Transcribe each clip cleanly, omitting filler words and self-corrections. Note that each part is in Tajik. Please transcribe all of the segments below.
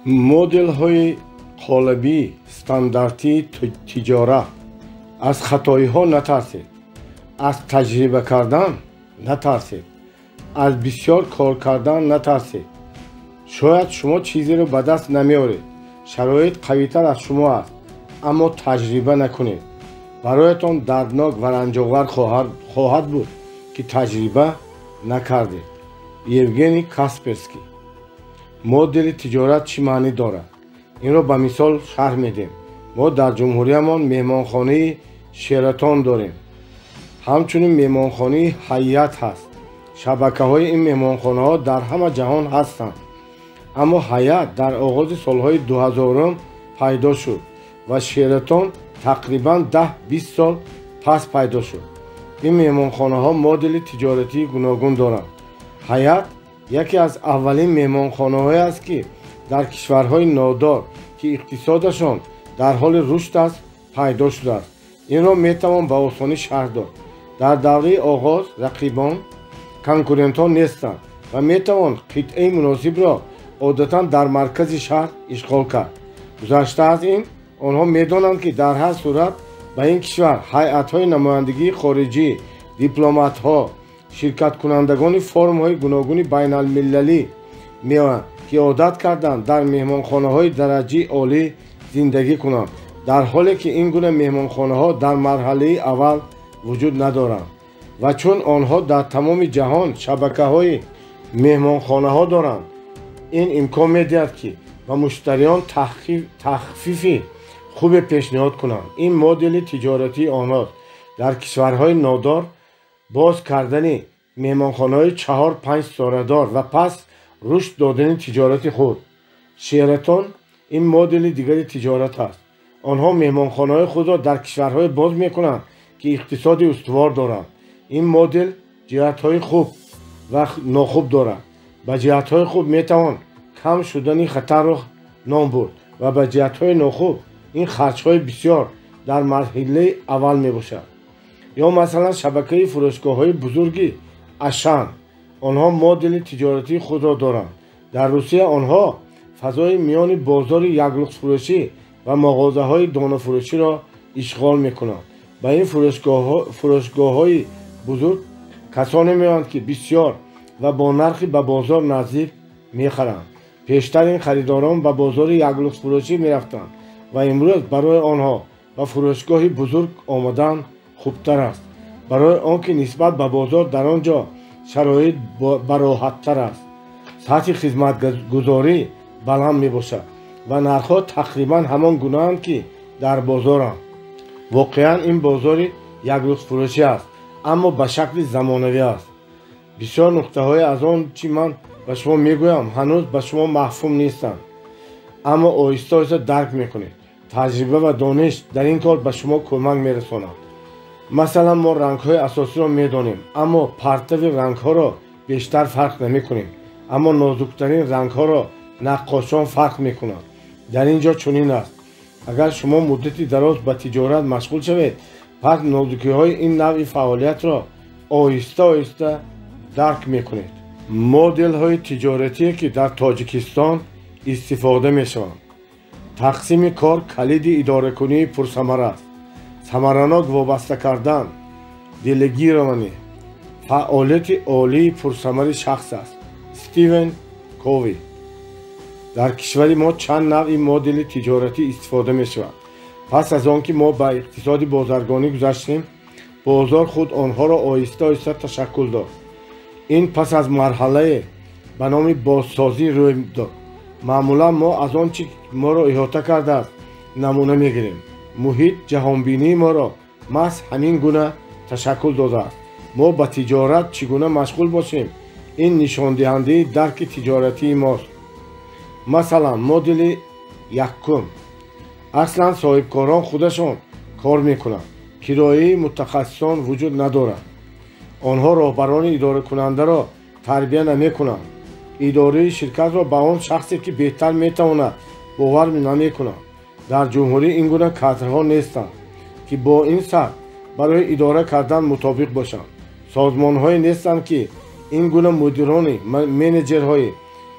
مدل‌های قالبی استانداردی تجارت. از خطاها نترسید، از تجربه کردن نترسید، از بسیار کار کردن نترسید. شاید شما چیزی رو به دست نمیارید، شرایط قوی‌تر از شما است، اما تجربه نکنید. برایتان دردناک و رنج‌آور خواهد بود که تجربه نکردید. یوگنی کاسپرسکی. مدل تجارت چی معنی دارد؟ این رو به مثال شرح میدیم. ما در جمهوریمان مهمانخانه شراتون داریم. همچنین مهمانخانه حیات هست. شبکه های این مهمانخانه ها در همه جهان هستند. اما حیات در آغاز سالهای 2000 پیدا شد و شراتون تقریبا 10-20 سال پس پیدا شد. این مهمانخانه ها مدل تجارتی گوناگون دارند. حیات یکی از اولین مهمانخانه هایی است که در کشورهای نادار که اقتصادشان در حال رشد است پیدا شده است. این را میتوان به آسانی شرح داد. در دوره آغاز رقیبان کنکورنتان نیستند و میتوان قطعه مناسب را عادتا در مرکز شهر اشغال کرد. گذشته از این آنها میدانند که در هر صورت به این کشور هیئت‌های نمایندگی خارجی، دیپلمات‌ها، شرکت کنندگان فرم‌های گوناگون بین المللی میآیند که عادت کردند در مهمانخانه‌های درجه عالی زندگی کنند، در حالی که این گونه مهمانخانه‌ها در مرحله اول وجود ندارند و چون آنها در تمام جهان شبکه‌های مهمانخانه‌ها دارند، این امکان می‌دهد که به مشتریان تخفیف خوب پیشنهاد کنند. این مدل تجارتی آنهاست. در کشورهای نادار باز کردن مهمانخانه‌های 4-5 ساله‌دار و پس رشد دادن تجارت خود. شراتون این مدل دیگری تجارت است. آنها مهمانخانه‌های خود را در کشورهای باز می‌کنند که اقتصاد استوار دارند. این مدل جهت‌های خوب و ناخوب دارد. به جهت‌های خوب می‌توان کم شدن خطر را نام برد و به جهت‌های ناخوب این خرچ‌های بسیار در مرحله اول می‌باشد. یا مثلا شبکه فروشگاه‌های بزرگی اشان، آنها مدل تجارتی خود را دارند. در روسیه آنها فضای میان بازار یکلخت فروشی و مغازه‌های دانه فروشی را اشغال می‌کنند. به این فروشگاه‌های بزرگ کسانی می‌آیند که بسیار و با نرخی به بازار نزدیک می‌خرند. پیشتر این خریداران به بازار یکلخت فروشی می‌رفتند و امروز برای آنها به فروشگاه بزرگ آمدن خوبتر است، برای آنکه نسبت به بازار در آنجا شرایط براحت‌تر است. سطح خدمتگزاری بلند میباشد و نرخ‌ها تقریبا همان گونه‌اند که در بازارند. واقعا این بازار یکلخت فروشی است، اما به شکل زمانوی است. بسیار نکته‌های از آن چی من به شما میگویم هنوز به شما مفهوم نیستند، اما آهسته آهسته درک میکنید. تجربه و دانش در این کار به شما کمک میرساند. مثلا ما رنگ‌های اساسی را می‌دانیم، اما پرتو رنگ‌ها را بیشتر فرق نمی‌کنیم، اما نازک‌ترین رنگ‌ها را نقاشان فرق می‌کنند. در اینجا چنین است. اگر شما مدتی دراز به تجارت مشغول شوید، پس نازکی‌های این نوع فعالیت را آهسته آهسته درک می‌کنید. مدل‌های تجارتی که در تاجیکستان استفاده می‌شوند. تقسیم کار کلید اداره‌کنی پرثمر است. ثمرناک وابسته کردن، دلگیرانی، فعالیت عالی پرثمر شخص است. استیون کووی. در کشور ما چند نوع مدل تجارتی استفاده می شود. پس از آنکه ما به اقتصاد بازرگانی گذشتیم، بازار خود آنها را آهسته آهسته تشکل داد. این پس از مرحله به نام بازسازی روی داد. معمولا ما از آنچه ما را احاطه کرده است نمونه میگیریم. محیط جهانبینی ما را محض همین گونه تشکل داده است. ما به تجارت چگونه مشغول باشیم، این نشان دهنده درک تجارتی ماست. مثلا مدل یکم، اصلا صاحبکاران خودشان کار میکنند. کرایه متخصصان وجود ندارد. آنها راهبران اداره کننده را تربیت نمیکنند. اداره شرکت را به آن شخصی که بهتر میتواند باور نمیکنند. در جمهوری این گونه کادرها نیستند که با این سطح برای اداره کردن مطابق باشند. سازمان‌هایی نیستند که این گونه مدیران منیجرهای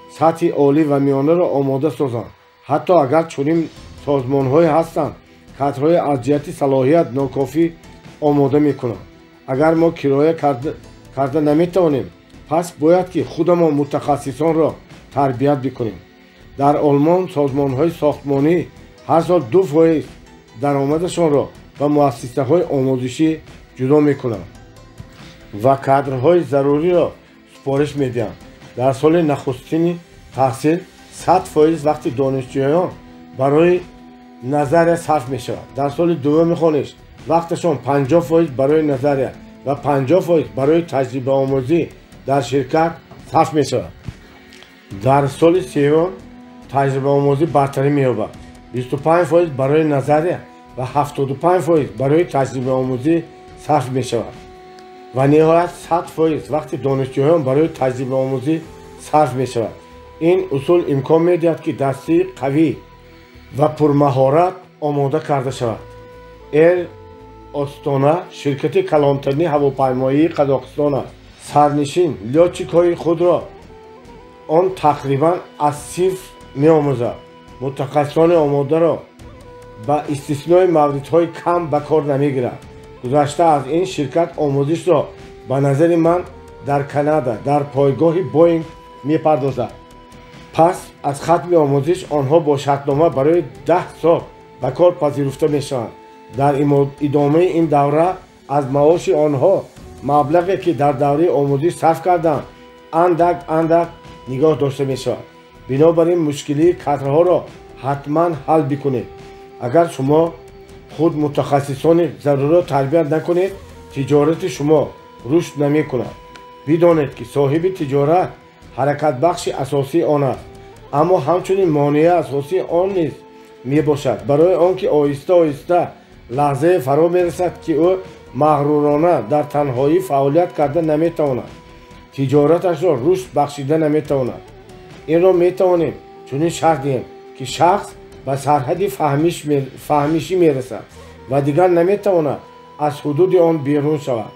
سطح عالی و میانه را آماده سازند. حتی اگر چنین سازمان‌هایی هستند کادرهای از جهت صلاحیت ناکافی آماده می‌کنند. اگر ما کرایه کرده نمی‌توانیم، پس باید که خودمان متخصصان را تربیت بکنیم. در آلمان سازمان‌های ساختمانی هر سال 2% درآمدشان را به مؤسسه‌های آموزشی جدا می‌کنند و کادرهای ضروری را سفارش می‌دهند. در سال نخستین تحصیل 100% وقت دانشجویان برای نظریه صرف می‌شود. در سال دوم خوانش وقتشان 50% برای نظریه و 50% برای تجربه آموزی در شرکت صرف می‌شود. در سال سوم تجربه آموزی برتری می‌یابد. 25% برای نظریه و 75% برای تجربه آموزی صرف می‌شود. و نهایت 100% وقت دانشجویان برای تجربه آموزی صرف می‌شود. این اصول امکان می‌دهد که دسته قوی و پرمهارت آماده کرده شود. ایر آستانه شرکت کلانترین هواپیمایی قزاقستان است. سرنشین لاتچیک‌های خود را آن تقریباً از صفر می‌آموزد. متخصصان آماده را با استثنای موردهای کم به کار نمی‌گیرد. گذشته از این شرکت آموزش را به نظر من در کانادا در پایگاه بوینگ می‌پردازد. پس از ختم آموزش آنها با شرطنامه برای 10 سال به کار پذیرفته می‌شوند. در ادامه این دوره از معاش آنها مبلغی که در دوره آموزش صرف کردند اندک نگاه داشته می‌شود. بنابراین مشکلی کادرها را حتما حل بکنید. اگر شما خود متخصصان ضروری را تربیت نکنید، تجارت شما رشد نمی‌کند. بدانید که صاحب تجارت حرکت بخش اساسی آن است، اما همچنین مانع اساسی آن نیز میباشد. برای آنکه آهسته آهسته لحظه فرا میرسد که او مغرورانه در تنهایی فعالیت کرده نمیتواند، تجارتش را رشد بخشیده نمیتواند. این را میتوانیم چنین شرط دهیم که شخص به سرحد فهمیشی میرسد و دیگر نمیتواند از حدود آن بیرون شود.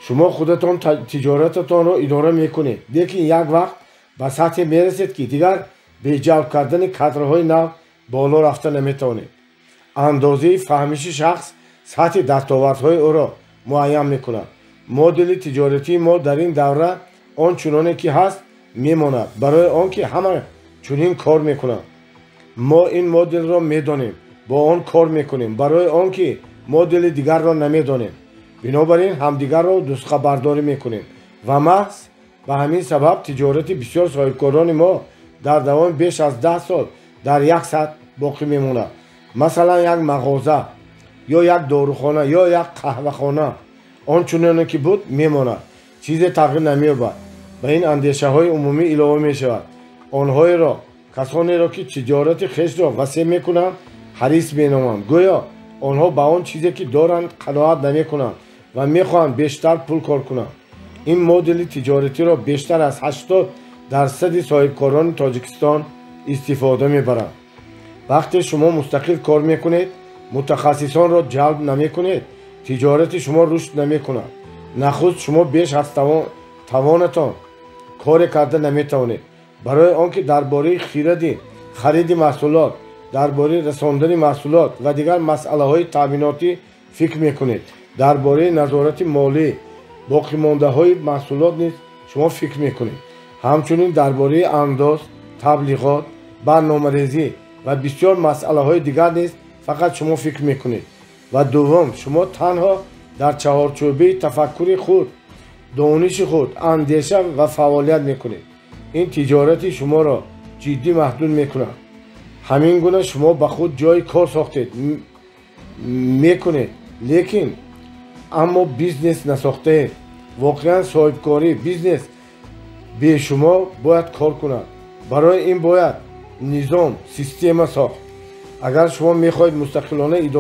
شما خودتان تجارتتان را اداره میکنید، لیکن یک وقت به سطح میرسید که دیگر به جلب کردن کادرهای نو بالا رفته نمیتوانید. اندازه فهمیش شخص سطح دستاوردهای او را معین میکند. مدل تجارتی ما در این دوره آنچنانی که هست میماند، برای آنکه همه چنین کار میکنند. ما این مدل را میدانیم، با آن کار میکنیم، برای آنکه مدل دیگر را نمیدانیم. بنابراین همدیگر را نسخه برداری میکنیم و محض به همین سبب تجارت بسیار صاحبکاران ما در دوام بیش از 10 سال در یک سطح باقی میموند. مثلا یک مغازه یا یک داروخانه یا یک قهوه‌خانه آنچنانی که بود میماند، چیزی تغییر نمی‌یابد. به این اندیشه های عمومی علاوه می شود. آنهایی را کسانی را که تجارت خویش را وسیع میکنند حریص مینامند، گویا آنها به آن چیزی که دارند قناعت نمیکنند و میخواهند بیشتر پول کار کنند. این مدل تجارتی را بیشتر از 80% صاحبکاران تاجیکستان استفاده میبرند. وقتی شما مستقل کار میکنید، متخصصان را جلب نمیکنید، تجارت شما رشد نمیکند. نخست شما بیش از توانتان کار کرده نمیتوانید. برای آنکه درباره خرید محصولات، درباره رساندن محصولات و دیگر مسئله های تامیناتی فکر میکنید. درباره نظارت مالی، باقی مانده های محصولات نیز شما فکر میکنید. همچنین درباره انداز، تبلیغات، برنامه‌ریزی و بسیار مسئله های دیگر نیز فقط شما فکر میکنید. و دوم، شما تنها در چهارچوبه تفکر خود، دانش خود، اندیشه و فعالیت میکنید. این تجارت شما را جدی محدود میکند. همین گونه شما به خود جای کار ساختید میکنید، لیکن اما بیزنس نساخته. واقعا صاحبکاری بیزنس به شما باید کار کند. برای این باید نظام، سیستم ساخت. اگر شما میخواهید مستقلانه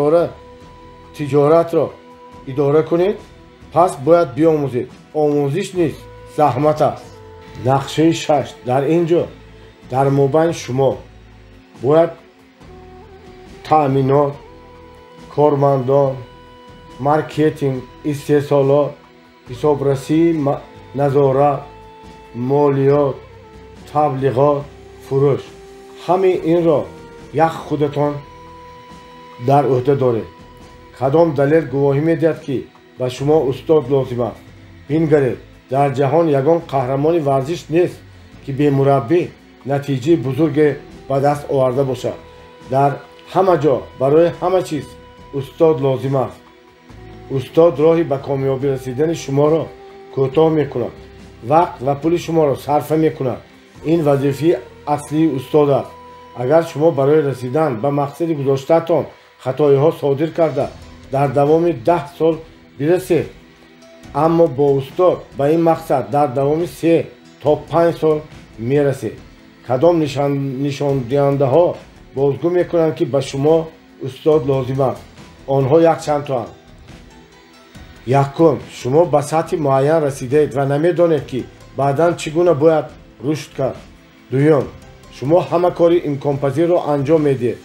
تجارت را اداره کنید، پس باید بیاموزید. آموزش نیست، زحمت است. نقشه 6 در اینجا در مابین شما باید تأمینات، کارمندان، مارکتینگ، استحصالات، حسابرسی، نظارت، مالیات، таблиғот, фурӯш. ҳамаи инро як худатон дар ӯҳда доред. кадом далел гувоҳӣ медиҳад ки ба шумо устод лозим аст? бингаред, дар ҷаҳон ягон қаҳрамони варзиш нест ки бемураббӣ натиҷаи бузурге ба даст оварда бошад. дар ҳама ҷо барои ҳама чиз устод лозим аст. устод роҳи ба комёбӣ расидани шуморо кӯтоҳ мекунад, вақт ва пули шуморо сарфа мекунад. ин вазифаи аслии устод аст. агар шумо барои расидан ба мақсади гузоштаатон хатоиҳо содир карда дар давоми 10 сол бирасед, аммо бо устод ба ин мақсад дар давоми 3 то 5 сол мерасед. кадом нишондиҳандаҳо бозгӯ мекунанд ки ба шумо устод лозим аст? онҳо якчандтоанд. якум, шумо ба сатҳи муайян расидаед ва намедонед ки баъдан чӣ гуна бояд рушд кард. дуюм, шумо ҳама кори имконпазирро анҷом медиҳед.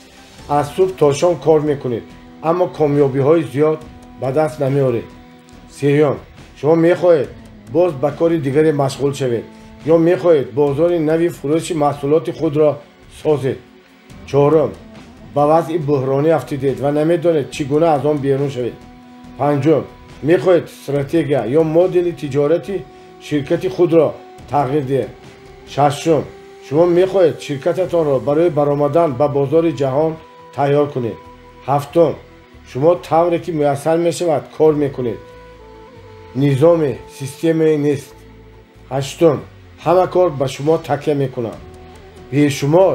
аз субҳ то шом кор мекунед, аммо комёбиҳои зиёд ба даст намеоред. сеюм, шумо мехоҳед боз ба кори дигаре машғул шавед ё мехоҳед бозори нави фурӯши маҳсулоти худро созед. чорум, ба вазъи буҳронӣ афтидед ва намедонед чӣ гуна аз он берун шавед. панҷум, мехоҳед стратегия ё модели тиҷорати ширкати худро тағйир диҳед. шашум, шумо мехоҳед ширкататонро барои баромадан ба бозори ҷаҳон тайёр кунед. ҳафтум, шумо тавре ки муяссар мешавад кор мекунед. низоме, системае нест. ҳаштум, ҳама кор ба шумо такя мекунад. бе шумо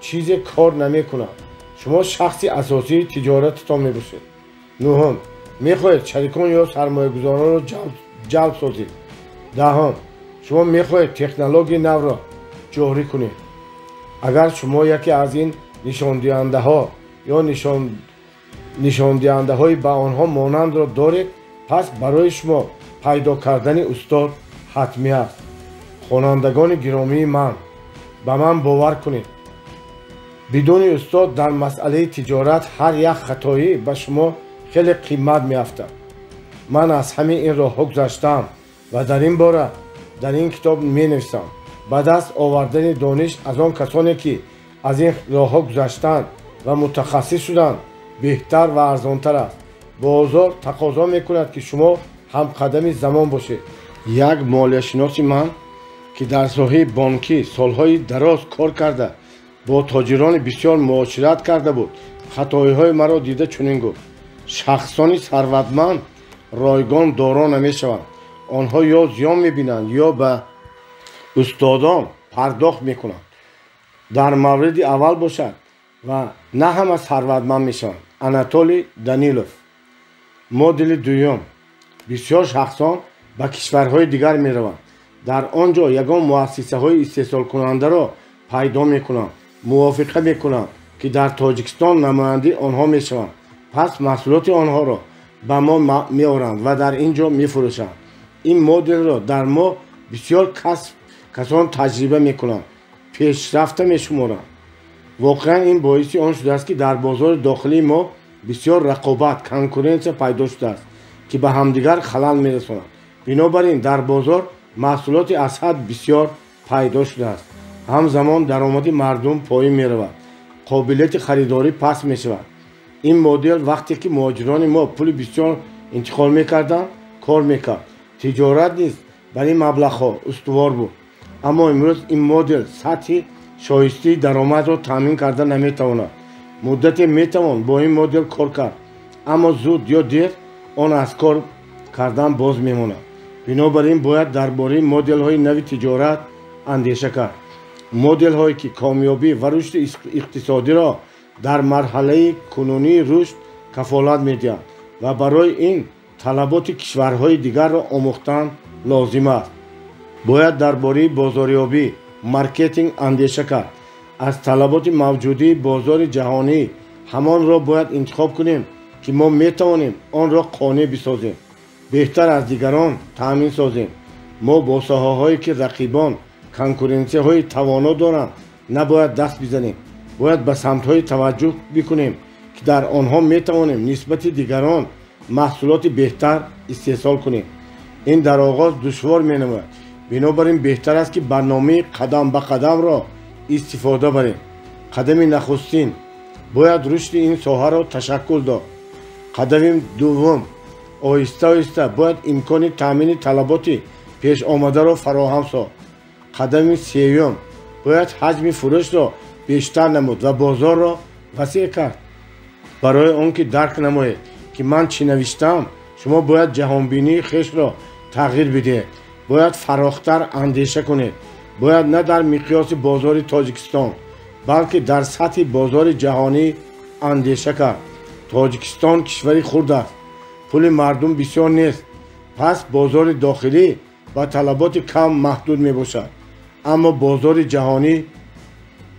чизе кор намекунад. шумо шахси асосии тиҷорататон мебошед. нуҳум, мехоҳед шарикон ё сармоягузоронро ҷалб созед. даҳум, шумо мехоҳед технологияи навро ҷорӣ кунед. агар шумо яке аз ин нишондиҳандаҳо ё нишондиҳандаҳои ба онҳо монандро доред, пас барои шумо пайдо кардани устод ҳатмӣ аст. хонандагони гиромии ман, ба ман бовар кунед, бидуни устод дар масъалаи тиҷорат ҳар як хатоӣ ба шумо хеле қимат меафтад. ман аз ҳамаи ин роҳҳо гузаштаам ва дар ин бора дар ин китоб менависам. ба даст овардани дониш аз он касоне ки аз ин роҳҳо гузаштаанд ва мутахассис шуданд беҳтар ва арзонтар аст. бозор тақозо мекунад ки шумо ҳамқадами замон бошед. як молияшиноси ман ки дар соҳаи бонкӣ солҳои дароз кор карда бо тоҷирони бисёр муошират карда буд, хатоиҳои маро дида чунин гуфт: шахсони сарватманд ройгон доро намешаванд. онҳо ё зиён мебинанд ё ба устодон пардохт мекунанд. дар мавриди аввал бошад ва на ҳама сарватманд мешаванд. анатолий данилов. модели дуюм, бисёр шахсон ба кишварҳои дигар мераванд. дар он ҷо ягон муассисаҳои истеҳсолкунандаро пайдо мекунанд, мувофиқа мекунанд ки дар тоҷикистон намояндаи онҳо мешаванд. пас маҳсулоти онҳоро ба мо меоранд ва дар ин ҷо мефурӯшанд. ин моделро дар мо бисёр касон таҷриба мекунанд, пешрафта мешуморанд. воқеан ин боиси он шудааст ки дар бозори дохилии мо бисёр рақобат, конкуренсия пайдо шудааст ки ба ҳамдигар халал мерасонанд. бинобар ин дар бозор маҳсулоти аз ҳад бисёр пайдо шудааст. ҳамзамон даромади мардум поин меравад, қобилияти харидорӣ паст мешавад. ин модел вақте ки муҳоҷирони мо пули бисёр интиқол мекарданд, кор мекард. тиҷорат низ бар ин маблағҳо устувор буд. аммо имрӯз ин модел сатҳи шоистаи даромадро таъмин карда наметавонад. муддате метавон бо ин модел кор кард, аммо зуд ё дер он аз кор кардан боз мемонад. бинобар ин бояд дар бораи моделҳои нави тиҷорат андеша кард. моделҳое ки комёбӣ ва рушди иқтисодиро дар марҳалаи кунунии рушд кафолат медиҳанд ва барои ин талаботи кишварҳои дигарро омӯхтан лозим аст. бояд дар бораи бозорёбӣ, маркетинг андеша кард. аз талаботи мавҷудии бозори ҷаҳонӣ ҳамонро бояд интихоб кунем ки мо метавонем онро қонеъ бисозем, беҳтар аз дигарон таъмин созем. мо бо соҳаҳое ки рақибон конкуренсияҳои тавоно доранд набояд даст бизанем. бояд ба самтҳое таваҷҷӯҳ бикунем ки дар онҳо метавонем нисбати дигарон маҳсулоти беҳтар истеҳсол кунем. ин дар оғоз душвор менамояд, بنابراین بهتر است که برنامه قدم به قدم را استفاده بریم. قدم نخستین باید رشد این ساحه را تشکل داد. قدم دوم آهسته آهسته باید امکان تامین طلبات پیش آمده را فراهم ساخت. قدم سوم باید حجم فروش را بیشتر نمود و بازار را وسیع کرد. برای آنکه درک نمایید که من چی نوشتم، شما باید جهانبینی خویش را تغییر بدهید. باید فراختر اندیشه کنید. باید نه در مقیاس بازار تاجیکستان بلکه در سطح بازار جهانی اندیشه کرد. تاجیکستان کشوری خرد است. پول مردم بسیار نیست. پس بازار داخلی با طلبات کم محدود می باشد. اما بازار جهانی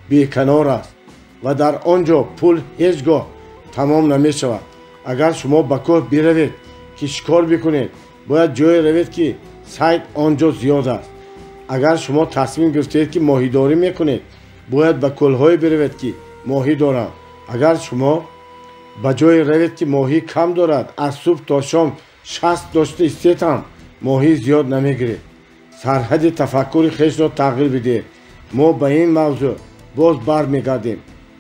بیکنار است و در آنجا پول هیچگاه تمام نمی شود. اگر شما به کوه بروید که شکار بکنید، باید جای روید که صید آنجا زیاد است. اگر شما تصمیم گرفتید که ماهیداری میکنید، باید به کلهای بروید که ماهی دارند. اگر شما به جای روید که ماهی کم دارد، از صبح تا شام 60 داشته استید هم ماهی زیاد نمیگیرید. سرحد تفکر خویش را تغییر بدهید. ما به این موضوع باز برمیگردیم.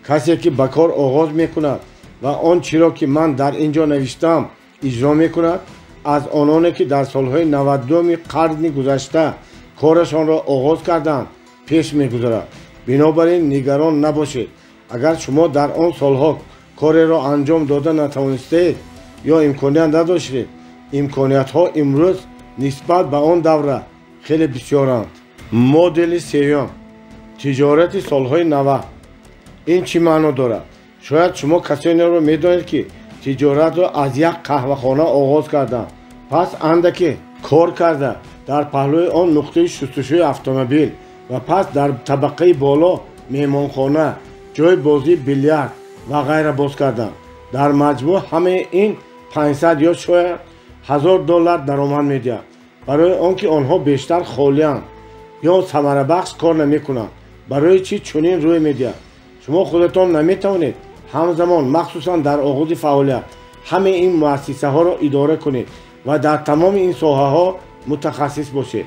کسی که به کار آغاز میکند و آن چیزی را که من در اینجا نوشتم اجرا میکند، از آنانی که در سالهای 92 قرن گذشته کارشان را آغاز کردند پیش میگذرد. بنابراین نگران نباشید. اگر شما در آن سالها کاری را انجام داده نتوانستید یا امکانیت نداشتید، امکانیت ها امروز نسبت به آن دوره خیلی بسیارند. مدل سوم، تجارت سالهای 90. این چی معنا دارد؟ شاید شما کسانی را میدانید که تجارت را از یک قهوه‌خانه آغاز کردند. پس اندکی کار کرده در پهلوی آن نقطه شستشوی اتومبیل و پس در طبقه بالا مهمانخانه، جای بازی بیلیارد و غیره باز کردند. در مجموع همه این 500 یا شاید $1000 درآمد می‌دهد. برای آنکه آنها بیشتر خالی‌اند یا ثمره بخش کار نمی‌کنند. برای چی چنین روی می‌دهد؟ شما خودتان نمی‌توانید همزمان مخصوصا در آغاز فعالیت همه این مؤسسه ها را اداره کنید و در تمام این ساحه ها متخصص باشید.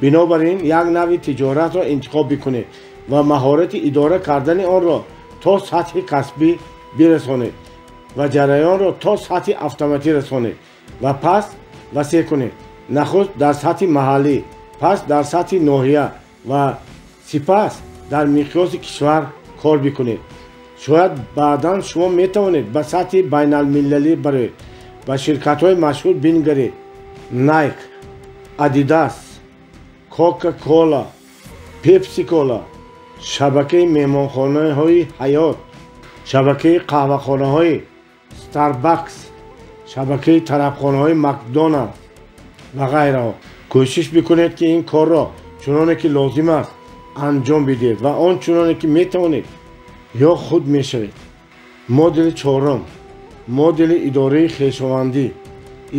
بنابراین یک نوع تجارت را انتخاب بکنید و مهارت اداره کردن آن را تا سطح کسبی برسانید و جریان را تا سطح اتوماتی رسانید و پس وسیع کنید. نخست در سطح محلی، پس در سطح ناحیه و سپس در مقیاس کشور کار بکنید. شاید بعداً شما میتوانید به سطح بین المللی برید و شرکت های مشهور بنگرید. نایک، ادیداس، کوکاکولا، پیپسی کولا، شبکه مهمانخانه های حیات، شبکه قهوه‌خانه های ستاربکس، شبکه طربخانه های مکدونالد و غیره. کوشش بکنید که این کار را چنانه که لازم است انجام بدهید و آن چنانه که میتوانید یا خود میشوید. مدل چهارم، مدل اداره خویشاوندی.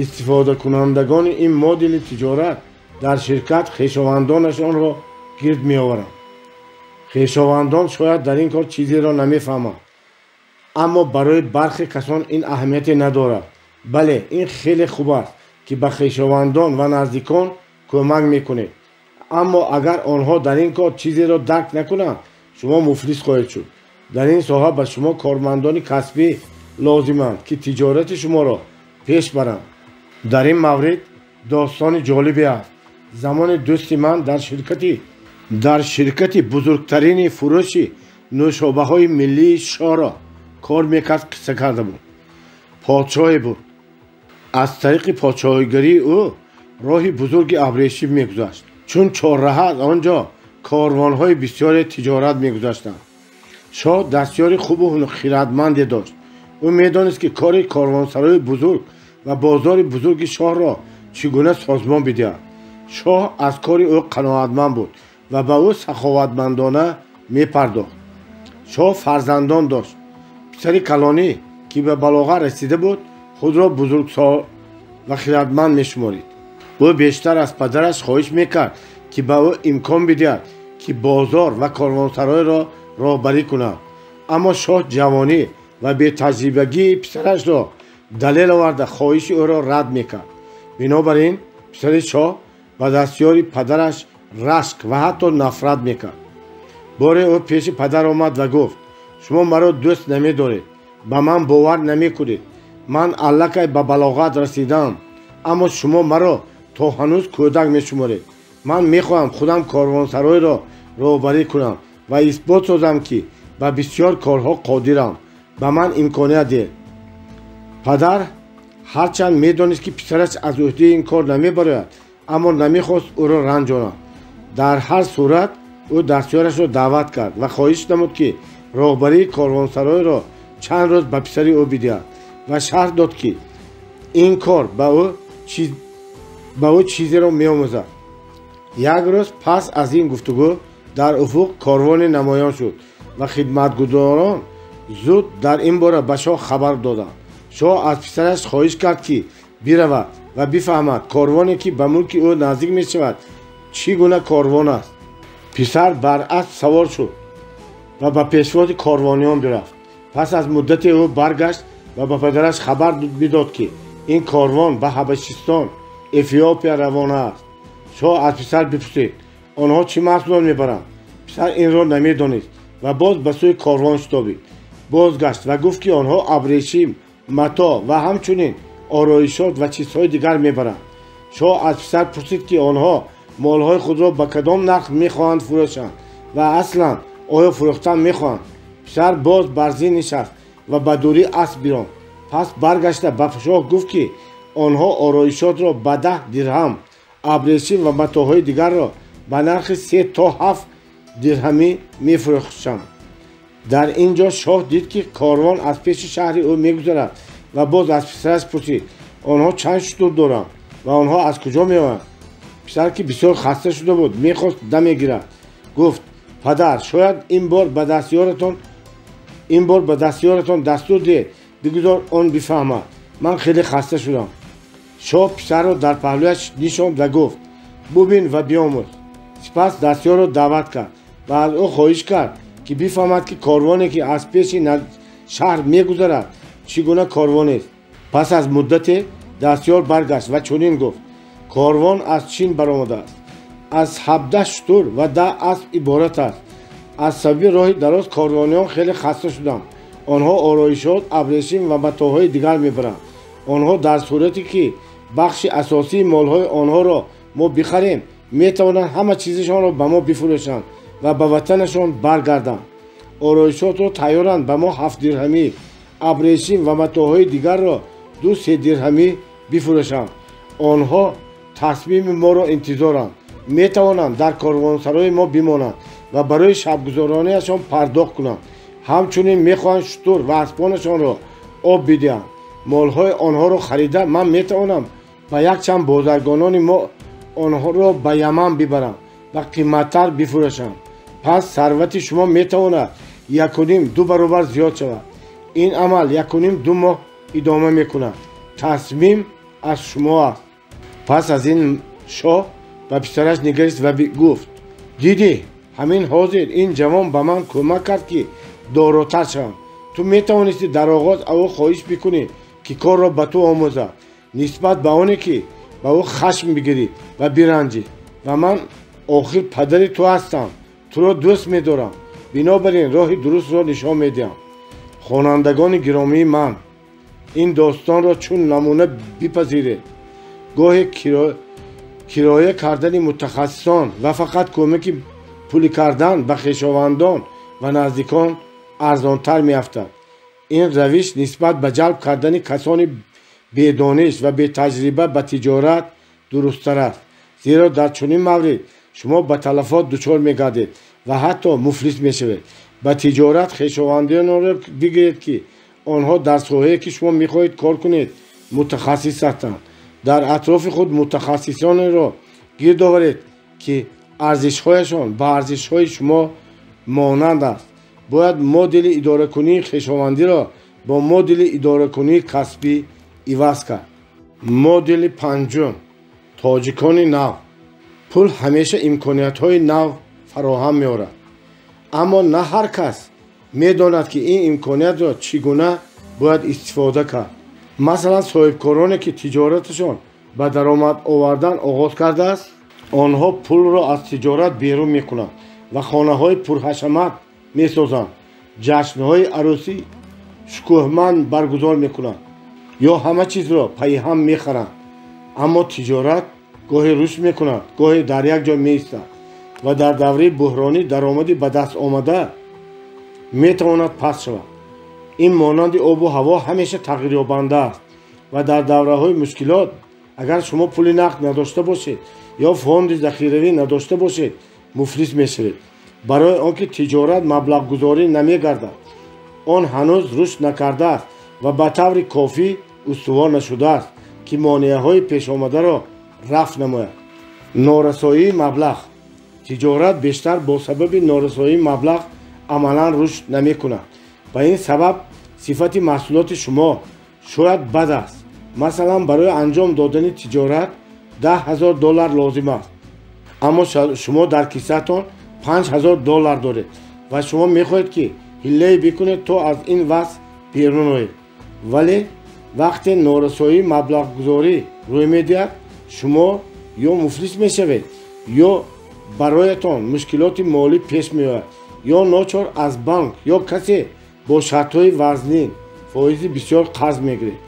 استفاده کنندگان این مدل تجارت در شرکت خویشاوندانشان را گرد می آورند. خویشاوندان شاید در این کار چیزی را نمیفهمند، اما برای برخی کسان این اهمیت ندارد. بله، این خیلی خوب است که به خویشاوندان و نزدیکان کمک میکنید، اما اگر آنها در این کار چیزی را درک نکنند، شما مفلس خواهید شد. در این ساحه به شما کارمندان کسبی لازمند که تجارت شما را پیش برند. در این مورد داستان جالبی است. زمان دوست من در شرکتی بزرگترین فروش نوشابه های ملی شاه را کار میکرد قصه کرده بود. پادشاهی بود. از طریق پادشاهیگری او راه بزرگ ابریشم میگذشت، چون چهارراه از آنجا کاروانهای بسیار تجارت میگذشتند. شاه دستیار خوب و خردمندی داشت. او میدانست که کار کاروانسرای بزرگ و بازار بزرگ شاه را چگونه سازمان بدهد. شاه از کار او قناعتمند بود و به او سخاوتمندانه میپرداخت. شاه فرزندان داشت. پسر کلانی که به بلاغت رسیده بود خود را بزرگسال و خردمند میشمارید. او بیشتر از پدرش خواهش میکرد که به او امکان بدهد که بازار و کاروانسرای را راهبری کند. اما شاه جوانی و بی تجربگی پسرش را دلیل آورده خواهش او را رد میکرد. بنابراین پسر شاه به دستیار پدرش рашк ва ҳатто нафрат мекард. боре ӯ пеши падар омад ва гуфт: шумо маро дӯст намедоред, ба ман бовар намекунед. ман аллакай ба балоғат расидам, аммо шумо маро то ҳанӯз кӯдак мешуморед. ман мехоҳам худам корвонсаройро роҳбарӣ кунам ва исбот созам ки ба бисёр корҳо қодирам. ба ман имконият диҳед. падар ҳарчанд медонист ки писараш аз уҳдаи ин кор намебарояд, аммо намехост ӯро ранҷонад. дар ҳар сурат ӯ дастёрашро даъват кард ва хоҳиш намуд ки роҳбарии корвонсаройро чанд рӯз ба писари ӯ бидиҳад ва шарҳ дод ки ин кор ба ӯ чизеро меомӯзад. як рӯз пас аз ин гуфтугӯ дар уфуқ корвоне намоён шуд ва хидматгузорон зуд дар ин бора ба шоҳ хабар доданд. шоҳ аз писараш хоҳиш кард ки биравад ва бифаҳмад корвоне ки ба мулки ӯ наздик мешавад чӣ гуна корвон аст. писар бар асп савор шуд ва ба пешвози корвониён бирафт. пас аз муддате ӯ баргашт ва ба падараш хабар бидод ки ин корвон ба ҳабашистон, эфиопия равона аст. шоҳ аз писар бипурсид: онҳо чӣ маҳсулот мебаранд? писар инро намедонист ва боз ба сӯи корвон шитобид. бозгашт ва гуфт ки онҳо абрешим, матоъ ва ҳамчунин ороишот ва чизҳои дигар мебаранд. шоҳ аз писар пурсид ки онҳо молҳои худро ба кадом нарх мехоҳанд фурӯшанд ва аслан оё фурӯхтан мехоҳанд. писар боз бар зин нишаст ва ба дурӣ асп биронд. пас баргашта ба шоҳ гуфт ки онҳо ороишотро ба 10 дирҳам, абрешим ва матоъҳои дигарро ба нархи 3 то 7 дирҳамӣ мефурӯхтанд. дар ин ҷо шоҳ дид ки корвон аз пеши шаҳри ӯ мегузарад ва боз аз писараш пурсид: онҳо чанд шутур доранд ва онҳо аз куҷо меоянд? писар ки бисёр хаста шуда буд, мехост даме гирад, гуфт: падар, шояд ин бор ба дастёратон дастур диҳед, бигузор он бифаҳмад. ман хеле хаста шудам. шоҳ писарро дар паҳлӯяш нишонд ва гуфт: бубин ва биомӯз. сипас дастёрро даъват кард ва аз ӯ хоҳиш кард ки бифаҳмад ки корвоне ки аз пеши шаҳр мегузарад чӣ гуна корвонест. пас аз муддате дастёр баргашт ва чунин гуфт: корвон аз чин баромадааст. аз 17 шутур ва 10 асп иборат аст. аз сабаби роҳи дароз корвониён хеле хаста шудам. онҳо ороишот, абрешим ва матоъҳои дигар мебаранд. онҳо дар сурате ки бахши асосии молҳои онҳоро мо бихарем, метавонанд ҳама чизашонро ба мо бифурӯшанд ва ба ватанашон баргарданд. ороишотро тайёранд ба мо 7 дирҳамӣ, абрешим ва матоъҳои дигарро 2-3 дирҳамӣ бифурӯшанд. онҳо тасмими моро интизоранд, метавонанд дар корвонсарои мо бимонанд ва барои шабгузарониашон пардохт кунанд. ҳамчунин мехоҳанд шутур ва аспонашонро об бидиҳанд. молҳои онҳоро харида ман метавонам ба якчанд бозаргонони мо онҳоро ба Яман бибарам ва қиматтар бифурӯшам. пас сарвати шумо метавонад 1.5-2 баробар зиёд шавад. ин амал 1.5-2 моҳ идома мекунад. тасмим аз шумо аст. пас аз ин шоҳ ба писараш нигарист ва гуфт: дидӣ, ҳамин ҳозир ин ҷавон ба ман кӯмак кард ки доротар шавам. ту метавонисти дар оғоз ӯ хоҳиш бикунӣ ки корро ба ту омӯзад, нисбат ба оне ки ба ӯ хашм бигирӣ ва биранҷӣ. ва ман охир падари ту ҳастам, туро дӯст медорам, бинобар ин роҳи дурустро нишон медиҳам. хонандагони гиромии ман, ин достонро чун намуна бипазиред. гоҳе кироя кардани мутахассисон ва фақат кӯмаки пулӣ кардан ба хешовандон ва наздикон арзонтар меафтад. ин равиш нисбат ба ҷалб кардани касони бедониш ва бетаҷриба ба тиҷорат дурусттар аст. зеро дар чунин маврид шумо ба талафот дучор мегардед ва ҳатто муфлис мешавед. ба тиҷорат хешовандонро бигиред ки онҳо дар соҳае ки шумо мехоҳед кор кунед мутахассис ҳастанд. дар атрофи худ мутахассисонеро гирд оваред ки арзишҳояшон ба арзишҳои шумо монанд аст. бояд модели идоракунии хешовандиро бо модели идоракунии касбӣ иваз кард. модели панҷум: тоҷикони нав. пул ҳамеша имкониятҳои нав фароҳам меорад, аммо на ҳар кас медонад ки ин имкониятро чӣ гуна бояд истифода кард. масалан, соҳибкороне ки тиҷораташон ба даромад овардан оғоз кардааст, онҳо пулро аз тиҷорат берун мекунанд ва хонаҳои пурҳашамат месозанд, ҷашнҳои арӯсӣ шукӯҳманд баргузор мекунанд ё ҳама чизро пайҳам мехаранд. аммо тиҷорат гоҳе рушд мекунад, гоҳе дар як ҷо меистад ва дар давраи буҳронӣ даромади ба даст омада метавонад паст шавад. ин монанди обу ҳаво ҳамеша тағйирёбанда аст ва дар давраҳои мушкилот агар шумо пули нақд надошта бошед ё фонди захиравӣ надошта бошед, муфлис мешавед. барои он ки тиҷорат маблағгузорӣ намегардад, он ҳанӯз рушд накардааст ва ба таври кофӣ устувор нашудааст ки монеаҳои пешомадаро рафъ намояд. норасоии маблағ. тиҷорат бештар бо сабаби норасоии маблағ амалан рушд намекунад. ба ин сабаб сифати маҳсулоти шумо шояд бад аст. масалан, барои анҷом додани тиҷорат $10,000 лозим аст, аммо шумо дар киссаатон $5,000 доред ва шумо мехоҳед ки ҳиллае бикунед то аз ин вазъ берун оед. вале вақте норасоии маблағгузорӣ рӯй медиҳад, шумо ё муфлис мешавед, ё бароятон мушкилоти молӣ пеш меояд, ё ночор аз банк ё касе бо шартҳои вазнин фоизи бисёр қарз мегиред.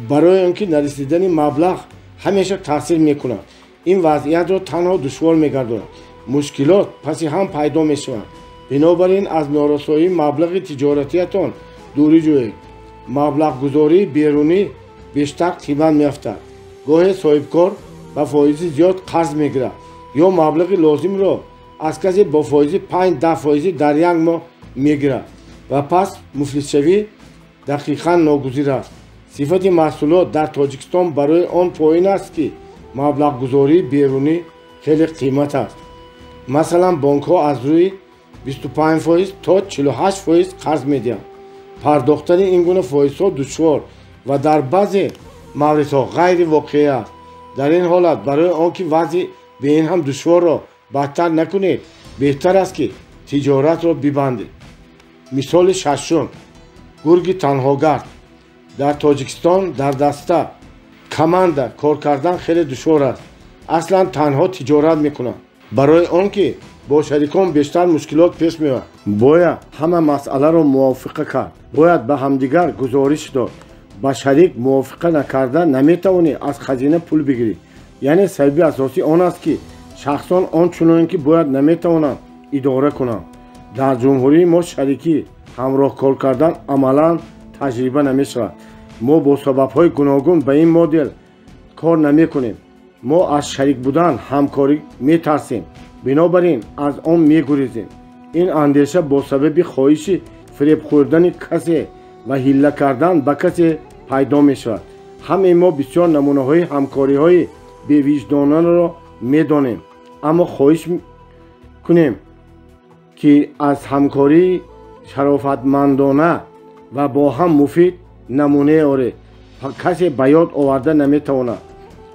барои он ки нарасидани маблағ ҳамеша таъсир мекунад, ин вазъиятро танҳо душвор мегардонад. мушкилот паси ҳам пайдо мешаванд. бинобар ин аз норасоии маблағи тиҷоратиятон дурӣ ҷӯед. маблағгузории берунӣ бештар қимат меафтад. гоҳе соҳибкор ба фоизи зиёд қарз мегирад ё маблағи лозимро аз касе бо фоизи 5-10% дар як моҳ мегирад ва пас муфлисшавӣ дақиқан ногузир аст. сифати маҳсулот дар Тоҷикистон барои он поин аст ки маблағгузории берунӣ хеле қимат аст. масалан, бонкҳо аз рӯи 25% то 48% қарз медиҳанд. пардохтани ин гуна фоизҳо душвор ва дар баъзе мавридҳо ғайривоқеӣ аст. дар ин ҳолат барои он ки вазъи ба ин ҳам душворро бадтар накунед, беҳтар аст ки тиҷоратро бибандед. мисоли шашум, гурги танҳогард. дар Тоҷикистон дар даста команда кор кардан хеле душвор аст. аслан танҳо тиҷорат мекунанд. барои он ки бо шарикон бештар мушкилот пеш меояд, бояд ҳама масъаларо мувофиқа кард, бояд ба ҳамдигар гузориш дод. ба шарик мувофиқа накарда наметавонӣ аз хазина пул бигирӣ. яъне сабаби асосӣ он аст ки шахсон ончунон ки бояд наметавонанд идора кунанд. дар ҷумҳурии мо шарикӣ ҳамроҳкор кардан амалан таҷриба намешавад. мо бо сабабҳои гуногун ба ин модел кор намекунем. мо аз шарик будан ҳамкорӣ метарсем, бинобар ин аз он мегурезем. ин андеша бо сабаби хоҳиши фиреб хӯрдани касе ва ҳилла кардан ба касе пайдо мешавад. ҳамаи мо бисёр намунаҳои ҳамкориҳои бевиҷдонаро медонем, аммо хоҳиш кунем ки аз ҳамкории шарофатмандона ва бо ҳам муфид намунае оред. касе ба ёд оварда наметавонад.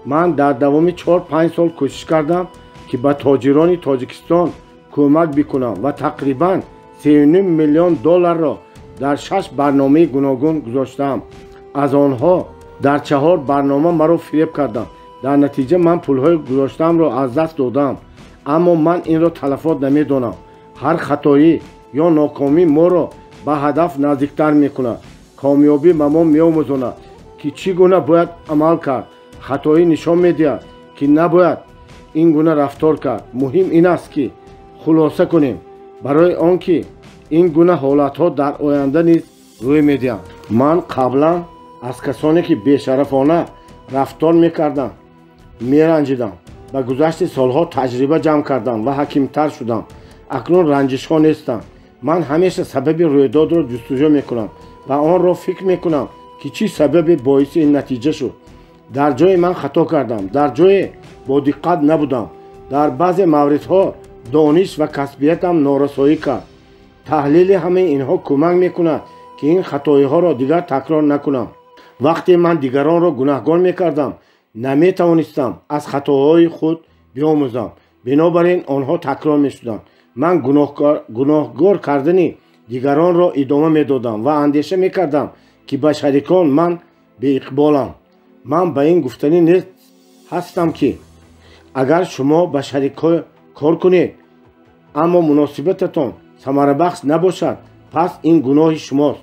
ман дар давоми 4-5 сол кӯшиш кардам ки ба тоҷирони Тоҷикистон кӯмак бикунам ва тақрибан $3.5 миллион дар 6 барномаи гуногун гузоштаам. аз онҳо дар 4 барнома маро фиреб карданд. дар натиҷа ман пулҳои гузоштаамро аз даст додам. аммо ман инро талафот намедонам. ҳар хатоӣ ё нокомӣ моро ба ҳадаф наздиктар мекунад. комёбӣ ба мо меомӯзонад ки чӣ гуна бояд амал кард. хатоӣ нишон медиҳад ки набояд ин гуна рафтор кард. муҳим ин аст ки хулоса кунем, барои он ки ин гуна ҳолатҳо дар оянда низ рӯй медиҳанд. ман қаблан аз касоне ки бешарафона рафтор мекарданд меранҷидам. ба гузашти солҳо таҷриба ҷамъ кардам ва ҳакимтар шудам. акнун ранҷишҳо нестанд. ман ҳамеша сабаби рӯйдодро ҷустуҷӯ мекунам ва онро фикр мекунам ки чӣ сабабе боиси ин натиҷа шуд. дар ҷое ман хато кардам, дар ҷое бодиққат набудам. дар баъзе мавридҳо дониш ва касбиятам норасоӣ кард. таҳлили ҳамаи инҳо кӯмак мекунад ки ин хатоиҳоро дигар такрор накунам. вақте ман дигаронро гунаҳгор мекардам, наметавонистам аз хатоҳои худ биомӯзам. бинобар ин онҳо такрор мешуданд. ман гуноҳгор кардани дигаронро идома медодам ва андеша мекардам ки ба шарикон ман беиқболам. ман ба ин гуфтанӣ нест ҳастам ки агар шумо ба шарикҳо кор кунед аммо муносибататон самарабахш набошад, пас ин гуноҳи шумост.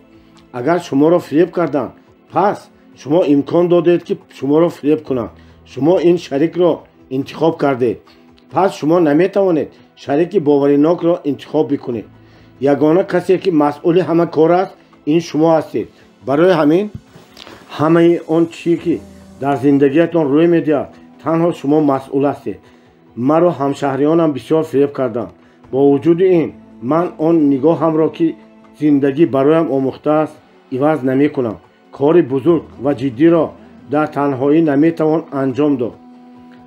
агар шуморо фиреб карданд, пас шумо имкон додед ки шуморо фиреб кунанд. шумо ин шарикро интихоб кардед, пас шумо наметавонед шарики боваринокро интихоб бикунед. ягона касе ки масъули ҳама кор аст, ин шумо ҳастед. барои ҳамин ҳамаи он чие ки дар зиндагиятон рӯй медиҳад, танҳо шумо масъул ҳастед. маро ҳамшаҳрионам бисёр фиреб карданд. бо вуҷуди ин ман он нигоҳамро ки зиндагӣ бароям омӯхтааст иваз намекунам. кори бузург ва ҷиддиро дар танҳоӣ наметавон анҷом дод.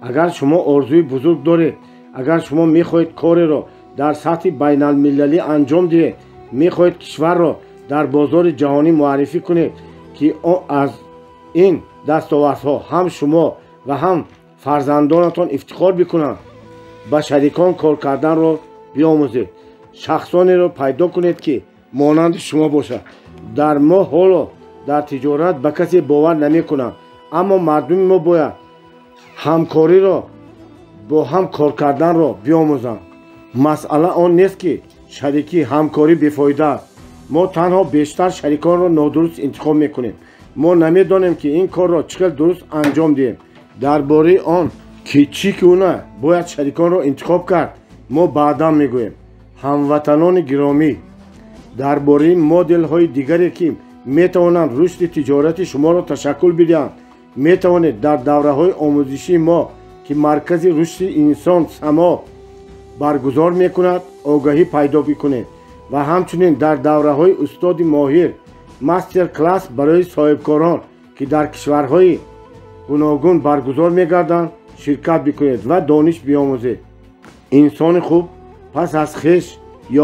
агар шумо орзуи бузург доред, агар шумо мехоҳед кореро дар сатҳи байналмилалӣ анҷом диҳед, мехоҳед кишварро дар бозори ҷаҳонӣ муаррифӣ кунед ки аз ин дастовардҳо ҳам шумо ва ҳам фарзандонатон ифтихор бикунанд, ба шарикон кор карданро биомӯзед. шахсонеро пайдо кунед ки монанди шумо бошад. дар мо ҳоло дар тиҷорат ба касе бовар намекунам, аммо мардуми мо бояд ҳамкориро бо ҳам кор карданро биомӯзанд. масъала он нест ки шарикӣ ҳамкорӣ бефоида аст. мо танҳо бештар шариконро нодуруст интихоб мекунем. мо намедонем ки ин корро чӣ хел дуруст анҷом диҳем. дар бораи он ки чӣ куна бояд шариконро интихоб кард, мо баъдан мегӯем. ҳамватанони гиромӣ, дар бораи моделҳои дигаре ки метавонанд рушди тиҷорати шуморо ташаккул бидиҳанд, метавонед дар давраҳои омӯзишии мо ки маркази рушди инсон само баргузор мекунад огаҳӣ пайдо бикунед ва ҳамчунин дар давраҳои устоди моҳир мастер класс барои соҳибкорон ки дар кишварҳои гуногун баргузор мегарданд ширкат бикунед ва дониш биомӯзед. инсони хуб пас аз хеш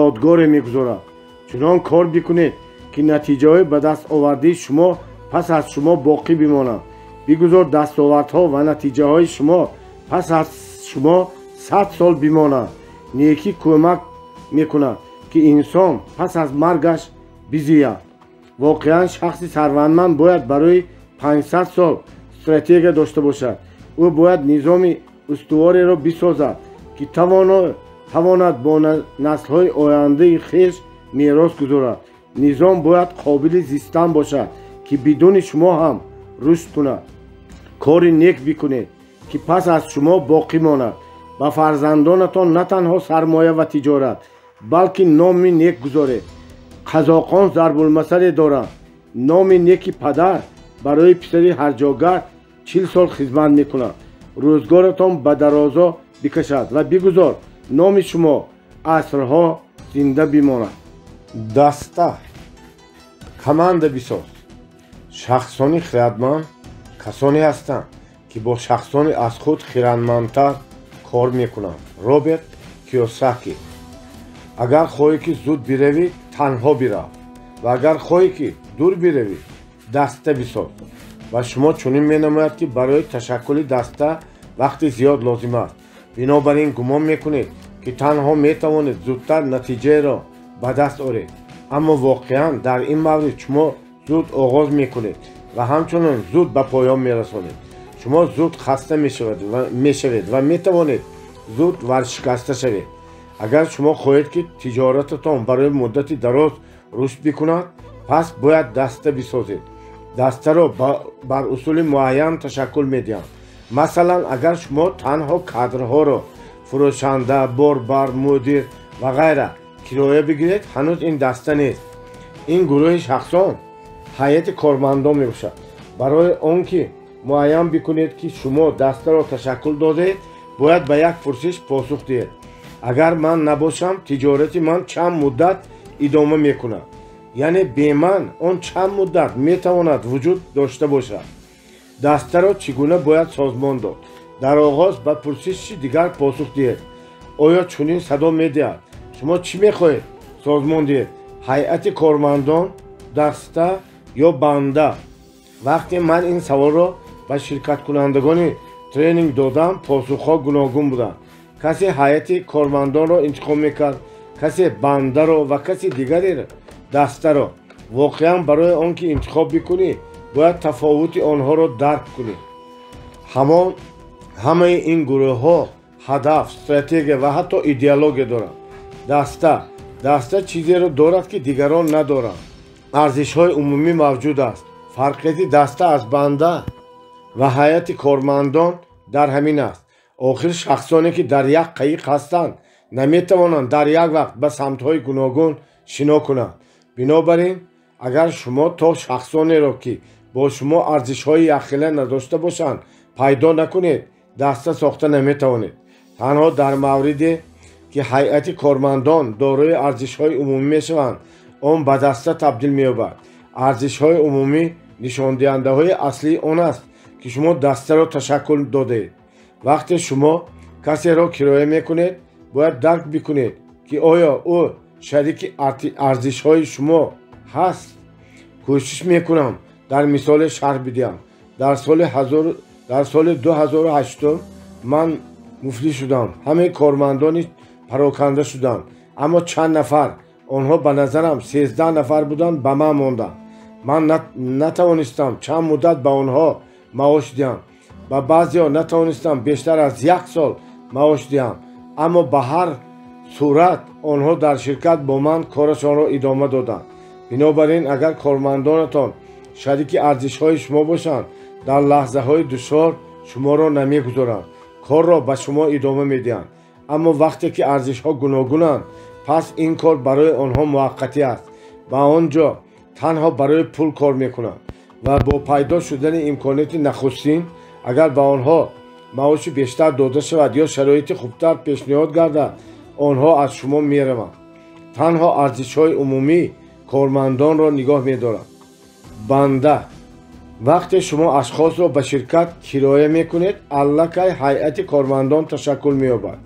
ёдгоре мегузорад. чунон кор бикунед ки натиҷаҳои ба дастовардии шумо пас аз шумо боқӣ бимонанд. бигузор дастовардҳо ва натиҷаҳои шумо пас аз шумо 100 сол бимонанд. некӣ кӯмак мекунад ки инсон пас аз маргаш бизияд. воқеан шахси сарвандманд бояд барои 500 сол стратегия дошта бошад. ӯ бояд низоми устувореро бисозад ки тавонад бо наслҳои ояндаи хеш мерос гузорад. низом бояд қобили зистан бошад ки бидуни шумо ҳам рушд кунад. кори нек бикунед ки пас аз шумо боқӣ монад. ба фарзандонатон на танҳо сармоя ва тиҷорат, балки номи нек гузоред. қазоқон зарбулмасале доранд. номи неки падар барои писари ҳарҷогард 40 сол хизмат мекунад. рӯзгоратон ба дарозо бикашад ва бигузор номи шумо асрҳо зинда бимонад. даста команда бисоз. шахсони хиратманд касоне ҳастанд ки бо шахсони аз худ хиратмандтар кор мекунанд. роберт киёсаки. агар хоҳӣ ки зуд биравӣ, танҳо бирав, ва агар хоҳӣ ки дур биравӣ, даста бисоз. ва шумо чунин менамояд ки барои ташаккули даста вақти зиёд лозим аст. бинобар ин гумон мекунед ки танҳо метавонед зудтар натиҷаеро ба даст оред, аммо воқеан дар ин маврид шумо зуд оғоз мекунед ва ҳамчунин зуд ба поён мерасонед. шумо зуд хаста мешавед ва метавонед зуд варшикаста шавед. агар шумо хоҳед ки тиҷорататон барои муддати дароз рушд бикунад, пас бояд даста бисозед. дастаро бар усули муайян ташаккул медиҳанд. масалан, агар шумо танҳо кадрҳоро фурӯшанда, борбар, мудир ва ғайра кироя бигиред, ҳанӯз ин даста нест. ин гурӯҳи шахсон ҳайати кормандон мебошад. барои он ки муайян бикунед ки шумо дастаро ташаккул додед, бояд ба як пурсиш посух диҳед. агар ман набошам, тиҷорати ман чанд муддат идома мекунад? яъне бе ман он чанд муддат метавонад вуҷуд дошта бошад? дастаро чӣ гуна бояд созмон дод? дар оғоз ба пурсиши дигар посух диҳед. оё чунин садо медиҳад: шумо чӣ мехоҳед созмон диҳед? ҳайати кормандон, даста ё банда? вақте ман ин саволро ба ширкаткунандагони тренинг додам, посухҳо гуногун буданд. касе ҳайати кормандонро интихоб мекард, касе бандаро ва касе дигаре дастаро. воқеан барои он ки интихоб бикунӣ, бояд тафовути онҳоро дарк кунӣ. ҳамон همه این گروه ها هدف، استراتژی و حتی ایدئولوژی دارند. دسته چیزی را دارد که دیگران ندارند. ارزش های عمومی موجود است. فرقیت دسته از بنده و هیئت کارمندان در همین است. آخر شخصانی که در یک قایق هستند نمیتوانند در یک وقت به سمت‌های گوناگون شنا کنند. بنابراین اگر شما تا شخصانی را که با شما ارزش‌های یخیله نداشته باشند پیدا نکنید، دسته ساخته نمیتوانید. تنها در موردی که هیئت کارمندان دارای ارزش‌های عمومی میشوند آن به دسته تبدیل می‌یابد. ارزش‌های عمومی نشان دهنده‌های اصلی آن است که شما دسته را تشکل دادید. وقتی شما کسی را کرایه میکنید باید درک بکنید که آیا او شریک ارزش‌های شما هست. کوشش میکنم در مثال شرح بدهم. در سال 2008 من مفلس شدم. همه کارمندان پراکنده شدند، اما چند نفر آنها به نظرم 13 نفر بودند به من ماندند. من نتوانستم چند مدت به آنها معاش دهم. با بعضی‌ها نتوانستم بیشتر از 1 سال معاش دهم، اما به هر صورت آنها در شرکت با من کارشان را ادامه دادند. بنابراین اگر کارمندانتان شریک ارزش‌های شما باشند در لحظه‌های دشوار شما را نمیگذارند، کار را به شما ادامه میدهند. اما وقتی که ارزش‌ها گوناگونند پس این کار برای آنها موقتی است و آنجا تنها برای پول کار میکنند و با پیدا شدن امکانات نخستین اگر به آنها معاش بیشتر داده شود یا شرایط خوبتر پیشنهاد گردد آنها از شما میروند. تنها ارزش‌های عمومی کارمندان را نگاه می‌دارند. بنده وقتی شما اشخاص را به شرکت کرایه میکنید الکی هیئت کارمندان تشکل می‌یابد.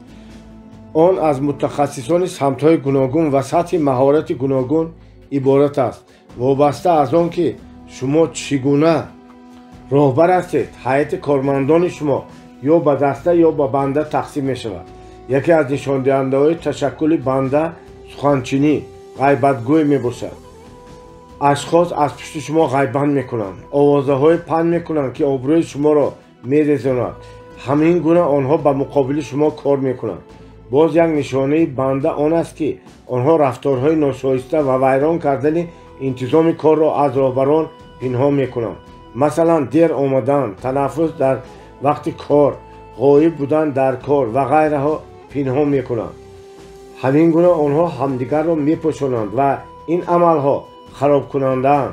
آن از متخصصان سمت‌های گوناگون و سطح مهارت گوناگون عبارت است. وابسته از آن که شما چگونه راهبر هستید هیئت کارمندان شما یا به دسته یا به بنده تقسیم می شود. یکی از نشان دهنده‌های تشکل بنده سخنچینی غیبتگوی می باشد. اشخاص از پشت شما غیبت می کنند، آوازهای پند می کنند که آبروی شما را می ریزاند. همین گونه آنها به مقابل شما کار می کنند. باز یک نشانه بنده آن است که آنها رفتارهای ناشایسته و ویران کردن انتظام کار را از راهبران پنهان می کنند. مثلا دیر آمدن، تنفس در وقت کار، غایب بودن در کار و غیره ها پنهان می کنند. همین گونه آنها همدیگر را می پوشانند و این عمل ها خراب کنندند.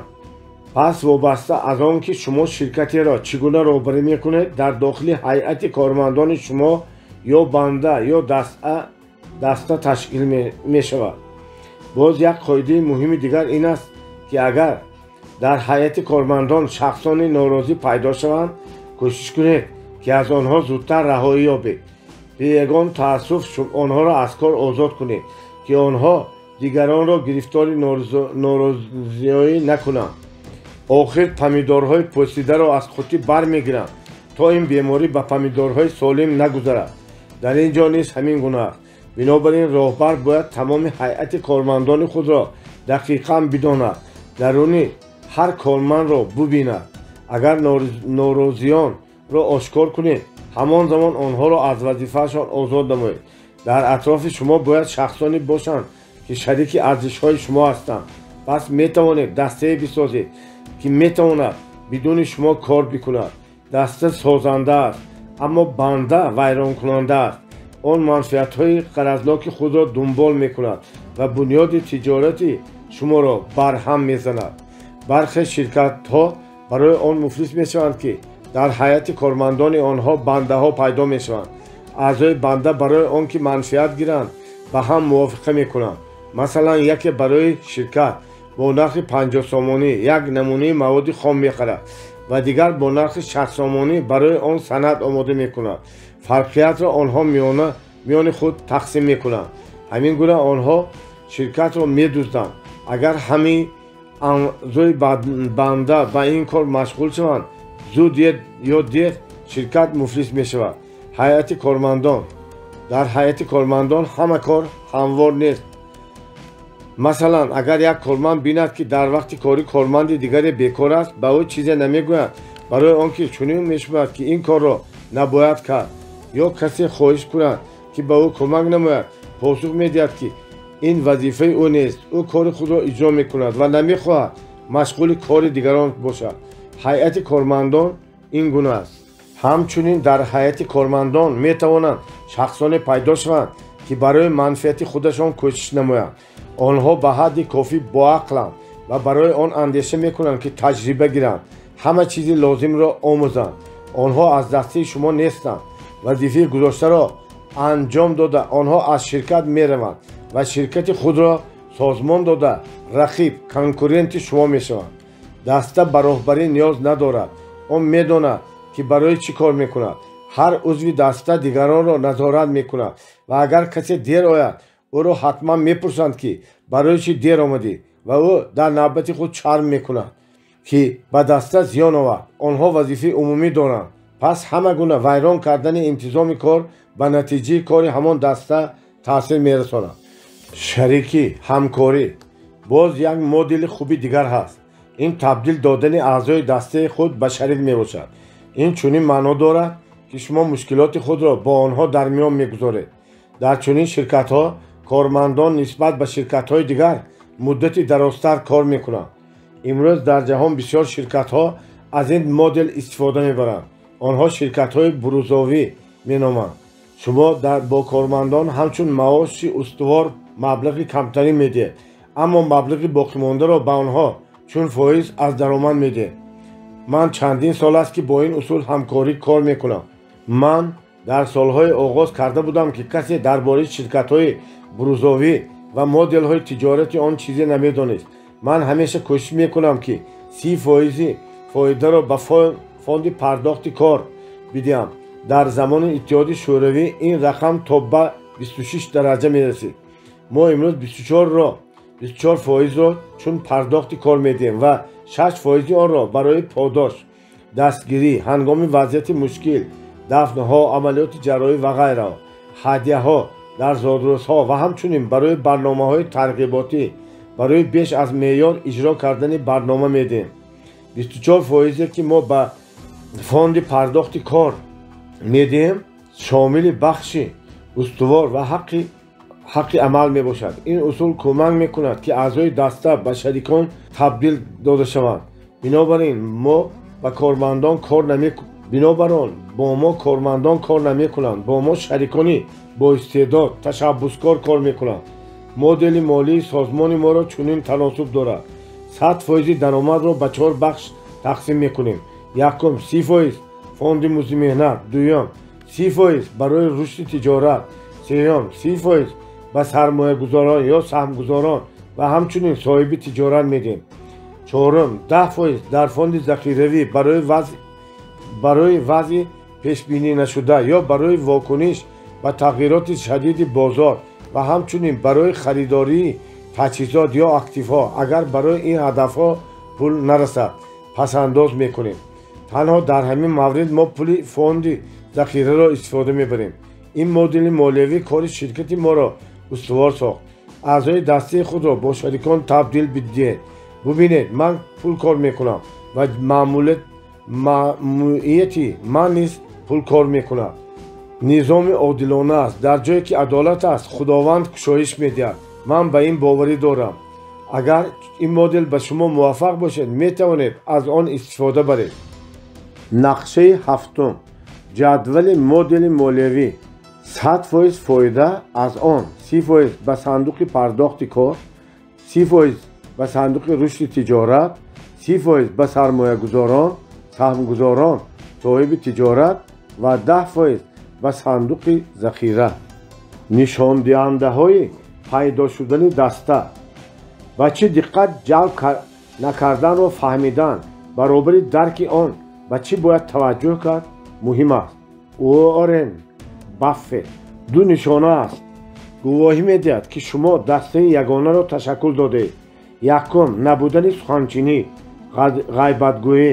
پس وابسته از آن که شما شرکتی را چگونه راهبری می کنید در داخل هیئت کارمندان شما یا بنده یا دسته تشکیل می شود. باز یک قاعده مهم دیگر این است که اگر در هیئت کارمندان شخصان ناراضی پیدا شوند کوشش کنید که از آنها زودتر رهایی یابید. به یگان تأسف آنها را از کار آزاد کنید که آنها دیگران را گرفتار ناراضی‌هایی نکنند. آخر پمیدارهای پوسیده را از خودی برمیگیرند تا این بیماری به پمیدارهای سالم نگذرد. در اینجا نیز همین گونه است. بنابراین راهبر باید تمام هیئت کارمندان خود را دقیقاً بداند، درون هر کارمند را ببیند. اگر ناراضیان را آشکار کنید همان زمان آنها را از وظیفه‌شان آزاد نمایید. در اطراف شما باید شخصانی باشند که شریک ارزش‌های شما هستند. پس میتوانید دسته بسازید که میتواند بدون شما کار بکند. دسته سازنده است اما بنده ویران کننده است. آن منفعت‌های غرضناک خود را دنبال میکند و بنیاد تجارتی شما را برهم میزند. برخی شرکت‌ها برای آن مفلس میشوند که در هیئت کارمندان آنها بنده ها پیدا میشوند. اعضای بنده برای آنکه منفعت گیرند به هم موافقه میکنند. مثلا یکی برای شرکت با نرخ 50 سامانی یک نمونه مواد خام میخرد و دیگر با نرخ 60 سامانی برای آن سند آماده میکند. فرقیت را آنها میان خود تقسیم میکنند. همین گونه آنها شرکت را میدزدند. اگر همه اعضای بنده به این کار مشغول شوند زود یا دیر شرکت مفلس می شود. هیئت کارمندان در هیئت کارمندان همه کار هموار نیست. مثلا اگر یک کارمند بیند که در وقت کاری کارمند دیگری بیکار است به او چیزی نمیگوید برای آنکه چنین می شود که این کار را набояд кард ё касе хоҳиш кунад ки ба ӯ кӯмак намояд, посух медиҳад ки ин вазифаи ӯ нест. ӯ кори худро иҷро мекунад ва намехоҳад машғули кори дигарон бошад. ҳайати кормандон ин гуна аст. ҳамчунин дар ҳайати кормандон метавонанд шахсоне пайдо шаванд ки барои манфиати худашон кӯшиш намоянд. онҳо ба ҳадди кофӣ боақланд ва барои он андеша мекунанд ки таҷриба гиранд, ҳама чизи лозимро омӯзанд. онҳо аз дастаи шумо нестанд. вазифаи гузоштаро анҷом дода онҳо аз ширкат мераванд ва ширкати худро созмон дода рақиб, конкуренти шумо мешаванд. даста ба роҳбарӣ ниёз надорад. он медонад ки барои чӣ кор мекунад. ҳар узви даста дигаронро назорат мекунад ва агар касе дер ояд, ӯро ҳатман мепурсанд ки барои чӣ дер омадӣ ва ӯ дар навбати худ шарм мекунад ки ба даста зиён овард. онҳо вазифаи умумӣ доранд. пас ҳама гуна вайрон кардани интизоми кор ба натиҷаи кори ҳамон даста таъсир мерасонад. шарикӣ, ҳамкорӣ боз як модели хуби дигар ҳаст. ин табдил додани аъзои дастаи худ ба шарик мебошад. ин чунин маъно дорад ки шумо мушкилоти худро бо онҳо дар миён мегузоред. дар чунин ширкатҳо кормандон нисбат ба ширкатҳои дигар муддати дарозтар кор мекунанд. имрӯз дар ҷаҳон бисёр ширкатҳо аз ин модел истифода мебаранд. онҳо ширкатҳои бурӯзовӣ меноманд. шумо бо кормандон ҳамчун маоши устувор маблағи камтарин медиҳед, аммо маблағи боқимондаро ба онҳо чун фоиз аз даромад медиҳед. ман чандин сол аст ки бо ин усул ҳамкорӣ кор мекунам. ман дар солҳои оғоз карда будам ки касе дар бораи ширкатҳои бурӯзовӣ ва моделҳои тиҷорати он чизе намедонист. ман ҳамеша кӯшиш мекунам ки 30% фоидаро ба фонди пардохти кор бидиҳам. дар замони иттиҳоди шӯравӣ ин рақам то ба 26 дараҷа мерасид. мо имрӯз 24% чун пардохти кор медиҳем ва 6% онро барои подош, дастгирӣ ҳангоми вазъияти мушкил, дафнҳо, амалиёти ҷарроҳӣ ва ғайраҳо, ҳадияҳо дар зодрӯзҳо ва ҳамчунин барои барномаҳои тарғиботӣ барои беш аз меъёр иҷро кардани барнома медиҳем. 24% ки мо ба фонди пардохти кор медиҳем шомили бахши устувор ва ҳаққи амал мебошад. ин усул кӯмак мекунад ки аъзои даста ба шарикон табдил дода шаванд. бинобар ин бо мо кормандон кор намекунанд. бо мо шарикони боистеъдод, ташаббускор кор мекунанд. модели молии созмони моро чунин таносуб дорад. 100% даромадро ба 4 бахш тақсим мекунем. якум 30% фонди музди меҳнат, дуюм 30% барои рушди тиҷорат, сеюм 30% ба сармоягузорон ё саҳмгузорон ва ҳамчунин соҳиби тиҷорат медиҳем. чорум 10% дар фонди захиравӣ барои вазъи пешбининашуда ё барои вокуниш ба тағйироти шадиди бозор ва ҳамчунин барои харидории таҷҳизот ё активҳо. агар барои ин ҳадафҳо пул нарасад, пасандоз мекунем. танҳо дар ҳамин маврид мо пули фонди захираро истифода мебарем. ин модели молиявӣ кори ширкати моро устувор сохт. аъзои дастаи худро бо шарикон табдил бидиҳед. бубинед, ман пул кор мекунам ва маъмурияти ман низ пул кор мекунад. низоми одилона аст. дар ҷое ки адолат аст, худованд кушоиш медиҳад. ман ба ин боварӣ дорам. агар ин модел ба шумо муваффақ бошед, метавонед аз он истифода баред. нақшаи ҳафтум. ҷадвали модели молиявӣ. 100% фоида, аз он 30% ба сандуқи пардохти кор, 30% ба сандуқи рушди тиҷорат, 30% ба сармоягузорон, саҳмгузорон, соҳиби тиҷорат ва 10% ба сандуқи захира. нишондиҳандаҳои пайдо шудани даста. ба чӣ диққат ҷалб накарданро фаҳмидан баробари дарки он ба чӣ бояд таваҷҷӯҳ кард муҳим аст. уоррен баффет 2 нишона аст. гувоҳӣ медиҳад ки шумо дастаи ягонаро ташаккул додаед. якум набудани суханчинӣ, ғайбатгӯӣ.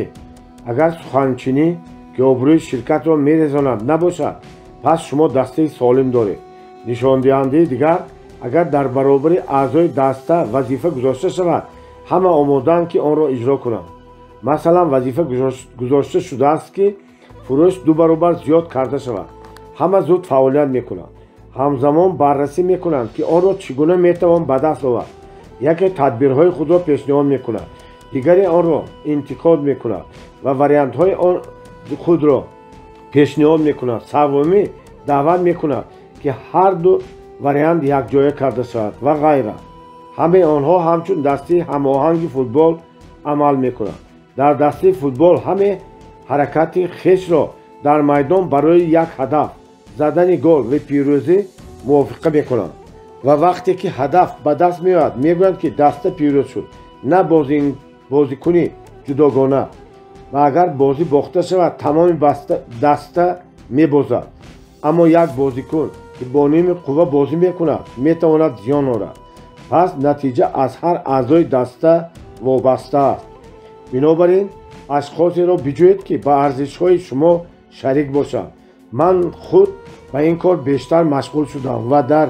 агар суханчинӣ ки обрӯи ширкатро мерезонад набошад, пас шумо дастаи солим доред. нишондиҳандаи дигар, агар дар баробари аъзои даста вазифа гузошта шавад, ҳама омодаанд ки онро иҷро кунанд. масалан, вазифа гузошта шудааст ки фурӯш ду баробар зиёд карда шавад. ҳама зуд фаъолият мекунанд. ҳамзамон баррасӣ мекунанд ки онро чӣ гуна метавон ба даст овард. яке тадбирҳои худро пешниҳод мекунад, дигаре онро интиқод мекунад ва вариантҳои он худро пешниҳод мекунад. савуми даъват мекунад ки ҳар ду вариант якҷоя карда шавад ва ғайра. ҳамаи онҳо ҳамчун дастаи ҳамоҳанги футбол амал мекунанд. дар дастаи футбол ҳаме ҳаракати хешро дар майдон барои як ҳадаф задани гол ва пирӯзӣ мувофиқа мекунанд ва вақте ки ҳадаф ба даст меояд мегӯянд ки даста пирӯз шуд, на бозикуни ҷудогона. ва агар бозӣ бохта шавад тамоми даста мебозад. аммо як бозикун ки бо ними қувва бозӣ мекунад метавонад зиён орад. пас натиҷа аз ҳар аъзои даста вобаста аст. бинобар ин ашхосеро биҷӯед ки ба арзишҳои шумо шарик бошанд. ман худ ба ин кор бештар машғул шудам ва дар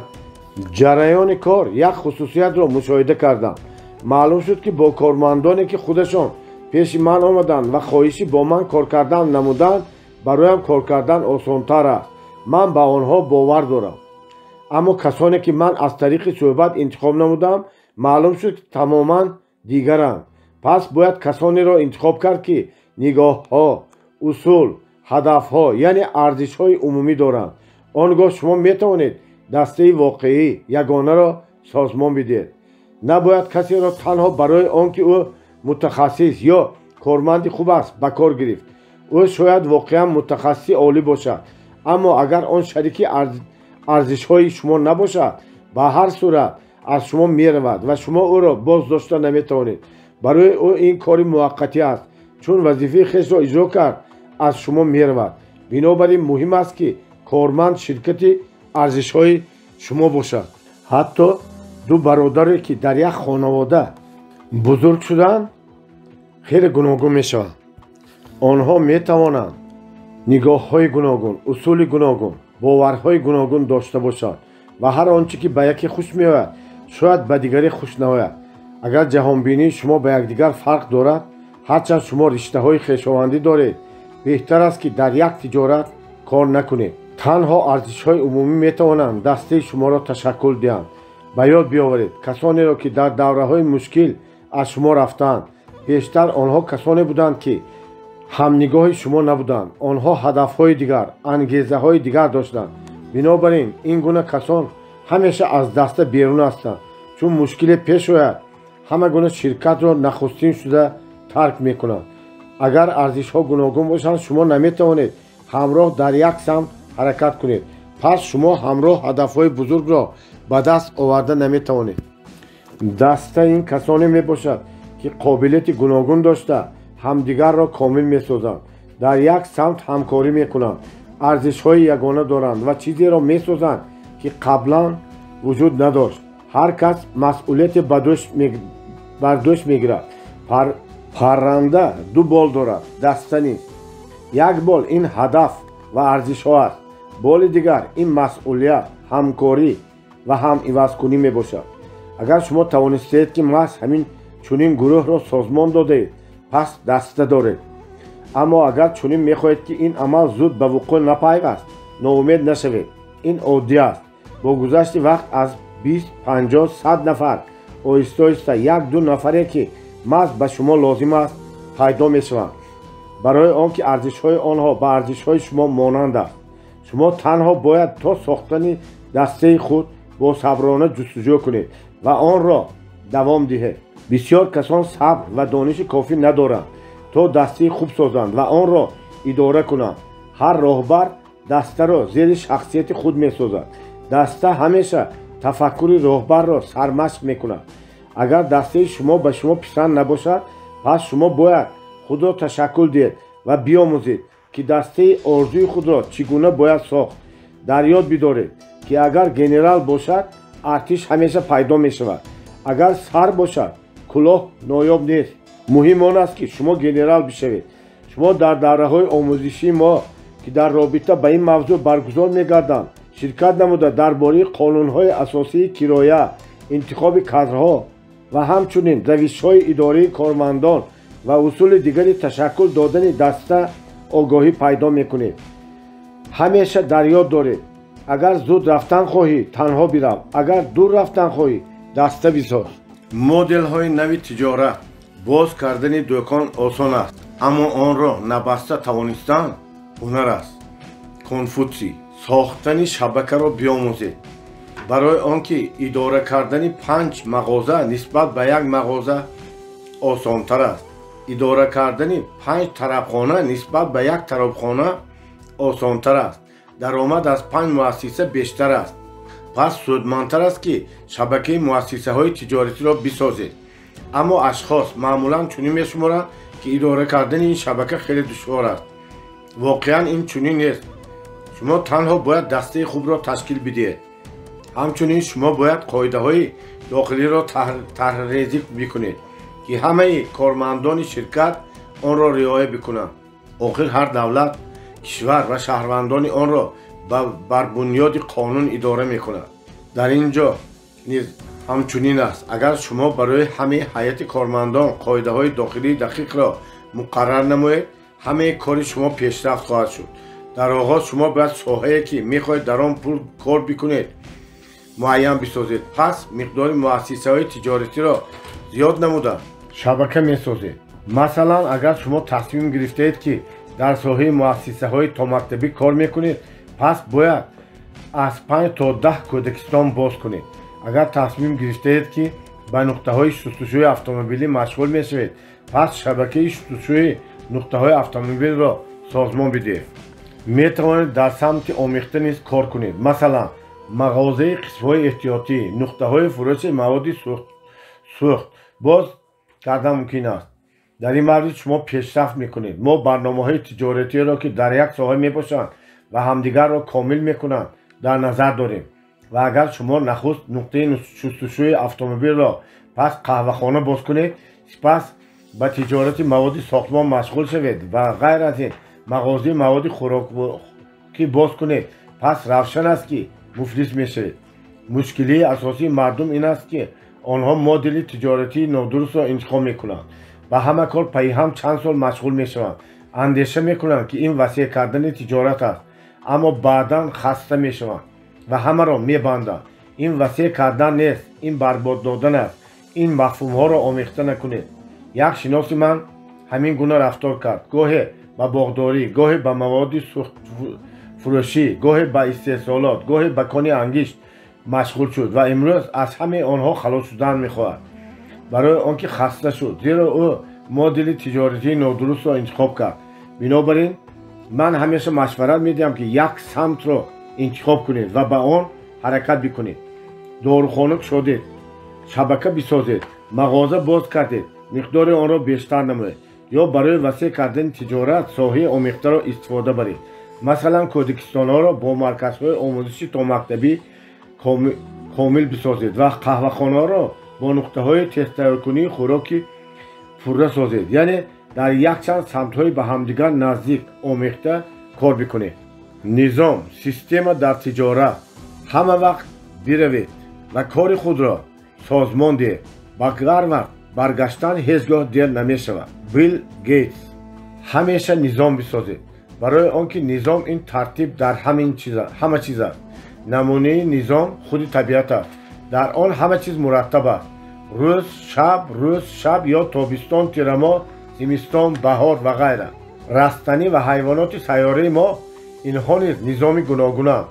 ҷараёни кор як хусусиятро мушоҳида кардам. маълум шуд ки бо кормандоне ки худашон пеши ман омаданд ва хоҳиши бо ман кор кардан намуданд, бароям кор кардан осонтар аст. ман ба онҳо бовар дорам. аммо касоне ки ман аз тариқи суҳбат интихоб намудам, маълум шуд ки тамоман дигаранд. пас бояд касонеро интихоб кард ки нигоҳҳо, усул, ҳадафҳо яъне арзишҳои умумӣ доранд. он гоҳ шумо метавонед дастаи воқеӣ ягонаро созмон бидиҳед. набояд касеро танҳо барои он ки ӯ мутахассис ё корманди хуб аст ба кор гирифт. ӯ шояд воқеан мутахассиси олӣ бошад, аммо агар он шарики арзишҳои шумо набошад, ба ҳар сурат аз шумо меравад ва шумо ӯро боздошта наметавонед. барои ӯ ин кори муваққатӣ аст, чун вазифаи хешро иҷро кард аз шумо меравад. бинобар ин муҳим аст ки корманд ширкати арзишҳои шумо бошад. ҳатто ду бародаре ки дар як хонавода бузург шуданд хеле гуногун мешаванд. онҳо метавонанд нигоҳҳои гуногун, усули гуногун, боварҳои гуногун дошта бошанд ва ҳар он чӣ ки ба яке хуш меояд шояд ба дигаре хуш наояд. агар ҷаҳонбинии шумо ба якдигар фарқ дорад, ҳарчанд шумо риштаҳои хешовандӣ доред, беҳтар аст ки дар як тиҷорат кор накунед. танҳо арзишҳои умумӣ метавонанд дастаи шуморо ташаккул диҳанд. ба ёд биёваред, касонеро ки дар давраҳои мушкил аз шумо рафтаанд, бештар онҳо касоне буданд ки ҳамнигоҳи шумо набуданд. онҳо ҳадафҳои дигар, ангезаҳои дигар доштанд. бинобар ин ин гуна касон ҳамеша аз даста берун ҳастанд. чун мушкиле пеш ояд, ҳама гуна ширкатро нахустин шуда тарк мекунанд. агар арзишҳо гуногун бошанд, шумо наметавонед ҳамроҳ дар як самт ҳаракат кунед. пас шумо ҳамроҳ ҳадафҳои бузургро ба даст оварда наметавонед. даста ин касоне мебошад ки қобилияти гуногун дошта ҳамдигарро комил месозанд. дар як самт ҳамкорӣ мекунанд, арзишҳои ягона доранд ва чизеро месозанд ки қаблан вуҷуд надошт. ҳар кас масъулияти бар дӯш мегирад. парранда ду бол дорад, даста нест. як бол ин ҳадаф ва арзишҳо аст, боли дигар ин масъулият, ҳамкорӣ ва ҳамивазкунӣ мебошад. агар шумо тавонистед ки маҳз ҳамин чунин гурӯҳро созмон додаед, пас даста доред. аммо агар чунин мехоҳед ки ин амал зуд ба вуқӯъ напайваст, ноумед нашавед. ин оддӣ аст. бо гузашти вақт аз 20, 50, 100 нафар оҳиста оҳиста як-ду нафаре ки маҳз ба шумо лозим аст пайдо мешаванд, барои он ки арзишҳои онҳо ба арзишҳои шумо монанд аст. шумо танҳо бояд то сохтани дастаи худ бо саброна ҷустуҷӯ кунед ва онро давом диҳед. бисёр касон сабр ва дониши кофӣ надоранд то дастаи хуб созанд ва онро идора кунанд. ҳар роҳбар дастаро зери шахсияти худ месозад. даста ҳамеша тафаккури роҳбарро сармашқ мекунад. агар дастаи шумо ба шумо писанд набошад, пас шумо бояд худро ташаккул диҳед ва биомӯзед ки дастаи орзуи худро чӣ гуна бояд сохт. дар ёд бидоред ки агар генерал бошад, артиш ҳамеша пайдо мешавад. агар сар бошад, кулоҳ ноёб нест. муҳим он аст ки шумо генерал бишавед. шумо дар давраҳои омӯзишии мо ки дар робита ба ин мавзӯъ баргузор мегарданд ширкат намуда дар бораи қонунҳои асосии кироя, интихоби кадрҳо ва ҳамчунин равишҳои идораи кормандон ва усули дигари ташаккул додани даста آگاهی پیدا میکنید. همیشه در یاد دارید اگر زود رفتن خواهی تنها برو، اگر دور رفتن خواهی دسته بساز. مدل های نوی تجارت. باز کردن دکان آسان است اما آن را نبسته توانستن هنر است. کنفوسی. ساختن شبکه را بیاموزید. برای آنکه اداره کردن 5 مغازه نسبت به 1 مغازه آسان تر است. اداره کردن 5 طرفخانه نسبت به 1 طرفخانه آسان تر است. درآمد از 5 مؤسسه بیشتر است. پس سودمندتر است که شبکه مؤسسه های تجارتی را بسازید. اما اشخاص معمولا چنین میشمارند که اداره کردن این شبکه خیلی دشوار است. واقعا این چنین نیست. شما تنها باید دسته خوب را تشکیل بدهید. همچنین شما باید قاعده های داخلی را طرحریزی بکنید که همه کارمندان شرکت آن را رعایت بکنند. آخر هر دولت کشور و شهروندان آن را بر بنیاد قانون اداره میکند. در اینجا نیز همچنین است. اگر شما برای همه هیئت کارمندان قاعده های داخلی دقیق را مقرر نمایید همه کار شما پیشرفت خواهد شد. در آغاز شما باید ساحه‌ای که میخواهید در آن کار بکنید معین بسازید. پس مقدار مؤسسه های تجارتی را زیاد نموده شبکه میسازید. مثلا اگر شما تصمیم گرفتید که در ساحه مؤسسه های تا مکتبی کار میکنید پس باید از 5 تا 10 کودکستان باز کنید. اگر تصمیم گرفتید که به نقطه های شستشوی اتومبیلی مشغول میشوید پس شبکه شستشوی نقطه های اتومبیل را سازمان بدهید. میتوانید در سمت آمیخته نیز کار کنید. مثلا مغازه قسم‌های احتیاطی، نقطه های فروش مواد سوخت باز کردن ممکن است. در این مورد شما پیشرفت میکنید. ما برنامه‌های تجارتی را که در یک ساحه میباشند و همدیگر را کامل میکنند در نظر داریم. و اگر شما نخست نقطه شستشوی اتومبیل را پس قهوه‌خانه باز کنید سپس به تجارت مواد ساختمان مشغول شوید و غیر از این مغازه مواد خوراکی باز کنید پس روشن است که مفلس میشوید. مشکلی اساسی مردم این است که آنها مدل تجارتی نادرست را انتخاب میکنند و همه کار پی هم چند سال مشغول میشوند. اندیشه میکنند که این وسیع کردن تجارت است اما بعدا خسته میشوند و همه را میبندند. این وسیع کردن نیست، این برباد دادن است. این مفهوم ها را آمیخته نکنید. یک شناس من همین گونه رفتار کرد. گاهی به باغداری، گاهی به مواد فروشی، گاهی به استحصالات، گاهی به کانی انگشت مشغول شد و امروز از همه آنها خلاص شدن میخواهد برای آنکه خسته شد زیرا او مدل تجارتی نادرست را انتخاب کرد. بنابراین من همیشه مشورت میدم که یک سمت را انتخاب کنید و به آن حرکت بکنید. داروخانه شدید، شبکه بسازید، مغازه باز کردید، مقدار آن را بیشتر نمایید یا برای وسیع کردن تجارت ساحه آمیخته را استفاده برید. مثلا کودکستان ها را با مرکزهای آموزشی تا مکتبی کامل بسازید و قهوه‌خانه را با نقطه های تست تیارکنی خوراکی فرو سازید. یعنی در یک چند سمت های به همدیگر نزدیک آمیخته کار بکنید. نظام سیستم در تجارت همه وقت بروید و کار خود را سازمان دهید. با هر وقت برگشتن هیچگاه دیر نمی شود. بیل گیتس. همیشه نظام بسازید برای آنکه نظام این ترتیب در همه چیز است. نمونه نظام خود طبیعت است. در آن همه چیز مرتب است. روز شب یا تابستان تیرما، زمستان بهار و غیره. رستنی و حیوانات سیاره ما اینها نیز نظام گوناگونند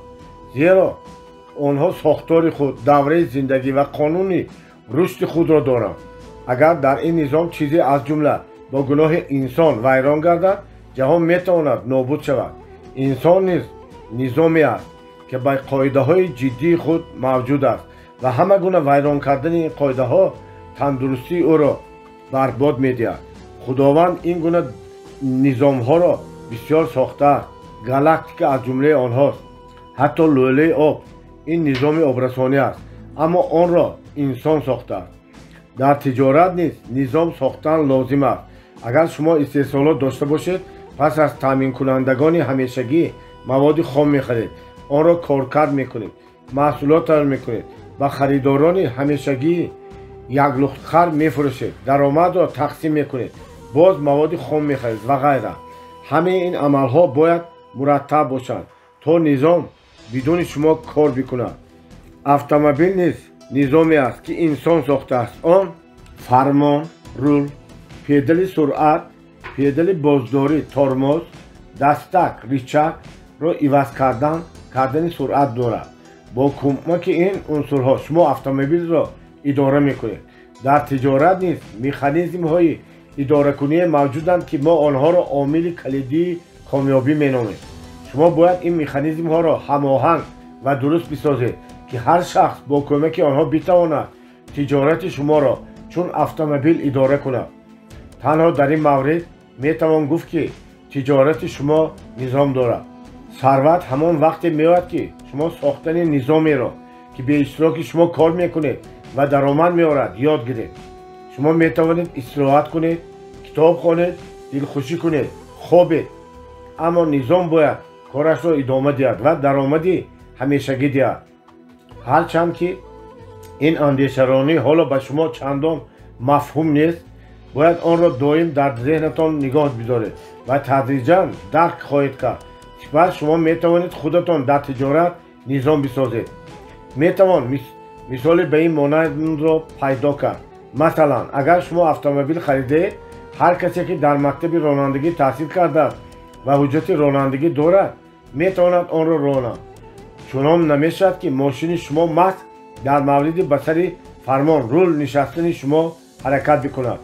زیرا آنها ساختار خود، دوره زندگی و قانون رشد خود را دارند. اگر در این نظام چیزی از جمله با گناه انسان ویران گردد جهان میتواند نابود شود. انسان نیز نظامی است که به قاعده های جدی خود موجود است و همه گونه ویران کردن این قاعده ها تندرستی او را برباد میدهد. خداوند این گونه نظام ها را بسیار ساخته است. گالاکتیک از جمله آنهاست. حتی لوله آب این نظام آبرسانی است اما آن را انسان ساخته است. در تجارت نیز نظام ساختن لازم است. اگر شما استحصالات داشته باشید پس از تامین کنندگان همیشگی مواد خام میخرید، آن را کارکرد میکنید، محصولات تولید میکنید، با خریداران همیشگی یک لخت خر میفروشید، درآمد را تقسیم میکنید، باز مواد خام میخرید و غیره. همه این عملها باید مرتب باشند تا نظام بدون شما کار بکند. اتومبیل نیز نظامی است که انسان ساخته است. آن فرمان، رول، پدال سرعت، پدال بازداری، ترمز، دستک، ریچک را عوض کردن سرعت دارد. با کمک این عنصرها شما اتومبیل را اداره میکنید. در تجارت نیز مکانیزم های اداره کنی موجودند که ما آنها را عامل کلیدی کامیابی مینامیم. شما باید این مکانیزم ها را هماهنگ و درست بسازید که هر شخص با کمک آنها بتواند تجارت شما را چون اتومبیل اداره کند. تنها در این مورد میتوان گفت که تجارت شما نظام دارد. ثروت همان وقت میآید که شما ساختن نظامی را که به اشتراک شما کار میکنید و درآمد میآورد یاد گیرید. شما میتوانید استراحت کنید، کتاب خوانید، دلخوشی کنید، خوابید، اما نظام باید کارش را ادامه دهد و درآمدی همیشگی دهد. هرچند که این اندیشه‌رانی حالا به شما چندان مفهوم نیست، باید آن را دائم در ذهنتان نگاه بدارید و تدریجاً درک خواهید کرد. سپس شما میتوانید خودتان در تجارت نظام بسازید. میتوان مثال به این مانند را پیدا کرد. مثلا اگر شما اتومبیل خریدید، هر کسی که در مکتب رانندگی تحصیل کرده و حجت رانندگی دارد میتواند آن را راند. چنان نمیشد که ماشین شما محض در مورد به سر فرمان رول نشستن شما حرکت بکند.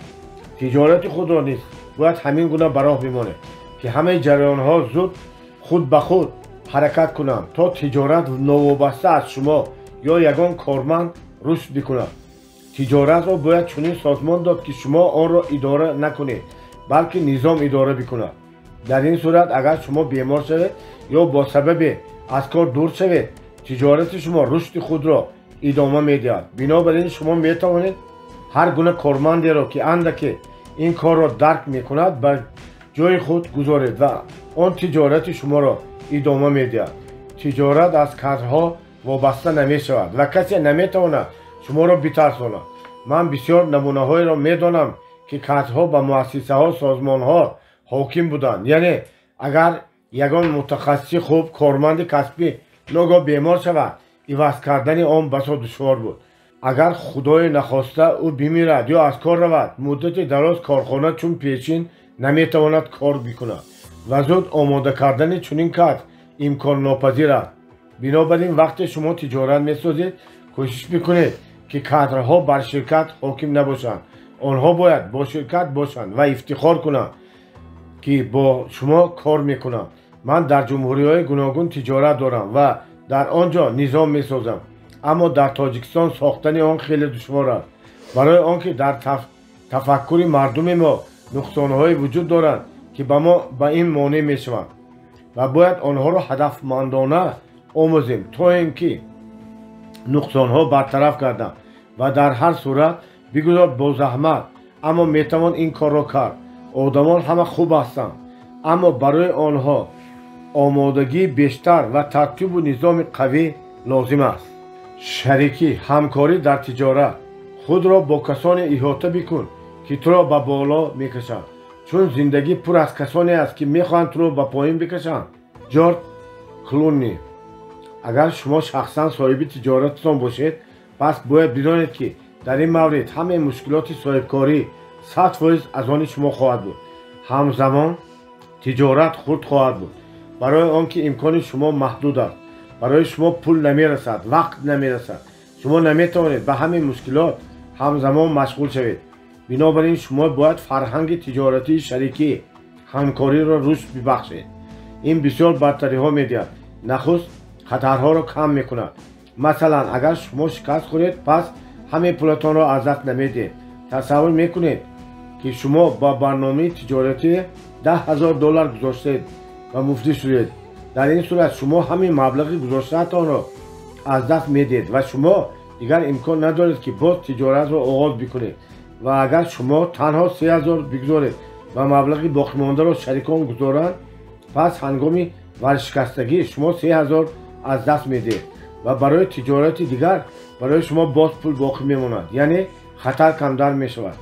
تجارت خود را نیز باید همین گونه به راه بماند که همه جریان ها زود خود به خود حرکت کنند تا تجارت نوابسته از شما یا یگان کارمند رشد بکند. تجارت را باید چنین سازمان داد که شما آن را اداره نکنید بلکه نظام اداره بکند. در این صورت اگر شما بیمار شوید یا با سبب از کار دور شوید، تجارت شما رشد خود را ادامه میدهد. بنابراین شما میتوانید هر گونه کارمندی را که اندکی این کار را درک میکند به جای خود گذارید و آن تجارت شما را ادامه میدهد. تجارت از کادرها وابسته نمی شود و کسی نمیتواند شما را بترساند. من بسیار نمونه های را میدانم که کادرها به مؤسسه ها، سازمان ها حاکم بودند. یعنی اگر یگان متخصص خوب کارمند کسبی ناگاه بیمار شود، عوض کردن آن بسا دشوار بود. اگر خدای نخواسته او بمیرد یا از کار رود، مدت دراز کارخانه چون پیشین نمیتواند کار بکند و زود آماده کردن چنین کادر امکان ناپذیر است. بنابراین وقتی شما تجارت میسازید، کوشش بکنید که کادرها بر شرکت حاکم نباشند. آنها باید با شرکت باشند و افتخار کنند که با شما کار میکنند. من در جمهوری‌های گوناگون تجارت دارم و در آنجا نظام میسازم، اما در تاجیکستان ساختن آن خیلی دشوار است. برای آنکه در تفکر مردم ما نقصان‌های وجود دارند که به این مانع میشوند و باید آنها را هدفمندانه آموزیم تا اینکه نقصان‌ها برطرف گردند و در هر صورت بگذار با زحمت اما میتوان این کار را کرد. آدمان همه خوب هستند، اما برای آنها آمادگی بیشتر و ترتیب و نظام قوی لازم است. شریکی، همکاری در تجارت. خود را با کسانی احاطه بکن که تو را به بالا میکشند، چون زندگی پر از کسانی است که میخواهند تو را به پایین بکشند. جورج کلونی. اگر شما شخصا صاحب تجارتتان باشید، پس باید بدانید که در این مورد همه مشکلات صاحبکاری 100% از آن شما خواهد بود. همزمان تجارت خرد خواهد بود، برای آنکه امکان شما محدود است. برای شما پول نمیرسد، وقت نمیرسد، شما نمیتوانید به همین مشکلات همزمان مشغول شوید. بنابراین شما باید فرهنگ تجارتی شریکی همکاری را رشد ببخشید. این بسیار برتری ها میدهد. نخست خطرها را کم میکند. مثلا اگر شما شکست خورید، پس همه پولتان را از دست نمیدید. تصور میکنید که شما با برنامه تجارتی $10,000 گذاشتید و مفلس شدید. در این صورت شما همین مبلغ گذاشته‌تان را از دست میدید و شما دیگر امکان ندارید که باز تجارت را آغاز بکنید. و اگر شما تنها $3,000 بگذارید و مبلغ باقی مانده را شریکان گذارند، پس هنگام ورشکستگی شما $3,000 از دست میدید و برای تجارت دیگر برای شما باز پول باقی میماند. یعنی خطر کمتر میشود.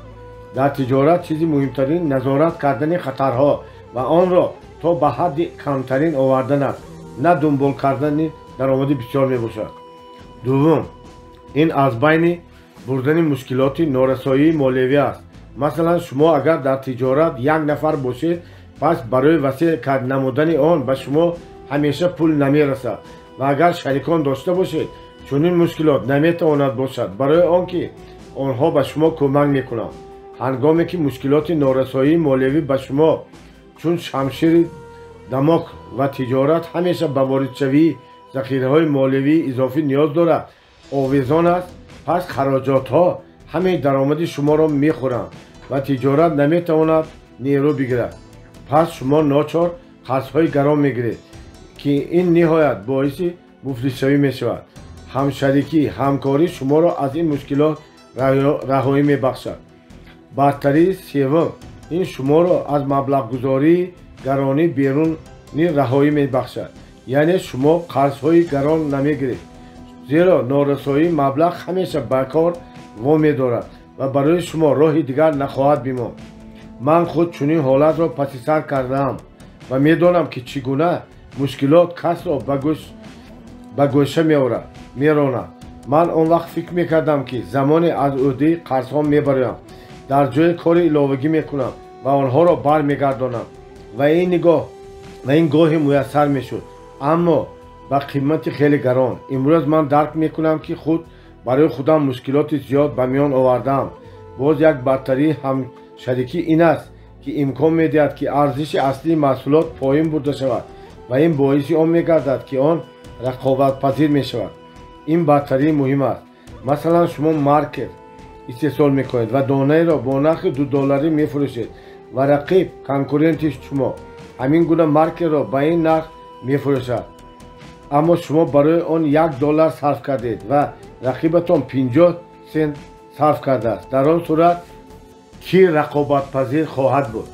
در تجارت چیزی مهمترین نظارت کردن خطرها و آن را то ба ҳадди камтарин овардан аст, на дунбол кардани даромади бисёр мебошад. Дуввум, ин аз байни бурдани мушкилоти норасоии молиявӣ аст. Масалан, шумо агар дар тиҷорат як нафар бошед, пас барои васеъ намудани он ба шумо ҳамеша пул намерасад ва агар шарикон дошта бошед, чунин мушкилот наметавонад бошад, барои он ки онҳо ба шумо кӯмак мекунанд. ҳангоме ки мушкилоти норасоии молиявӣ ба шумо чун шамшири дамок ва тиҷорат ҳамеша ба воридшавии захираҳои молиявии изофӣ ниёз дорад, овезон аст, пас хароҷотҳо ҳамаи даромади шуморо мехӯранд ва тиҷорат наметавонад нерӯ бигирад. пас шумо ночор қарзҳои гарон мегиред ки ин ниҳоят боиси муфлисшавӣ мешавад. ҳамшарикӣ, ҳамкорӣ шуморо аз ин мушкилот раҳоӣ мебахшад. бартарии севум, ин шуморо аз маблағгузории гаронӣ берунӣ раҳоӣ мебахшад. яъне шумо қарзҳои гарон намегиред, зеро норасоии маблағ ҳамеша ба кор вомедорад ва барои шумо роҳи дигар нахоҳад бимонд. ман худ чунин ҳолатро паси сар кардаам ва медонам ки чӣ гуна мушкилот касро ба гӯша меронад. ман он вақт фикр мекардам ки замоне аз ӯҳдаи қарзҳо мебароям, дар ҷои кори иловагӣ мекунам ва онҳоро бармегардонам ва ин гоҳи муяссар мешуд, аммо ба қимати хеле гарон. имрӯз ман дарк мекунам ки худ барои худам мушкилоти зиёд ба миён овардаам. боз як бартарии ҳамшарикӣ ин аст ки имкон медиҳад ки арзиши аслии маҳсулот поин бурда шавад ва ин боиси он мегардад ки он рақобатпазир мешавад. ин бартарии муҳим аст. масалан, шумо маркер истеҳсол мекунед ва донаеро бо нархи $2 мефурӯшед ва рақиб, конкуренти шумо ҳамин гуна маркерро ба ин нарх мефурӯшад, аммо шумо барои он $1 сарф кардед ва рақибатон 50 сент сарф кардааст. дар он сурат кӣ рақобатпазир хоҳад буд?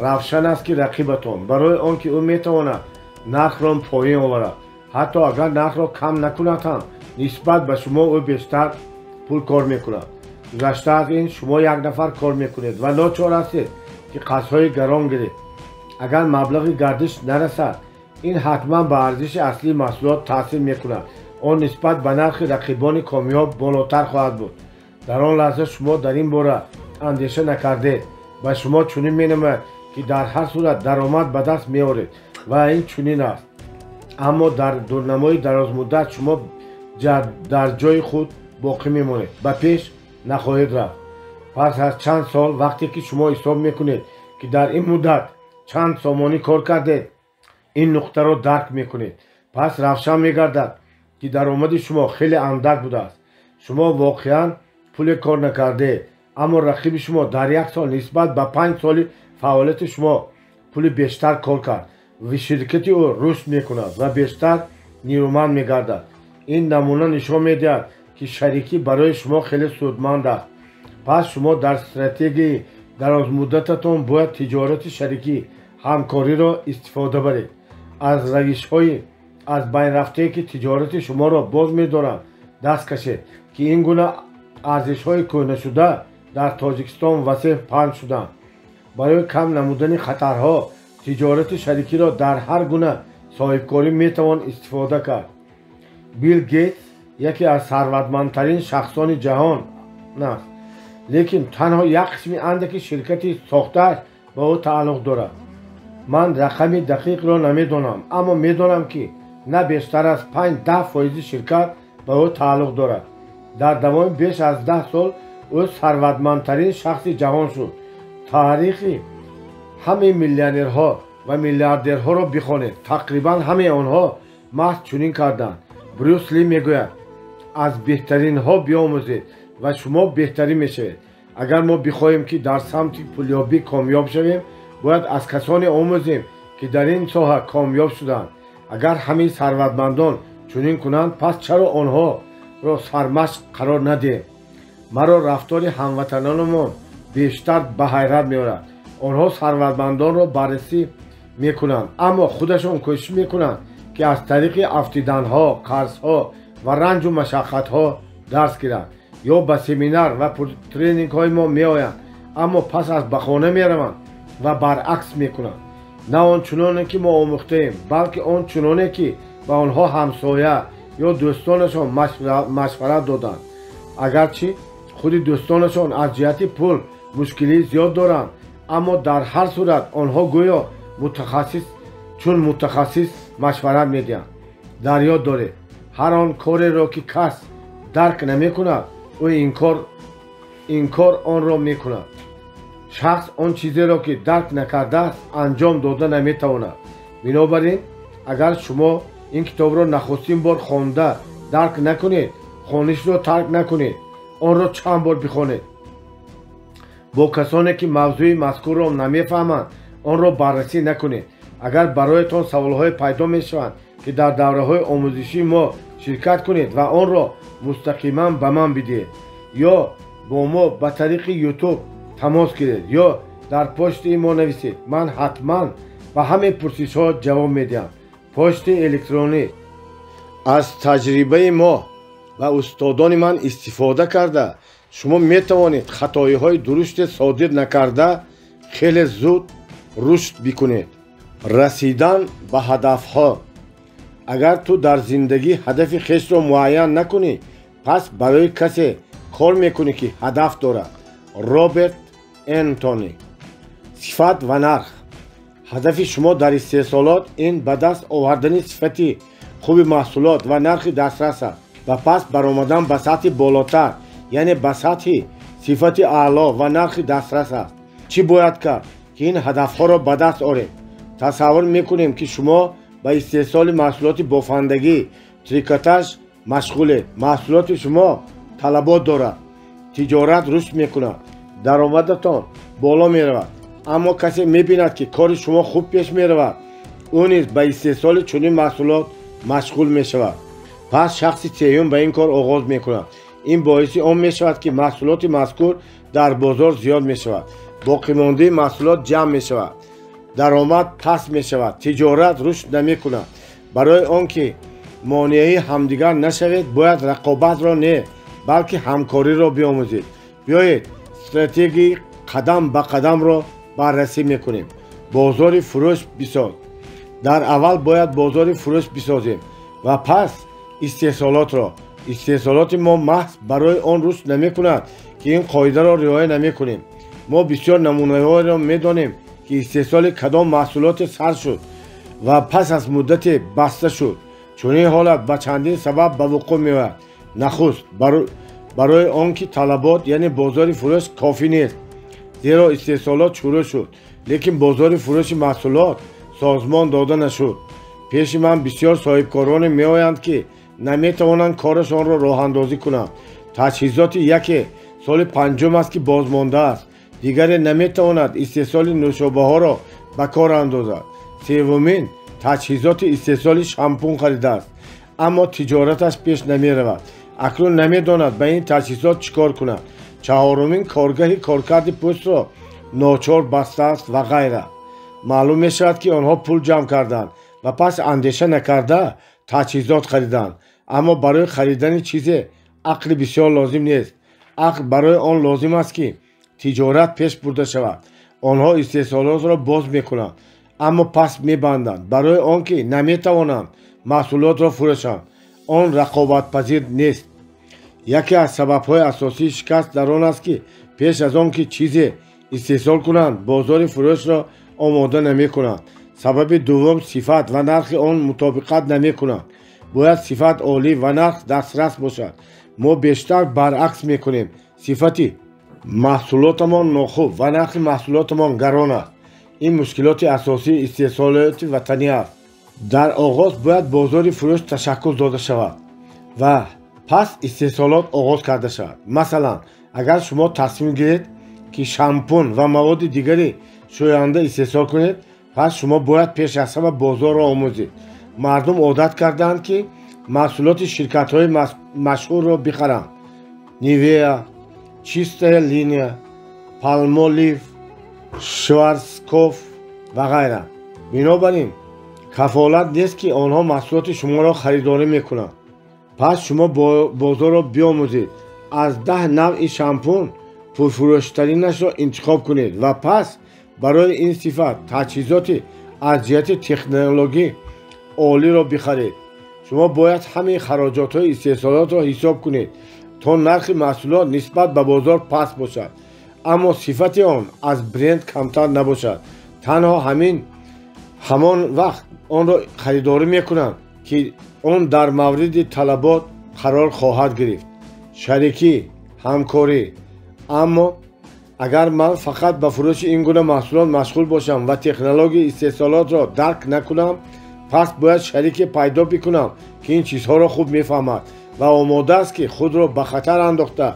равшан аст ки рақибатон, барои он ки ӯ метавонад нархро поин оварад. ҳатто агар нархро кам накунад ҳам, нисбат ба шумо ӯ бештар пул кор мекунад. гузашта аз ин, шумо як нафар кор мекунед ва ночор ҳастед ки қарзҳои гарон гиред. агар маблағи гардиш нарасад, ин ҳатман ба арзиши аслии маҳсулот таъсир мекунад. он нисбат ба нархи рақибони комёб болотар хоҳад буд. дар он лаҳза шумо дар ин бора андеша накардед. ба шумо чунин менамояд ки дар ҳар сурат даромад ба даст меоред ва ин чунин аст. аммо дар дурнамои дарозмуддат шумо дар ҷои худ боқӣ мемонед, ба пеш нахоҳед рафт. пас аз чанд сол, вақте ки шумо ҳисоб мекунед ки дар ин муддат чанд сомонӣ кор кардед, ин нуқтаро дарк мекунед. пас равшан мегардад ки даромади шумо хеле андак будааст. шумо воқеан пуле кор накардед, аммо рақиби шумо дар як сол нисбат ба 5 соли фаъолияти шумо пули бештар кор кард ва ширкати ӯ рушд мекунад ва бештар нирӯманд мегардад. ин намуна нишон медиҳад ки шарикӣ барои шумо хеле судманд аст. пас шумо дар стратегияи дарозмуддататон бояд тиҷорати шарикӣ, ҳамкориро истифода баред. аз равишҳои аз байн рафтае ки тиҷорати шуморо боз медоранд даст кашед ки ин гуна арзишҳои кӯҳнашуда дар Тоҷикистон васеъ паҳн шуданд. барои кам намудани хатарҳо, тиҷорати шарикиро дар ҳар гуна соҳибкорӣ метавон истифода кард. Билл Гейтс яке аз сарватмандтарин шахсони ҷаҳон аст, лекин танҳо як қисми андаки ширкати сохтааш ба ӯ тааллуқ дорад. ман рақами дақиқро намедонам, аммо медонам ки на бештар аз 5-10% ширкат ба ӯ тааллуқ дорад. дар давоми беш аз 10 сол ӯ сарватмандтарин шахси ҷаҳон шуд. таърихи ҳамаи миллионерҳо ва миллиардерҳоро бихонед, тақрибан ҳамаи онҳо маҳз чунин карданд. Брюс Ли мегӯяд: аз беҳтаринҳо биомӯзед ва шумо беҳтарин мешавед. агар мо бихоҳем ки дар самти пулёбӣ комёб шавем, бояд аз касоне омӯзем ки дар ин соҳа комёб шуданд. агар ҳамаи сарватмандон чунин кунанд, пас чаро онҳоро сармашқ қарор надиҳем? маро рафтори ҳамватанонамон бештар ба ҳайрат меорад. онҳо сарватмандонро баррасӣ мекунанд, аммо худашон кӯшиш мекунанд ки аз тариқи афтиданҳо, қарзҳо ва ранҷу машаққатҳо дарс гиранд. ё ба семинар ва тренингҳои мо меоянд, аммо пас аз ба хона мераванд ва баръакс мекунанд. نه آنچنانه که ما آموختیم، بلکه آنچنانه که به آنها همسایه یا دوستانشان مشورت دادند. اگرچه خود دوستانشان از جهت پول مشکلی زیاد دارند، اما در هر صورت آنها گویا متخصص مشورت میدهند. در یاد دارید هر آن کاری را که کس درک نمی کند او این کار آن را می کند. شخص آن چیزی را که درک نکرده است انجام داده نمی تواند. بنابراین اگر شما این کتاب را نخستین بار خوانده درک نکنید، خوانش را ترک نکنید، آن را چند بار بخوانید. با کسانی که موضوع مذکور را نمیفهمند آن را بررسی نکنید. اگر برایتان سوالهای پیدا میشوند که در دوره‌های آموزشی ما شرکت کنید و آن را مستقیما به من بدهید یا با ما به طریق یوتیوب تماس گیرید یا در پست ما نویسید. من حتما به همه پرسش‌ها جواب میدم. پست الکترونی از تجربه ما و استادان من استفاده کرده شما میتوانید خطایی‌های درست صادر نکرده خیلی زود رشد بکنید. رسیدن به هدف‌ها. اگر تو در زندگی هدف خیش را معین نکنی پس برای کسی کار میکنی که هدف دارد. رابرت انتونی. صفت و نرخ. هدف شما در استحصالات این به دست آوردن صفتی خوب محصولات و نرخ دسترس است و پس برآمدن به سطح بالاتر یعنی به سطح صفت اعلی و نرخ دسترس است. چی باید کرد که این هدفها را به دست آورید؟ تصور میکنیم که شما به استحصال محصولات بافندگی تریکوتاژ مشغولید. محصولات شما طلبات دارد، تجارت رشد میکند، درآمدتان بالا میرود، اما کسی میبیند که کار شما خوب پیش میرود او نیز به استحصال چنین محصولات مشغول میشود. پس شخص سیوم به این کار آغاز میکند. این باعث آن میشود که محصولات مذکور در بازار زیاد میشود، باقی مانده محصولات جمع میشود، درآمد پست میشود، تجارت رشد نمیکند. برای آنکه مانعی همدیگر نشوید باید رقابت را نه بلکه همکاری را بیاموزید. بیایید استراتژی قدم به قدم را بررسی میکنیم. بازار فروش بساز. در اول باید بازار فروش بسازیم و پس استحصالات ما محض برای آن رشد نمیکند که این قاعده را رعایت نمیکنیم. ما بسیار نمونه‌ها را میدانیم که استحصال کدام محصولات سر شد و پس از مدت بسته شد. چون این حالت به چندین سبب به وقوع میآید. نخست برای آنکه طلبات یعنی بازار فروش کافی نیست، زیرا استحصالات شروع شد لیکن بازار فروش محصولات سازمان داده نشد. پیش من بسیار صاحبکاران میآیند که نمیتوانند کارشان را راه اندازی کنند. تجهیزات یکی سال پنجم است که بازمانده است، دیگر نمیتواند استحصال نوشابه ها را به کار اندازد. سومین تجهیزات استحصال شامپون خریده است اما تجارتش پیش نمی رود، اکنون نمیداند به این تجهیزات چیکار کند. چهارمین کارگاه کارکرد پست را ناچار بسته است و غیره. معلوم می شود که آنها پول جمع کردند و پس اندیشه نکرده تجهیزات خریدند، اما برای خریدن چیزی عقل بسیار لازم نیست. عقل برای آن لازم است که تجارت پیش برده شود. آنها استحصالات را باز میکنند اما پس میبندند برای آنکه نمیتوانند محصولات را فروشند. آن رقابت پذیر نیست. یکی از سبب‌های اساسی شکست در آن است که پیش از آن که چیزی استحصال کنند بازار فروش را آماده نمیکنند. سبب دوم صفت و نرخ آن مطابقت نمیکنند. باید صفت عالی و نرخ دسترس باشد. ما بیشتر برعکس میکنیم. صفتی محصولاتمان ناخوب و نرخ محصولاتمان گران است. این مشکلات اساسی استحصالات وطنی است. در آغاز باید بازار فروش تشکل داده شود و پس استحصالات آغاز کرده شود. مثلا اگر شما تصمیم گیرید که شامپون و مواد دیگری شوینده استحصال کنید پس شما باید پیش از همه بازار را آموزید. مردم عادت کردند که محصولات شرکت‌های مشهور را بخرند. نیویا، چیسته لینیا، پالمولیو، شوارزکوف و غیره. بنابراین کفالت نیست که آنها محصولات شما را خریداری میکنند. پس شما بازار را بیاموزید. از 10 نوع شامپون پرفروشترینش را انتخاب کنید و پس برای این صفت تجهیزات аз ҷиҳати технологӣ олиро бихаред. шумо бояд ҳамаи хароҷотҳои истеҳсолотро ҳисоб кунед то нархи маҳсулот нисбат ба бозор паст бошад, аммо сифати он аз бренд камтар набошад. танҳо ҳамон вақт онро харидорӣ мекунанд ки он дар мавриди талабот қарор хоҳад гирифт. шарикӣ, ҳамкорӣ. аммо агар ман фақат ба фурӯши ин гуна маҳсулот машғул бошам ва технологияи истеҳсолотро дарк накунам, пас бояд шарике пайдо бикунам ки ин чизҳоро хуб мефаҳмад ва омода аст ки худро ба хатар андохта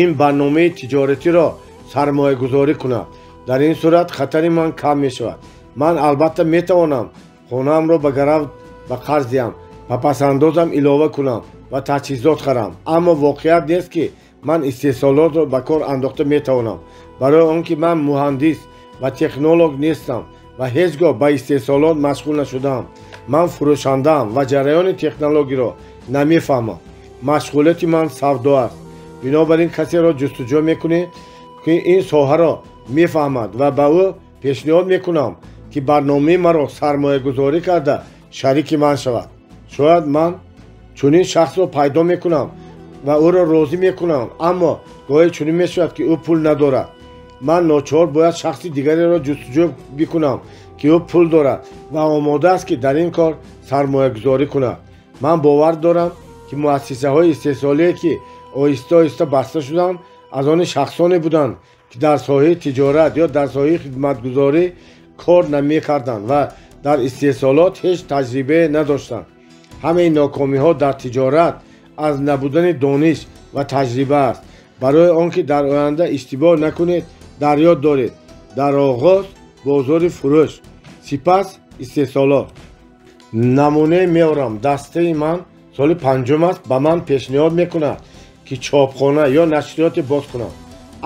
ин барномаи тиҷоратиро сармоягузорӣ кунад. дар ин сурат хатари ман кам мешавад. ман албатта метавонам хонаамро ба гарав ба қарз диҳам, ба пасандозам илова кунам ва таҷҳизот харам, аммо воқеият нест ки ман истеҳсолотро ба кор андохта метавонам, барои он ки ман муҳандис ва технолог нестам ва ҳеҷ гоҳ ба истеҳсолот машғул нашудаам. ман фурӯшандаам ва ҷараёни технологиро намефаҳмам. машғулияти ман савдо аст. бинобар ин касеро ҷустуҷӯ мекунед ки ин соҳаро мефаҳмад ва ба ӯ пешниҳод мекунам ки барномаи маро сармоягузорӣ карда шарики ман шавад. шояд ман чунин шахсро пайдо мекунам ва ӯро розӣ мекунам, аммо гоҳе чунин мешавад ки ӯ пул надорад. ман ночор бояд шахси дигареро ҷустуҷӯ бикунам ки ӯ пул дорад ва омода аст ки дар ин кор сармоягузорӣ кунад. ман бовар дорам ки муассисаҳои истеҳсолие ки оҳиста оҳиста баста шуданд, аз они шахсоне буданд ки дар соҳаи тиҷорат ё дар соҳаи хидматгузорӣ кор намекарданд ва дар истеҳсолот ҳеҷ таҷрибае надоштанд. ҳамаи нокомиҳо дар тиҷорат аз набудани дониш ва таҷриба аст. барои он ки дар оянда иштибоҳ накунед, дар ёд доред: дар оғоз бозори фурӯш, сипас истеҳсолот. намуне меорам. дастаи ман соли 5 аст, ба ман пешниҳод мекунад ки чопхона ё нашриёте боз кунам,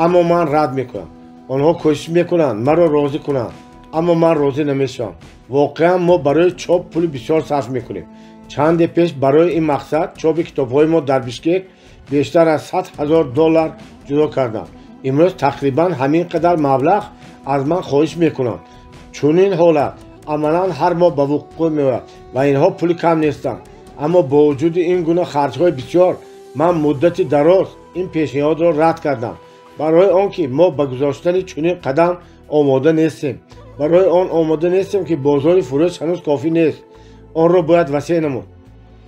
аммо ман рад мекунам. онҳо кӯшиш мекунанд маро розӣ кунанд, аммо ман розӣ намешавам. воқеан мо барои чоп пули бисёр сарф мекунем. чанде пеш барои ин мақсад чопи китобҳои мо дар Бишкек бештар аз $100,000 ҷудо кардам. имрӯз тақрибан ҳамин қадар маблағ аз ман хоҳиш мекунанд. чунин ҳолат амалан ҳар моҳ ба вуқӯъ меояд ва инҳо пули кам нестанд. аммо бо вуҷуди ин гуна харҷҳои бисёр, ман муддати дароз ин пешниҳодро рад кардам, барои он ки мо ба гузоштани чунин қадам омода нестем. барои он омода нестем ки бозори фурӯш ҳанӯз кофӣ нест, онро бояд васеъ намуд.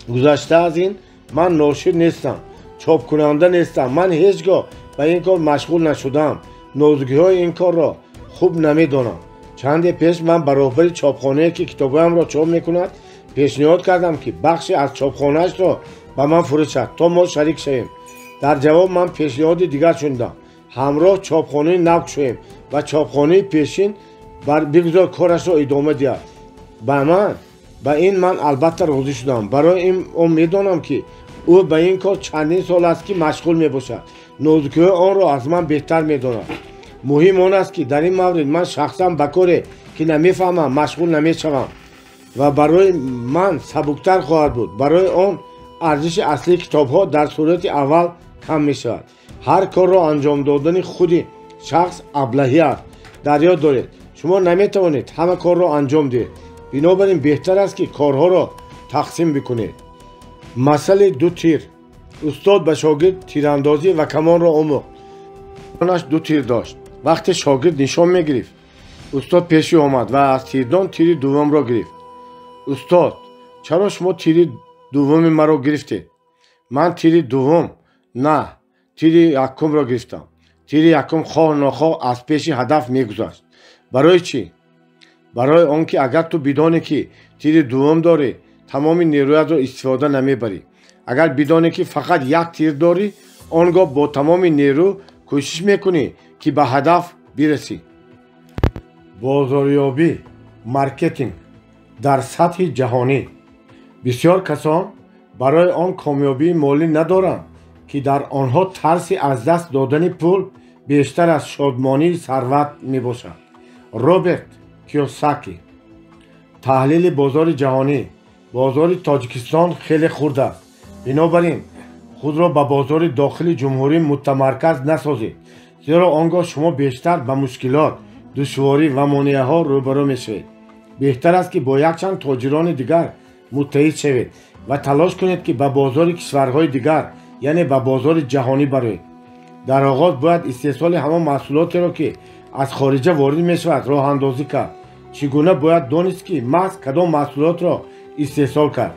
гузашта аз ин ман ношир нестам, чопкунанда нестам. ман ҳеҷ гоҳ ба ин кор машғул нашудаам. нозугиҳои ин корро хуб намедонам. чанде пеш ман баробари чопхонае ки китобҳоямро чоп мекунад пешниҳод кардам ки бахше аз чопхонаашро ба ман фурӯшад то мо шарик шавем. дар ҷавоб ман пешниҳоди дигар шунидам: ҳамроҳ чопхонаи нав кушоем ва чопхонаи пешин бигузор корашро идома диҳад. ба ин ман албатта розӣ шудам, барои ин он медонам ки ӯ ба ин кор чандин сол аст ки машғул мебошад. нозукиҳои онро аз ман беҳтар медонад. муҳим он аст ки дар ин маврид ман шахсан ба коре ки намефаҳмам машғул намешавам ва барои ман сабуктар хоҳад буд. барои он арзиши аслии китобҳо дар сурати аввал кам мешавад. ҳар корро анҷом додани худи шахс аблаҳӣ аст. дар ёд доред, шумо наметавонед ҳама корро анҷом диҳед. бинобар ин беҳтар аст ки корҳоро тақсим бикунед. масъалаи ду тир. устод ба шогирд тирандозӣ ва камонро омӯхт. онаш ду тир дошт. вақте шогирд нишон мегирифт, устод пешӣ омад ва аз тирдон тири дуввумро гирифт. устод, чаро шумо тири дуввуми маро гирифтед? ман тири дуввум на, тири якумро гирифтам. тири якум хоҳ нохоҳ аз пеши ҳадаф мегузашт. барои чӣ? барои он ки агар ту бидоне ки тири дуввум дорӣ, тамоми нерӯятро истифода намебарӣ. агар бидоне ки фақат як тир дорӣ, он гоҳ бо тамоми нерӯ кӯшиш мекунӣ ки ба ҳадаф бирасӣ. бозорёбӣ, маркетинг дар сатҳи ҷаҳонӣ. бисёр касон барои он комёбии молӣ надоранд ки дар онҳо тарси аз даст додани пул бештар аз шодмонии сарват мебошад. роберт киёсаки. таҳлили бозори ҷаҳонӣ. бозори Тоҷикистон хеле хурд аст. бинобар ин худро ба бозори дохили ҷумҳурӣ мутамарказ насозед, зеро он гоҳ шумо бештар ба мушкилот, душворӣ ва монеаҳо рӯбарӯ мешавед. بهتر است که با یک چند تاجران دیگر متحد شوید و تلاش کنید که به بازار کشورهای دیگر یعنی به بازار جهانی بروید. در آغاز باید استحصال همان محصولاتی را که از خارجه وارد می شود راه اندازی کرد. چگونه باید دانست که محض کدام محصولات را استحصال کرد.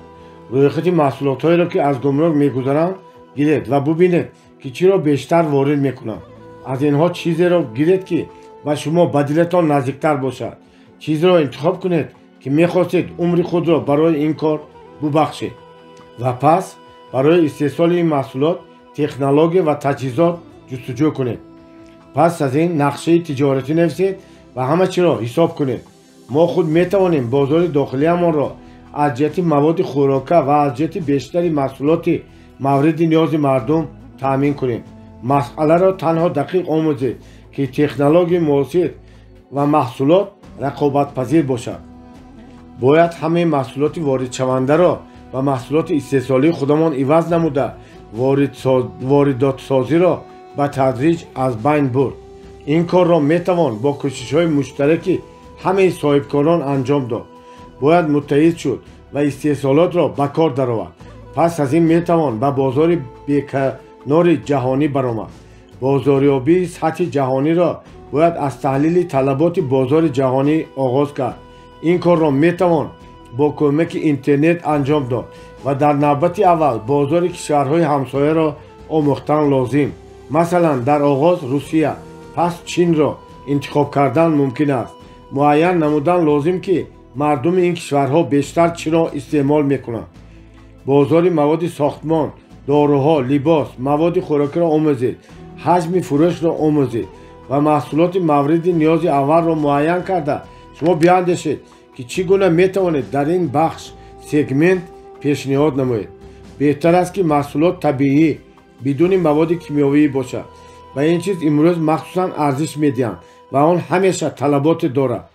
رویخط محصولاتهایی را که از گمرک میگذرند گیرید و ببینید که چی را بیشتر وارد میکنند. از اینها چیزی را گیرید که به شما به دلتان نزدیکتر باشد. چیزی را انتخاب کنید که میخواستید عمر خود را برای این کار ببخشید و پس برای استحصال این محصولات تکنولوژی و تجهیزات جستجو کنید. پس از این نقشه تجارتی نویسید و همه چی را حساب کنید. ما خود میتوانیم بازار داخلی همان را از جهت مواد خوراکه و از جهت بیشتری محصولات مورد نیاز مردم تامین کنیم. مسئله را تنها دقیق آموزید که تکنولوژی معاصر و محصولات رقابت پذیر باشد. باید همه محصولات وارد شونده را و محصولات استحصالی خودمان عوض نموده واردات سازی را به تدریج از بین برد. این کار را میتوان با کوشش‌های مشترک همه صاحبکاران انجام داد. باید متحد شد و استحصالات را به کار درآورد. پس از این میتوان به بازار بیکنار جهانی برآمد. بازاریابی سطح جهانی را باید از تحلیل طلبات بازار جهانی آغاز کرد. این کار را میتوان با کمک اینترنت انجام داد و در نوبت اول بازار کشورهای همسایه را آموختن لازم. مثلا در آغاز روسیه، پس چین را انتخاب کردن ممکن است. معین نمودن لازم که مردم این کشورها بیشتر چی را استعمال میکنند. بازار مواد ساختمان، داروها، لباس، مواد خوراکی را آموزید. حجم فروش را آموزید و محصولات مورد نیاز اول را معین کرده شما بیاندیشید که چگونه میتوانید در این بخش سگمنت پیشنهاد نمایید. بهتر است که محصولات طبیعی بدون مواد کیمیایی باشد و این چیز امروز مخصوصا ارزش میدهند و آن همیشه طلبات دارد.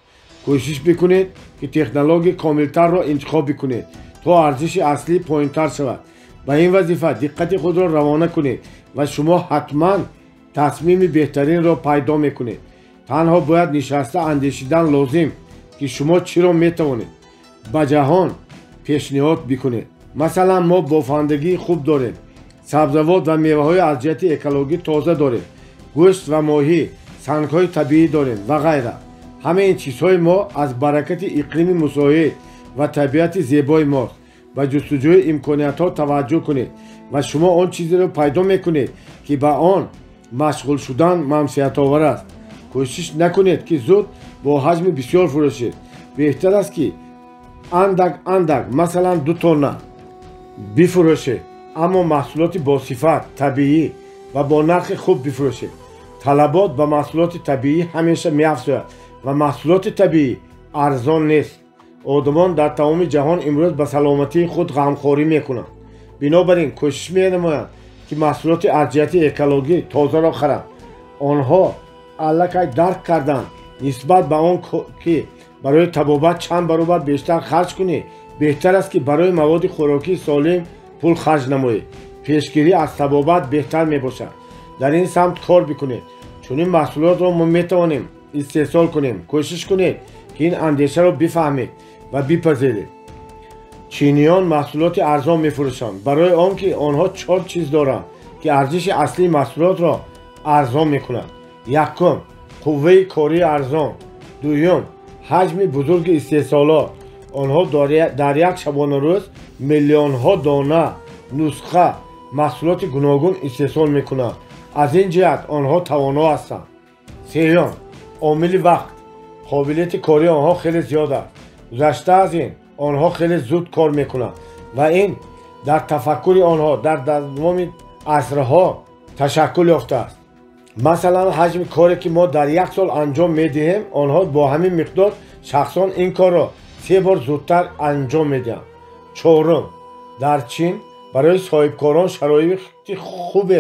کوشش بکنید که تکنولوژی کاملتر را انتخاب بکنید تا ارزش اصلی پایینتر شود. به این وظیفه دقت خود را روانه کنید و شما حتما تصمیم بهترین را پیدا میکنید. تنها باید نشسته اندیشیدن لازم که شما چی را میتوانید به جهان پیشنهاد بکنید. مثلا ما بافندگی خوب داریم، سبزیجات و میوه های از جهت اکولوژی تازه داریم، گوشت و ماهی، سنگ های طبیعی داریم و غیره. همه این چیزهای ما از برکت اقلیم مساعد و طبیعت زیبای ماست. و جستجوی امکانیت ها توجه کنید و شما آن چیزی را پیدا میکنید که با آن مشغول شدن ممنوعیت آور است. کوشش نکنید که زود با حجم بسیار فروشید. بهتر است که اندک مثلا 2 تن بفروشید، اما محصولات با صفت طبیعی و با نرخ خوب بفروشید. طلبات به محصولات طبیعی همیشه می‌افزاید و محصولات طبیعی ارزان نیست. آدمان در تمام جهان امروز به سلامتی خود غمخواری میکنند. بنابراین کوشش می‌نمایند که محصولات از جهت اکولوژی تازه را خرند. آنها الکی درک کردند نسبت به آن که برای طبابت چند برابر بیشتر خرج کنی بهتر است که برای مواد خوراکی سالم پول خرج نمایی. پیشگیری از طبابت بهتر میباشد. در این سمت کار بکنید چون این محصولات را ما میتوانیم استحصال کنیم. کوشش کنید که این اندیشه را بفهمید و بپذیرید. چینیان محصولات ارزان میفروشند برای آنکه آنها 4 چیز دارند که ارزش اصلی محصولات را ارزان میکنند. یکم، قوه کاری ارزان. دوم، حجم بزرگ استحصالات. آنها در یک شبانه روز میلیون ها دانه نسخه محصولات گوناگون استحصال میکنند. از این جهت آنها توانا هستند. سوم، عامل وقت. قابلیت کاری آنها خیلی زیاد است. گذشته از این آنها خیلی زود کار میکنند و این در تفکر آنها در تمام عصرها تشکل یافته است. مثلا حجم کاری که ما در 1 سال انجام میدهیم آنها با همین مقدار شخصان این کار را 3 بار زودتر انجام میدهند. چهارم، در چین برای صاحبکاران شرایط خوب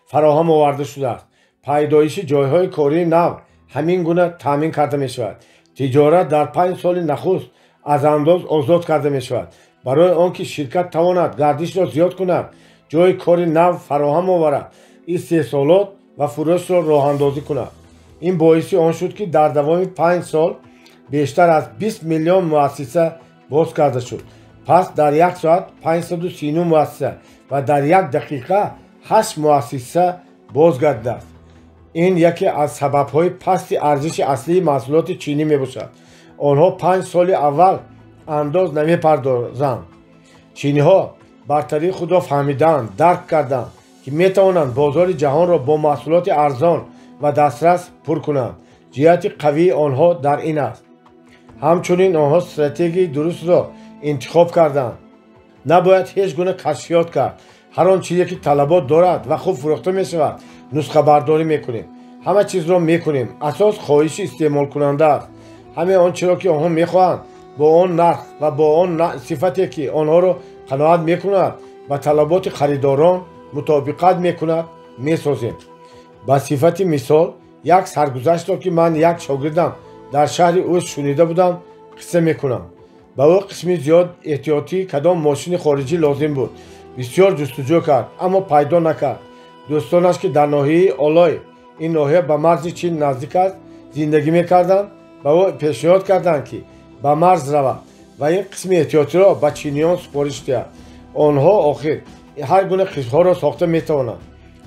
فراهم آورده شده است. پیدایش جایهای کاری نو همین گونه تامین کرده می شود. تجارت در 5 سال نخست از انداز آزاد کرده می شود. برای آنکه شرکت تواند گردش را زیاد کند، جای کاری نو فراهم آورد، استحصالات و فروش را راه اندازی کند. این باعث آن شد که در دوام 5 سال بیشتر از 20 میلیون مؤسسه باز کرده شد. پس در یک ساعت 539 مؤسسه و در یک دقیقه 8 مؤسسه بازگردیده است. این یکی از سبب‌های پست ارزش اصلی محصولات چینی میباشد. آنها 5 سال اول انداز نمیپردازند. چینی‌ها برتری خود را فهمیدند، درک کردند که میتوانند بازار جهان را با محصولات ارزان و دسترس پر کنند. جهت قوی آنها در این است. همچنین آنها استراتژی درست را انتخاب کردند. نباید هیچ گونه کشفیات کرد. هر آن چیزی که طلبات دارد و خوب فروخته می شود نسخه برداری میکنیم. همه چیز را میکنیم. اساس خواهش استعمال کننده است. همه آنچه را که آنها میخواهند با آن نرخ و با آن صفتی که آنها را قناعت میکند و طلبات خریداران مطابقت میکند میسازیم. با صفت مثال یک سرگذشت را که من یک شاگردم در شهر او شنیده بودم قصه میکنم. با او قسمی زیاد احتیاطی کدام ماشین خارجی لازم بود. بسیار جستجو کرد اما پیدا نکرد. دوستانش که در ناحیه آلای این ناحیه به مرز چین نزدیک است زندگی میکردند با او پیشنهاد کردند که به مرز رود و این قسم احتیاطی را به چینیان سپارش دهد. آنها آخر هر گونه قسمها را ساخته میتوانند.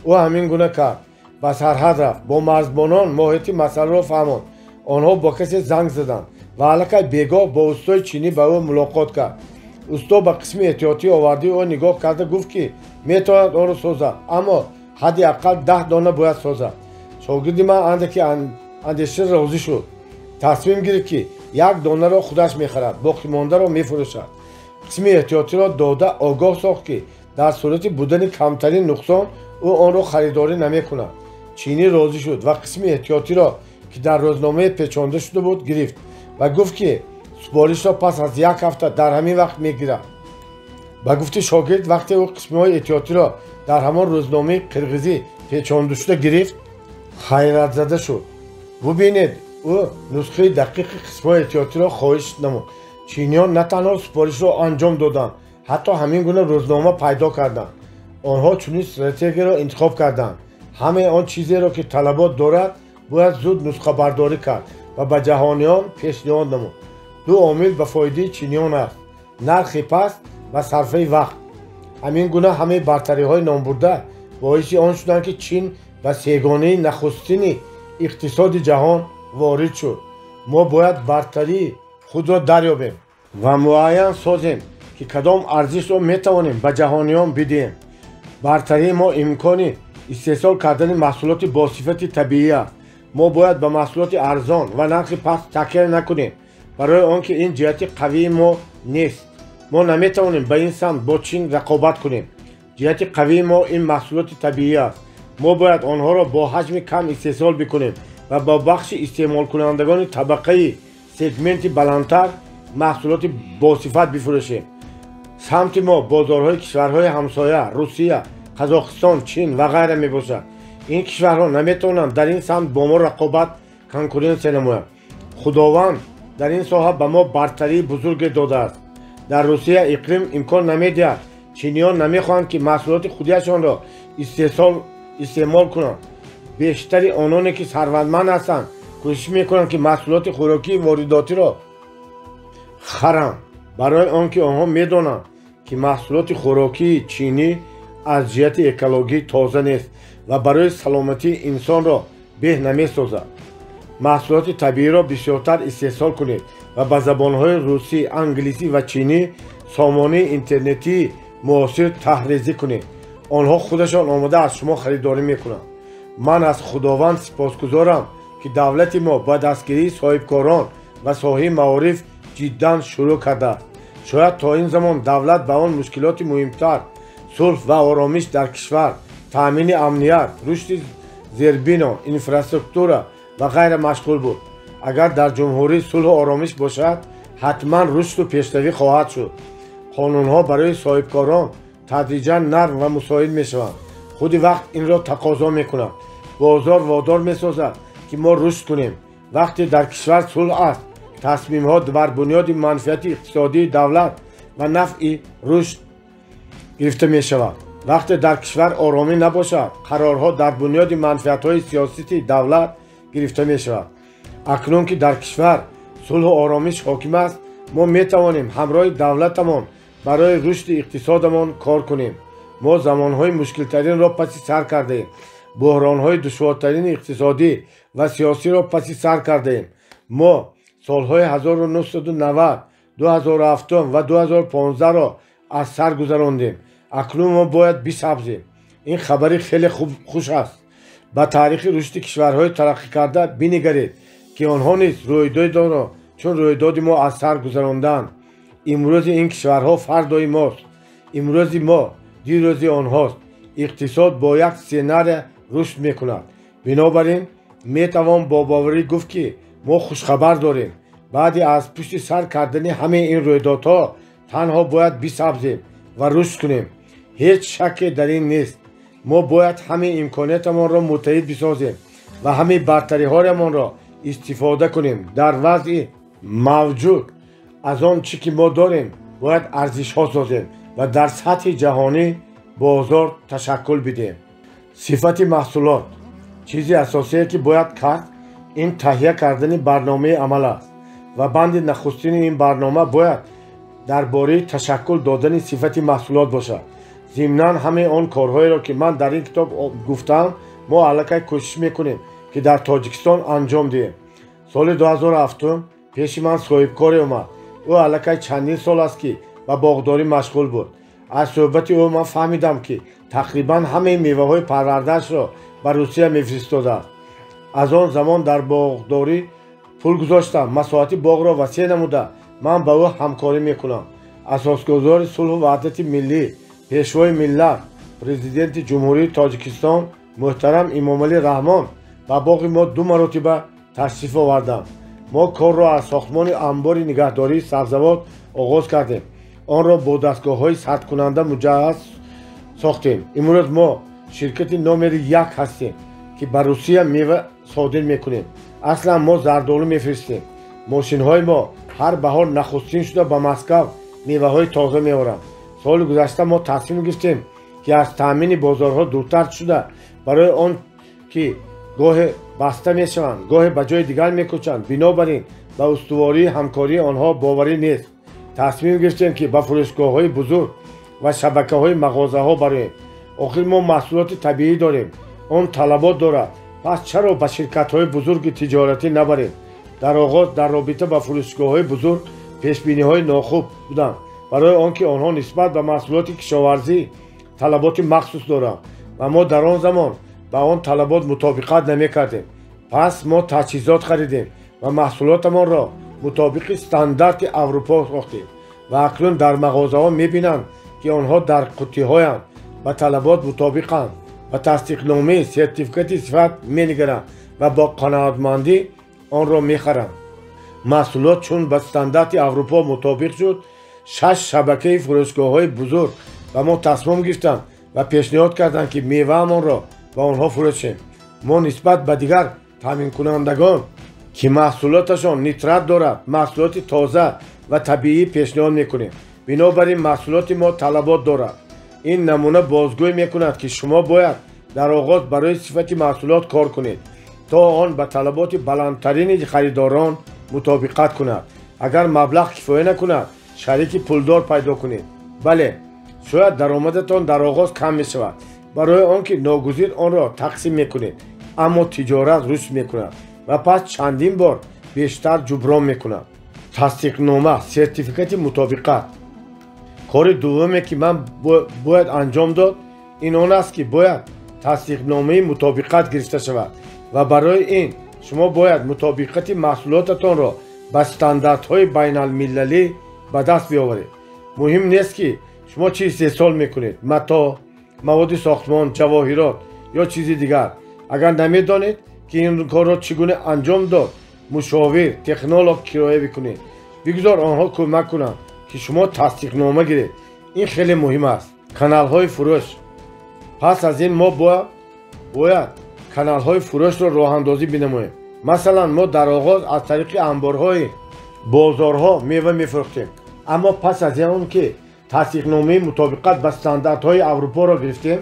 او همین گونه کرد. به سرحد رفت. با مرزبانان محیطی مسئله را فهماند. آنها با کسی زنگ زدند و الکی بیگاه با استاد چینی با او ملاقات کرد. استاد به قسم احتیاطی آوردی او نگاه کرده گفت که میتواند آن را سازد اما حداقل 10 دانه باید سازد. شاگرد من اندکی اندیشه راضی شد. تصمیم گرفت که 1 دانه را خودش میخرد، باقی مانده را میفروشد. قسم احتیاطی را داده آگاه ساخت که در صورت بودن کمترین نقصان او آن را خریداری نمیکند. چینی راضی شد و قسم احتیاطی را که در روزنامه پیچانده شده بود گرفت و گفت که سپارش را پس از 1 هفته در همین وقت میگیرد. با گفت شاگرد وقتی او قسم‌های احتیاطی را در همان روزنامه قرقیزی پیچانده شده گرفت حیرت زده شد. ببینید او نسخه دقیق قسم‌های احتیاطی را خواهش نمود. چینیان نه تنها سپارش را انجام دادند حتی همین گونه روزنامه پیدا کردند. آنها چنین استراتژی را انتخاب کردند. همه آن چیزی را که طلبات دارد باید زود نسخه برداری کرد و به جهانیان پیشنهاد نمود. 2 عامل به فایده چینیان است: نرخ پست و صرفه وقت. همین گونه همه برتری های نامبرده باعث آن شدند که چین به سگانه نخستین اقتصاد جهان وارد شد. ما باید برتری خود را دریابیم و معین سازیم که کدام ارزش را میتوانیم به جهانیان بدهیم. برتری ما امکان استحصال کردن محصولات با صفت طبیعی است. ما باید به محصولات ارزان و نرخ پست تکیه نکنیم برای آنکه این جهت قوی ما نیست. ما نمیتوانیم به این سمت با چین رقابت کنیم. جهت قوی ما این محصولات طبیعی است. ما باید آنها را با حجم کم استحصال بکنیم و با بخش استعمال کنندگان طبقه سگمنت بلندتر محصولات با صفت بفروشیم. سمت ما بازارهای کشورهای همسایه روسیه، قزاقستان، چین و غیره می باشد. این کشورها نمیتونند در این سمت با ما رقابت کنکورنس نمایند. خداوند در این ساحه به ما برتری بزرگ داده است. در روسیه اقلیم امکان نمیدهد. چینیان نمیخواهند که محصولات خودشان را استعمال کنند. بیشتر آنانی که ثروتمند هستند کوشش میکنند که محصولات خوراکی وارداتی را خرند، برای آنکه آنها میدانند که محصولات خوراکی چینی از جهت اکولوژی تازه نیست و برای سلامتی انسان را به نمیسازد. محصولات طبیعی را بسیارتر استحصال کنید و به زبانهای روسی، انگلیسی و چینی سامانه اینترنتی معاصر تحریزی کنید. آنها خودشان آماده از شما خریداری میکنند. من از خداوند سپاسگزارم که دولت ما با دستگیری صاحبکاران و صاحب معارف جدا شروع کرده است. شاید تا این زمان دولت به آن مشکلات مهمتر صلح و آرامش در کشور، تامین امنیت، رشد زیربنا، اینفراستراکتور و غیره مشغول بود. اگر در جمهوری صلح و آرامش باشد حتما رشد و پیشروی خواهد شد. قانونها برای صاحبکاران تدریجا نرم و مساعد می شوند. خود وقت این را تقاضا می کند. بازار وادار می سازد که ما رشد کنیم. وقتی در کشور صلح است تصمیم ها بر بنیاد منفعت اقتصادی دولت و نفع رشد گرفته می شود. وقتی در کشور آرامی نباشد قرارها در بنیاد منفعت های سیاسی دولت گرفته می شود. اکنون که در کشور сулҳу оромиш ҳоким аст, мо метавонем ҳамроҳи давлатамон барои рушди иқтисодамон кор кунем. мо замонҳои мушкилтаринро паси сар кардаем. буҳронҳои душвортарини иқтисодӣ ва сиёсиро паси сар кардаем. мо солҳои 1990, 2007 ва 2015-ро аз сар гузарондем. акнун мо бояд бисабзем. ин хабари хеле хуш аст. ба таърихи рушди кишварҳои тараққикарда бинигаред, ки онҳо низ рӯйдодро чун рӯйдоди мо аз сар гузаронданд. имрӯзи ин кишварҳо фардои мост. имрӯзи мо дирӯзи онҳост. иқтисод бо як сценария рушд мекунад. бинобар ин метавон бо боварӣ гуфт, ки мо хушхабар дорем. баъди аз пушти сар кардани ҳамаи ин рӯйдодҳо танҳо бояд бисабзем ва рушд кунем. ҳеҷ шакке дар ин нест. мо бояд ҳамаи имкониятамонро муттаҳид бисозем ва ҳамаи бартариҳоямонро истифода кунем. дар вазъи мавҷуд аз он чӣ ки мо дорем бояд арзишҳо созем ва дар сатҳи ҷаҳонӣ бозор ташаккул бидем. сифати маҳсулот чизи асосие ки бояд кард, ин таҳия кардани барномаи амал аст ва банди нахустини ин барнома бояд дар бораи ташаккул додани сифати маҳсулот бошад. зимнан ҳамаи он корҳоеро ки ман дар ин китоб гуфтам, мо аллакай кӯшиш мекунем ки дар Тоҷикистон анҷом диҳем. соли 2007 пеши ман соҳибкоре омад. ӯ аллакай чандин сол аст ки ба боғдорӣ машғул буд. аз суҳбати ӯ ман фаҳмидам, ки тақрибан ҳамаи меваҳои парвардаашро ба Русия мефиристодааст. аз он замон дар боғдорӣ пул гузоштам. масоҳати боғро васеъ намуда ман ба ӯ ҳамкорӣ мекунам. асосгузори сулҳу ваҳдати миллӣ, пешвои миллат, президенти ҷумҳурии Тоҷикистон муҳтарам Эмомалӣ Раҳмон ба боғи мо 2 маротиба ташриф оварданд. мо корро аз сохтмони анбори нигаҳдории сабзавот оғоз кардем. онро бо дастгоҳҳои сардкунанда муҷаҳҳаз сохтем. имрӯз мо ширкати номери 1 ҳастем, ки ба Русия мева содир мекунем. аслан мо зардолу мефиристем. мошинҳои мо ҳар баҳор нахустин шуда ба Москав меваҳои тоза меоранд. соли гузашта мо тасмим гирифтем, ки аз таъмини бозорҳо дуртар шуда, барои он ки гоҳе баста мешаванд, гоҳе ба ҷои дигар мекӯчанд. бинобар ин ба устувории ҳамкории онҳо боварӣ нест. тасмим гирифтем, ки ба фурӯшгоҳҳои бузург ва шабакаҳои мағозаҳо бароем. охир мо маҳсулоти табиӣ дорем. он талабот дорад. пас чаро ба ширкатҳои бузурги тиҷоратӣ набарем? дар оғоз дар робита ба фурӯшгоҳҳои бузург пешбиниҳои нохуб буданд, барои он ки онҳо нисбат ба маҳсулоти кишоварзӣ талаботи махсус доранд ва мо дар он замон ба он талабот мутобиқат намекардем. пас мо таҷҳизот харидем ва маҳсулотамонро мутобиқи стандарти Аврупо сохтем ва акнун дар мағозаҳо мебинанд, ки онҳо дар қуттиҳоянд, ба талабот мутобиқанд. ба тасдиқномаи сертификати сифат менигаранд ва бо қаноатмандӣ онро мехаранд. маҳсулот чун ба стандарти Аврупо мутобиқ шуд, 6 шабакаи фурӯшгоҳҳои бузург ба мо тасмим гирифтанд ва пешниҳод карданд, ки меваамонро ба онҳо фурӯшем. мо нисбат ба дигар таъминкунандагон, ки маҳсулоташон нитрат дорад, маҳсулоти тоза ва табиӣ пешниҳод мекунем. бинобар ин маҳсулоти мо талабот дорад. ин намуна бозгӯй мекунад, ки шумо бояд дар оғоз барои сифати маҳсулот кор кунед, то он ба талаботи баландтарини харидорон мутобиқат кунад. агар маблағ кифоя накунад, шарики пулдор пайдо кунед. бале, шояд даромадатон дар оғоз кам мешавад, барои он ки ногузир онро тақсим мекунед, аммо тиҷорат рушд мекунад ва пас чандин бор бештар ҷуброн мекунад. тасдиқнома, сертификати мутобиқат. кори дуввуме ки ман бояд анҷом дод, ин он аст, ки бояд тасдиқномаи мутобиқат гирифта шавад ва барои ин шумо бояд мутобиқати маҳсулотатонро ба стандартҳои байналмилалӣ ба даст биёваред. муҳим нест, ки шумо чӣ истеҳсол мекунед: матоъ, маводи сохтмон, ҷавоҳирот ё чизи дигар. агар намедонед, ки ин корро чӣ гуна анҷом дод, мушовир, технолог кироя бикунед. бигзор онҳо кӯмак кунанд, ки шумо тасдиқнома гиред. ин хеле муҳим аст. каналҳои фурӯш. пас аз ин мо бояд каналҳои фурӯшро роҳандозӣ бинамоем. масалан, мо дар оғоз аз тариқи анборҳои бозорҳо мева мефурӯхтем, аммо пас аз он ки тасдиқномаи мутобиқат ба стандартҳои Аврупоро гирифтем,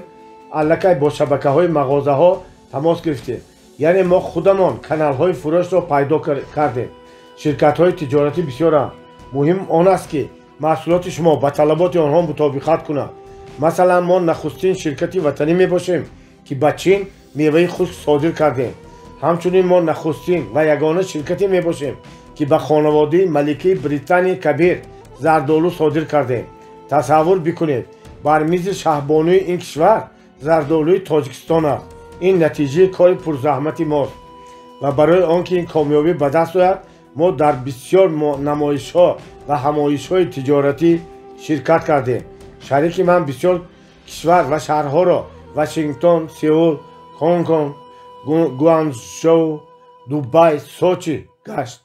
аллакай бо шабакаҳои мағозаҳо тамос гирифтем. яъне мо худамон каналҳои фурӯшро пайдо кардем. شرکت‌های تجارتی بسیارند. مهم آن است که محصولات شما با طلبات آنها مطابقت کند. مثلا ما نخستین شرکتی وطنی میباشیم که به چین میوه خشک صادر کردیم. همچنین ما نخستین و یگانه شرکتی میباشیم که به خانواده ملکه بریتانیای کبیر زردآلو صادر کردیم. تصور بکنید بر میز شهبانوی این کشور زردآلوی تاجیکستان است. این نتیجه کار پرزحمت ماست و برای آنکه این کامیابی به دست آید ما در بسیار نمایش‌ها و همایش‌های تجارتی شرکت کردیم. شریک من بسیار کشور و شهرها را واشنگتن، سئول، هنگ کنگ، گوانزژو، دبی، سوچی گشت.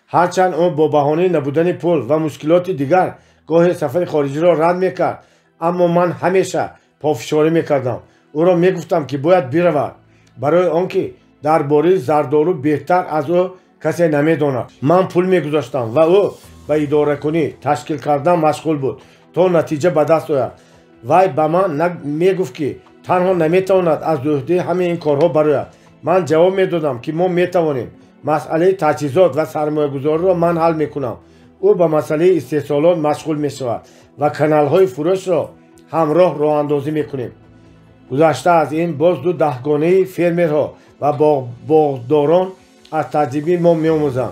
هرچند او با بهانه نبودن پول و مشکلات دیگر گاهی سفر خارجی را رد میکرد، اما من همیشه پافشاری میکردم. او را میگفتم که باید برود، برای آنکه درباره زردآلو بهتر از او کسی نمیداند. من پول میگذاشتم و او به اداره کنی تشکیل کردن مشغول بود تا نتیجه به دست آید. وی به من میگفت که تنها نمیتواند از عهده همه این کارها برآید. من جواب میدادم که ما میتوانیم. مسئله تجهیزات و سرمایه‌گذاری را من حل میکنم. او به مسئله استحصالات مشغول میشود و کانال های فروش را همراه راه اندازی میکنیم. گذشته از این باز دو دهگانه فرمرها و باغداران از تجربه ما میآموزند.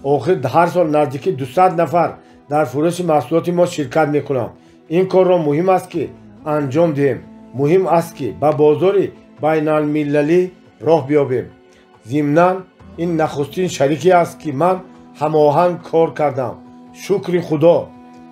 آخر هر سال نزدیک 200 نفر در فروش محصولات ما شرکت میکنند. این کار را مهم است که انجام دهیم. مهم است که به بازار بین المللی راه بیابیم. ضمناً این نخستین شریکی است که من هماهنگ کار کردم. شکر خدا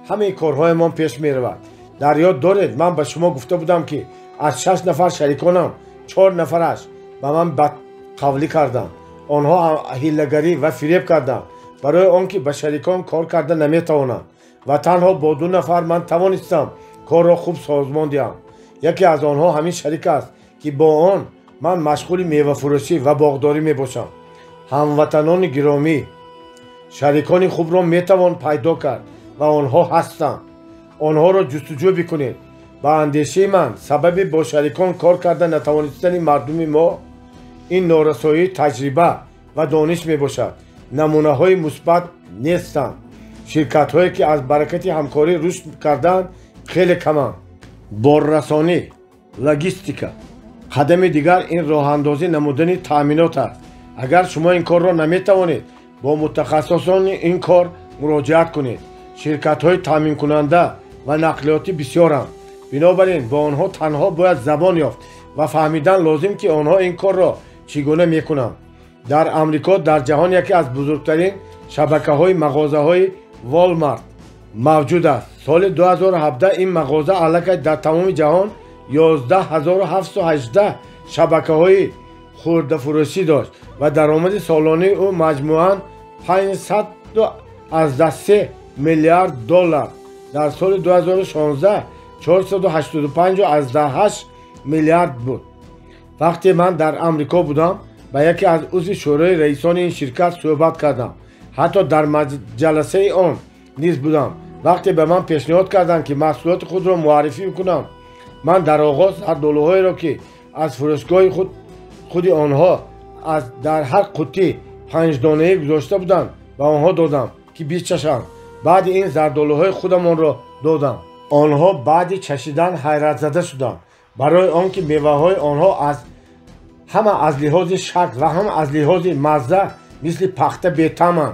همه کارهای ما پیش می رود. در یاد دارید من به شما گفته بودم که از 6 نفر شریکانم 4 نفرش به من بدقولی کردند. آنها حیله‌گری و فریب کردند برای آنکه به شریکان کار کرده نمیتوانند و تنها با 2 نفر من توانستم کار را خوب سازمان دهم. یکی از آنها همین شریک است که با آن من مشغول میوه فروشی و باغداری می باشم. هموطنان گرامی، شریکان خوب را میتوان پیدا کرد و آنها هستند. آنها را جستجو بکنید. به اندیشه من سبب با شریکان کار کردن نتوانستن مردم ما این نارسایی تجربه و دانش می باشد. نمونه های مثبت نیستند. شرکت هایی که از برکت همکاری رشد کردند خیلی کمند. باررسانی، لوجستیک. قدم دیگر این راه اندازی نمودن تأمینات است. اگر شما این کار را نمیتوانید با متخصصان این کار مراجعت کنید. شرکت های تامین کننده و نقلیاتی بسیارند. بنابراین با آنها تنها باید زبان یافت و فهمیدن لازم که آنها این کار را چگونه میکنند. در امریکا در جهان یکی از بزرگترین شبکه های مغازه های والمارت موجود است. سال 2017 این مغازه علاقه در تمام جهان 11718 شبکه های خرده فروشی داشت و درآمد سالانه او مجموعاً 513 میلیارد دلار. در سال 2016 485.8 میلیارد بود. وقتی من در امریکا بودم با یکی از عضو شورای رئیسان این شرکت صحبت کردم. حتی در جلسه آن نیز بودم. وقتی به من پیشنهاد کردند که محصولات خود را معرفی کنم، من در آغاز زردآلوهایی را که از فروشگاه خود آنها در هر قوطی 5 دانه گذاشته بودند و آنها دادم که بچشند. بعد این زردآلوهای خودمان را دادم. آنها بعد چشیدن حیرت زده شدند برای آنکه میوه های آنها همه از لحاظ شکل و هم از لحاظ مزه مثل پخته به‌طعمند.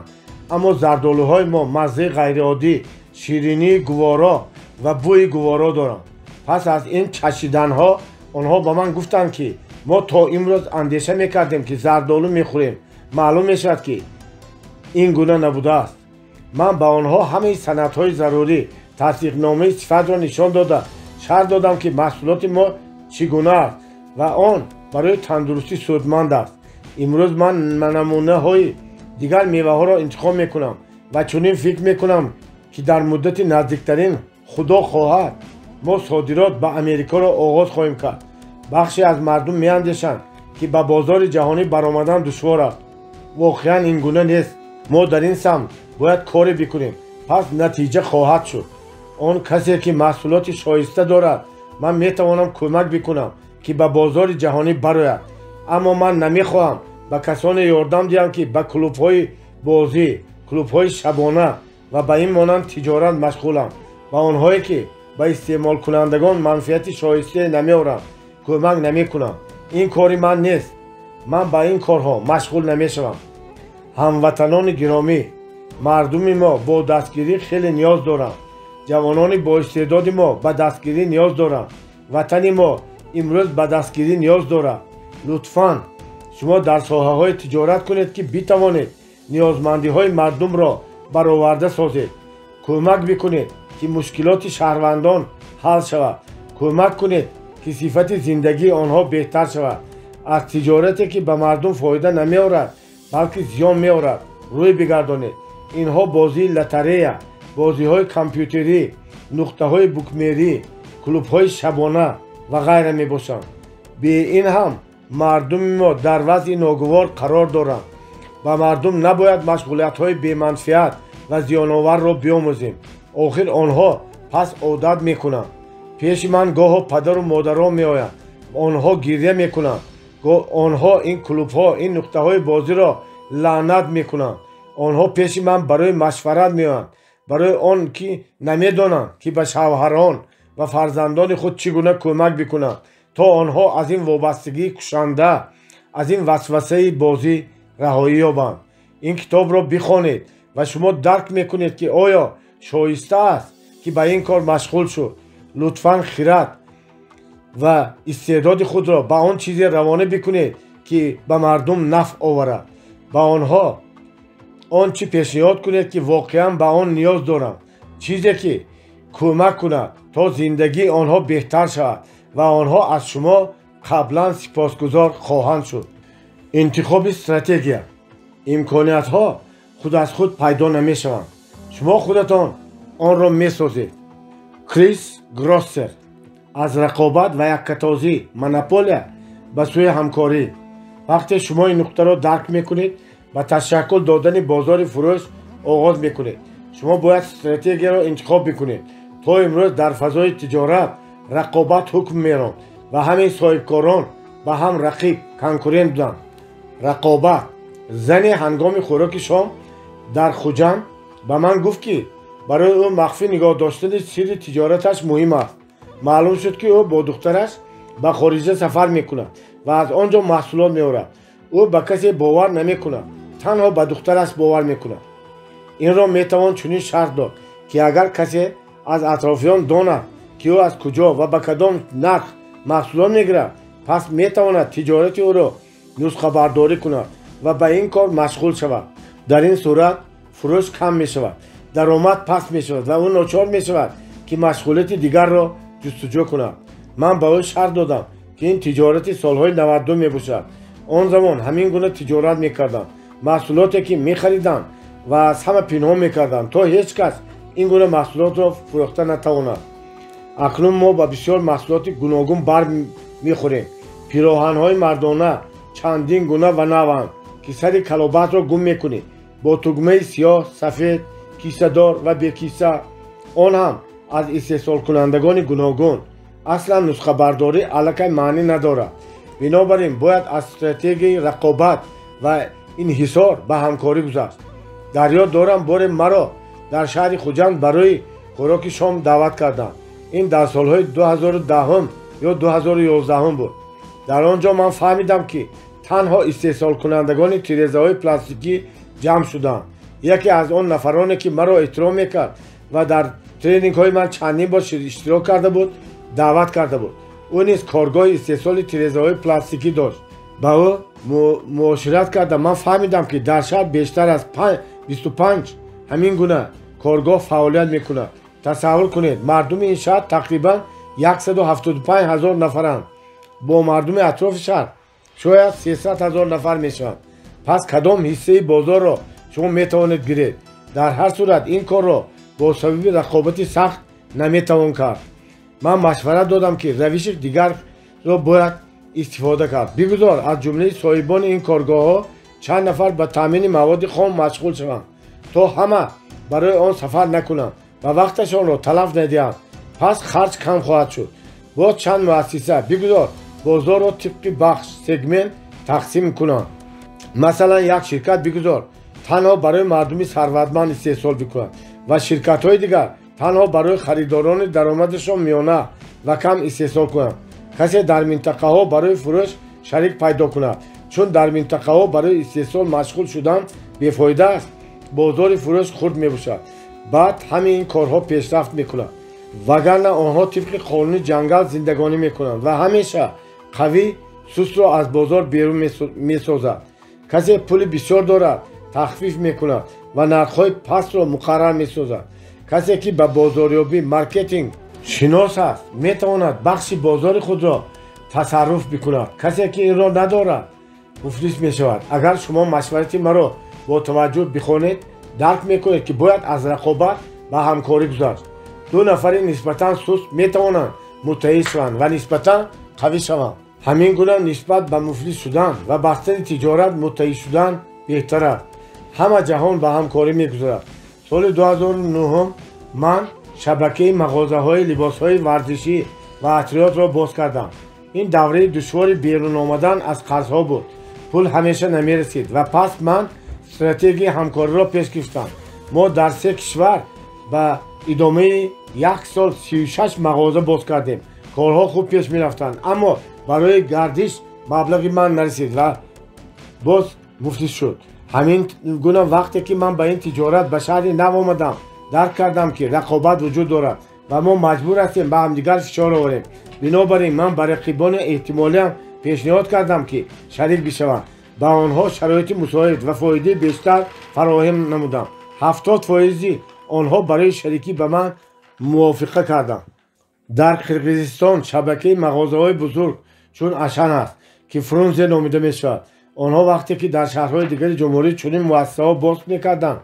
اما زردآلوهای ما مزه غیرعادی، شیرینی گوارا و بوی گوارا دارند. پس از این چشیدن ها آنها به من گفتند که ما تا امروز اندیشه میکردیم که زردآلو میخوریم، معلوم میشد که این گونه نبوده است. من به آنها همه سند های ضروری، تصدیقنامه صفت را نشان داده شرح دادم که محصولات ما چگونه است و آن برای تندرستی سودمند است. امروز من نمونه های دیگر میوه ها را انتخاب میکنم و چنین فکر میکنم که در مدت نزدیکترین خدا خواهد ما صادرات به امریکا را آغاز خواهیم کرد. بخشی از مردم میاندیشند که به بازار جهانی برآمدن دشوار است. واقعا این گونه نیست. ما در این سمت باید کاری بکنیم. پس نتیجه خواهد شد. آن کسی که محصولات شایسته دارد من میتوانم کمک بکنم که به بازار جهانی برآید. اما من نمیخواهم به کسانی یاردم دهم که به کلوب های بازی клубҳои шабона ва ба ин монанд тиҷорат машғулам. ба онҳое ки ба истеъмолкунандагон манфиати шоистае намеорам, кӯмак намекунам. ин кори ман нест. ман ба ин корҳо машғул намешавам. ҳамватанони гиромӣ, мардуми мо бо дастгирӣ хеле ниёз доранд. ҷавонони боистеъдоди мо ба дастгирӣ ниёз доранд. ватани мо имрӯз ба дастгирӣ ниёз дорад. лутфан шумо дар соҳаҳое тиҷорат кунед ки битавонед ниёзмандиҳои мардумро бароварда созед. кӯмак бикунед ки мушкилоти шаҳрвандон ҳал шавад. кӯмак кунед ки сифати зиндагии онҳо беҳтар шавад. аз тиҷорате ки ба мардум фоида намеорад, балки зиён меорад, рӯй бигардонед. инҳо бозии лотарея, бозиҳои компютерӣ, нуқтаҳои букмерӣ, клубҳои шабона ва ғайра мебошанд. бе ин ҳам мардуми мо дар вазъи ногувор қарор доранд. ба мардум набояд машғулиятҳои беманфиат ва зиёноварро биомӯзем. охир онҳо пас одат мекунанд. пеши ман гоҳо падару модарон меоянд. онҳо гирья мекунанд. онҳо ин клубҳо, ин нуқтаҳои бозиро лаънат мекунанд. онҳо пеши ман барои машварат меоянд. барои он ки намедонанд ки ба шавҳарон ва фарзандони худ чӣ гуна кӯмак бикунанд, то онҳо аз ин вобастагии кушанда, аз ин васвасаи бозӣ раҳоӣ ёбанд. ин китобро бихонед ва шумо дарк мекунед ки оё шоиста аст ки ба ин кор машғул шуд. лутфан хирад ва истеъдоди худро ба он чизе равона бикунед ки ба мардум нафъ оварад. ба онҳо он чӣ пешниҳод кунед ки воқеан ба он ниёз доранд. чизе ки кӯмак кунад то зиндагии онҳо беҳтар шавад ва онҳо аз шумо қаблан сипосгузор хоҳанд шуд. интихоби стратегия. имкониятҳо худ аз худ пайдо намешаванд. шумо худатон онро месозед. крис гроссер. аз рақобат ва яккатозӣ, монополия ба сӯи ҳамкорӣ. вақте шумо ин нуқтаро дарк мекунед, ба ташаккул додани бозори фурӯш оғоз мекунед. шумо бояд стратегияро интихоб бикунед. то имрӯз дар фазои тиҷорат рақобат ҳукм меронд ва ҳамин соҳибкорон ба ҳам рақиб, конкурент буданд. рақобат. зане ҳангоми хӯроки шом дар хуҷанд ба ман гуфт ки барои ӯ махфӣ нигоҳ доштани сирри тиҷораташ муҳим аст. маълум шуд ки ӯ бо духтараш ба хориҷа сафар мекунад ва аз он ҷо маҳсулот меорад. ӯ ба касе бовар намекунад, танҳо ба духтараш бовар мекунад. инро метавон чунин шарҳ дод ки агар касе аз атрофиён донад ки ӯ аз куҷо ва ба кадом нарх маҳсулот мегирад, пас метавонад тиҷорати ӯро нусхабардорӣ кунад ва ба ин кор машғул шавад. дар ин сурат фурӯш кам мешавад, даромад паст мешавад ва ӯ ночор мешавад ки машғулияти дигарро ҷустуҷӯ кунад. ман ба ӯ шарҳ додам ки ин тиҷорати солҳои 92 мебошад. он замон ҳамин гуна тиҷорат мекарданд. маҳсулоте ки мехариданд ва аз ҳама пинҳон мекарданд, то ҳеҷ кас ин гуна маҳсулотро фурӯхта натавонад. акнун мо ба бисёр маҳсулоти гуногун бар мехӯрем. пироҳанҳои мардона чандин гуна ва наванд ки сари калобатро гум мекунӣ, бо тугмаи сиёҳ, сафед, кисадор ва бекиса. он ҳам аз истеҳсолкунандагони гуногун. аслан нусхабардорӣ аллакай маънӣ надорад. бинобар ин бояд аз стратегияи рақобат ва инҳисор ба ҳамкорӣ гузашт. дар ёд дорам боре маро дар шаҳри хуҷанд барои хӯроки шом даъват карданд. ин дар солҳои 2010 ё 2011 буд. дар он ҷо ман фаҳмидам ки танҳо истеҳсолкунандагони тирезаҳои пластикӣ ҷамъ шуданд. яке аз он нафароне ки маро эҳтиром мекард ва дар тренингҳои ман чандин бор иштирок карда буд, даъват карда буд. ӯ низ коргоҳи истеҳсоли тирезаҳои пластикӣ дошт. ба ӯ муошират карда ман фаҳмидам ки дар шаҳр бештар аз 25 ҳамин гуна коргоҳ фаъолият мекунад. тасаввур кунед, мардуми ин шаҳр тақрибан 175 000 нафаранд. бо мардуми атрофи шаҳр шояд 300 000 нафар мешаванд. пас кадом ҳиссаи бозорро шумо метавонед гиред? дар ҳар сурат ин корро бо сабаби рақобати сахт наметавон кард. ман машварат додам ки равиши дигарро бояд истифода кард. бигузор аз ҷумлаи соҳибони ин коргоҳҳо чанд нафар ба таъмини маводи хом машғул шаванд, то ҳама барои он сафар накунанд ва вақташонро талаф надиҳанд. пас харҷ кам хоҳад шуд. боз чанд муассиса бигузор бозорро тибқи бахш сегмент тақсим кунанд. масалан як ширкат бигузор تنها برای مردمی ثروتمند استحصال بکنند و شرکت‌های دیگر تنها برای خریداران درآمدشان میانه و کم استحصال کنند. کسی در منطقه ها برای فروش شریک پیدا کند، چون در منطقه ها برای استحصال مشغول شدن بیفایده است. بازار فروش خرد میباشد. بعد همه این کارها پیشرفت میکنند، وگرنه آنها طبق قانون جنگل زندگانی میکنند و همیشه قوی سست را از بازار بیرون میسازد. کسی پول بسیار دارد تخفیف میکند و نرخ‌های پست را مقرر میسازد. کسی که به بازاریابی مارکتینگ شناس است میتواند بخش بازار خود را تصرف بکند. کسی که این را ندارد مفلس میشود. اگر شما مشورت مرا با توجه بخوانید درک میکنید که باید از رقابت و همکاری گذشت. دو نفر نسبتا سست میتوانند متحد شوند و نسبتا قوی شوند. همین گونه نسبت به مفلس شدن و بستن تجارت متحد شدن بهتر است. همه جهان به همکاری میگذارد. سال 2009 من شبکه مغازه‌های لباس‌های ورزشی و عطریات را باز کردم. این دوره دشوار بیرون آمدن از قرض‌ها بود. پول همیشه نمی‌رسید و پس من استراتژی همکاری را پیش گرفتم. ما در 3 کشور به ادامه 1 سال 36 مغازه باز کردیم. کارها خوب پیش می‌رفتند، اما برای گردش مبلغی من نرسید و باز مفلس شد. همین گونه وقتی که من به این تجارت به شهر نو آمدم درک کردم که رقابت وجود دارد و ما مجبور هستیم به همدیگر فشار آوریم. بنابراین من به رقیبان احتمالی هم پیشنهاد کردم که شریک بشوند. به آنها شرایط مساعد و فایده بیشتر فراهم نمودم. 70% آنها برای شریکی به من موافقه کردند. در قرقیزستان شبکه مغازه‌های بزرگ چون اشن است که فرونزه نامیده میشود. آنها وقتی که در شهرهای دیگر جمهوری چنین مؤسسه‌ها باز میکردند،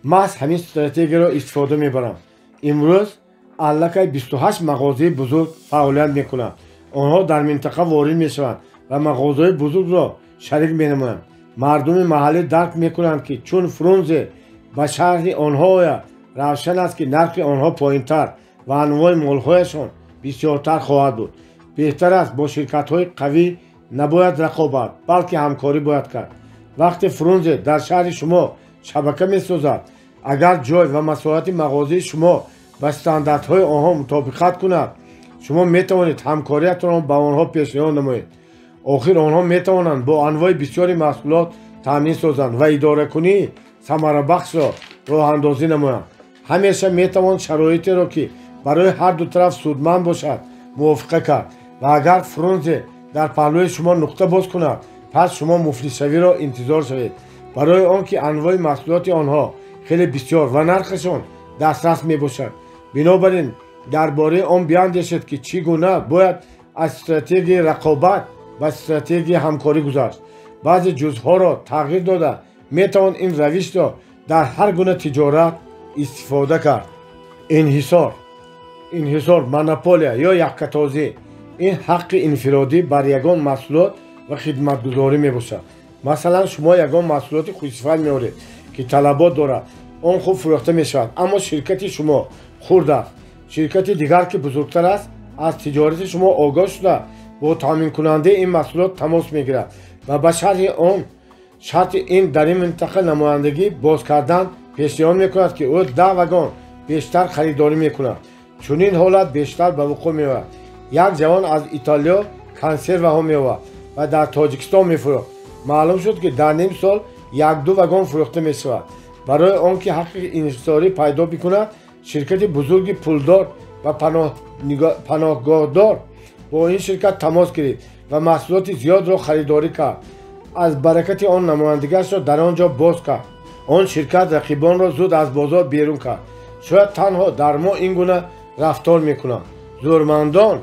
من از همین استراتژی را استفاده میبرم. امروز علاقه 28 مغازه بزرگ فعالیت میکنند. آنها در منطقه وارد میشوند و مغازه بزرگ را شریک مینمایند. مردم محلی درک میکنند که چون فرونزه به شهر آنها روشن است که نرخ آنها پایینتر و انواع مالهایشان بسیارتر خواهد بود. بهتر است با شرکت‌های قوی نباید رقابت بلکه همکاری باید کرد. وقتی فرونزه در شهر شما شبکه میسازد، اگر جای و مساحت مغازه شما با استانداردهای آنها مطابقت کند، شما میتوانید همکاریتان را به آنها پیشنهاد نمایید. آخر آنها میتوانند با انواع بسیاری محصولات تامین سازند و اداره کنی ثمره بخش را راه اندازی نمایند. همیشه میتوان شرایطی را که برای هر دو طرف سودمند باشد موافقه کرد و اگر فرونزه در پهلوی شما نقطه باز کند، پس شما مفلس شوی را انتظار شوید. برای آنکه انواع محصولات آنها خیلی بسیار و نرخشان دسترس می باشد. بنابراین درباره آن بیاندیشید که چگونه باید از استراتژی رقابت و استراتژی همکاری گذشت. بعضی جزها را تغییر داده میتوان این روش را در هر گونه تجارت استفاده کرد. انحصار مونوپولیا یا یککتازی این حق انفرادی بر یگان محصولات و خدمتگزاری می باشد. مثلا شما یگان محصولات خوش‌صفت میارید که طلبات دارد، آن خوب فروخته می شود، اما شرکت شما خرد است. شرکت دیگر که بزرگتر است از تجارت شما آگاه شده با تامین کننده این محصولات تماس می گیرد و به شرط این در این منطقه نمایندگی باز کردن پیشنهاد می کند که او 10 وگان بیشتر خریداری می کند. چون این حالت بیشتر به وقوع می آید. یک جوان از ایتالیا کنسرو ها می آورد و در تاجیکستان می فروخت. معلوم شد که در نیم سال 1-2 وگان فروخته می شود. برای آنکه حق انحصاری پیدا بکند، شرکت بزرگ پولدار و پناهگاهدار با این شرکت تماس گرفت و محصولات زیاد را خریداری کرد. از برکت آن نمایندگیش را در آنجا باز کرد. آن شرکت رقیبان را زود از بازار بیرون کرد. شاید تنها در ما این گونه رفتار میکنند. زورمندان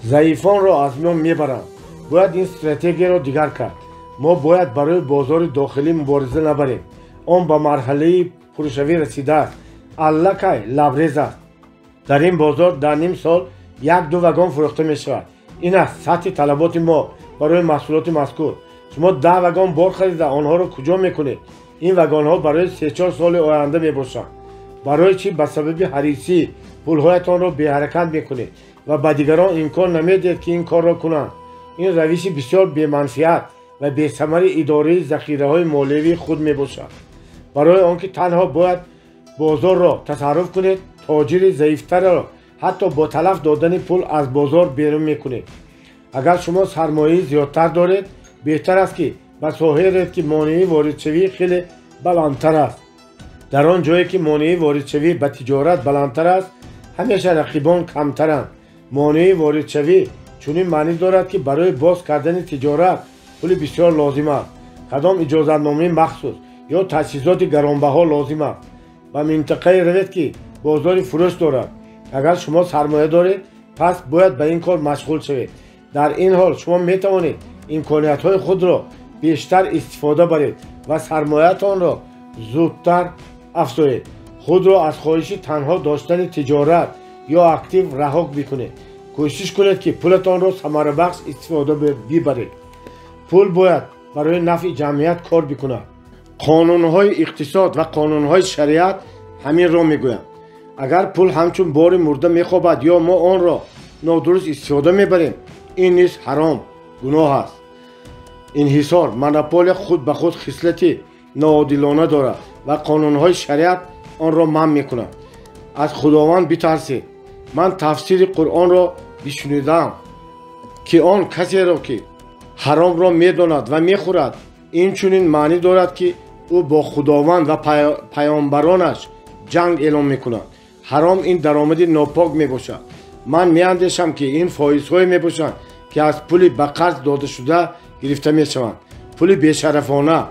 ضعیفان را از میان میبرند. باید این استراتژی را دیگر کرد. ما باید برای بازار داخلی مبارزه نبریم. آن به مرحله پرشوی رسیده است. علاقه لبریز است. در این بازار در نیم سال 1-2 وگان فروخته می شود. این است سطح طلبات ما برای محصولات مذکور. شما 10 وگان بار خریده آنها را کجا میکنید؟ این وگان ها برای 3-4 سال آینده می باشند. برای چی؟ به سبب حریصی پولهایتان را به حرکت میکنید و به دیگران امکان نمیدید که این کار را کنند. این روش بسیار بی منفعت و بی ثمر اداره ذخیره های مالیوی خود می باشد. برای آنکه تنها باید بازار را تصرف کنید، تاجر ضعیفتر را حتی با تلف دادن پول از بازار بیرون میکنید. اگر شما سرمایه زیادتر دارید، بهتر است که به ساحه رید که مانع واردشوی خیلی بلندتر است. در آن جایی که مانع واردشوی به تجارت بلندتر است، همیشه رقیبان کمترند. مانع واردشوی چنین معنی دارد که برای باز کردن تجارت پول بسیار لازم است. کدام اجازتنامه مخصوص یا تجهیزات گرانبها لازم است. به منطقه روید که بازار فروش دارد. اگر شما سرمایه دارید، پس باید به این کار مشغول شوید. در این حال شما می توانید امکانیت‌های خود را بیشتر استفاده برید و سرمایه‌تان را زودتر افزایید. خود را از خواهش تنها داشتن تجارت یا اکتیو رها بکنید. کوشش کنید که پولتان را ثمره بخش استفاده ببرید. پول باید برای نفع جمعیت کار بکند. قانون‌های اقتصاد و قانون‌های شریعت همین را میگویند. اگر پول همچون بار مرده میخوابد یا ما آن را نادرست استفاده میبریم، این نیز حرام گناه است. انحصار مونوپول خود به خود خصلتی ناعادلانه دارد و قانون‌های شریعت آن را منع میکنند. از خداوند بترسید. من تفسیر قرآن را بشنیدم که آن کسی را که حرام را میداند و میخورد، این چنین معنی دارد که او با خداوند و پیامبرانش جنگ اعلام میکند. حرام این درآمد ناپاک میباشد. من میاندیشم که این فایزهای میباشند که از پول به قرض داده شده گرفته میشوند. پول بیشرفانه.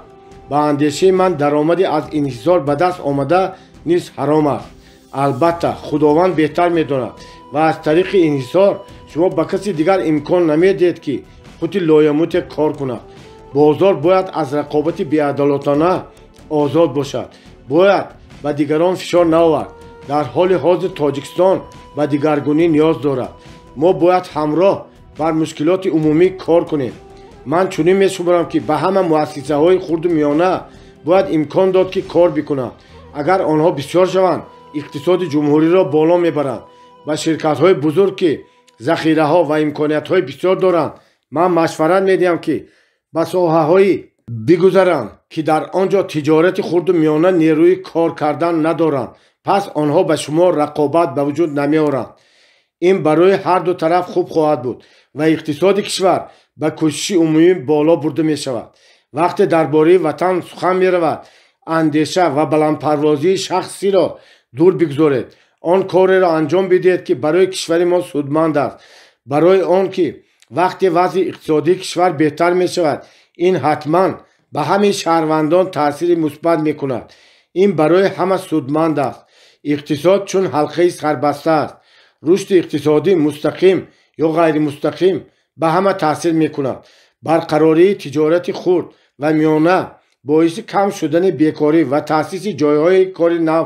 با اندیشه من درآمدی از انحصار به دست آمده نیز حرام است. البته خداوند بهتر میداند و از طریق انحصار شما به کسی دیگر امکان نمیدید که خود لایموت کار کند. بازار باید از رقابت بی‌عدالتانه آزاد باشد. باید به دیگران فشار نآورد. در حال حاضر تاجیکستان به دیگرگونی نیاز دارد. ما باید همراه بر مشکلات عمومی کار کنیم. من چنین می‌شمرم که به همه مؤسسه‌های خرد و میانه باید امکان داد که کار بکنند. اگر آنها بسیار شوند، اقتصاد جمهوری را بالا میبرند. و شرکت‌های بزرگ که ذخیره‌ها و امکانیت‌های بسیار دارند، من مشورت میدهم که به ساحه‌هایی بگذرند که در آنجا تجارت خرد و میانه نیروی کار کردن ندارند. پس آنها به شما رقابت به وجود نمی‌آورند. این برای هر دو طرف خوب خواهد بود و اقتصاد کشور به کوشش عمومی بالا برده می شود. وقتی درباره وطن سخن می رود، اندیشه و بلندپروازی شخصی را دور بگذارید. آن کاری را انجام بدهید که برای کشور ما سودمند است. برای آن که وقتی وضع اقتصادی کشور بهتر می شود، این حتما به همه شهروندان تاثیر مثبت می کند. این برای همه سودمند است. اقتصاد چون حلقه سربسته است. رشد اقتصادی مستقیم یا غیر مستقیم به همه تاثیر می کند. برقراری تجارت خرد و میانه باعث کم شدن بیکاری و تأسیس جایهای کار نو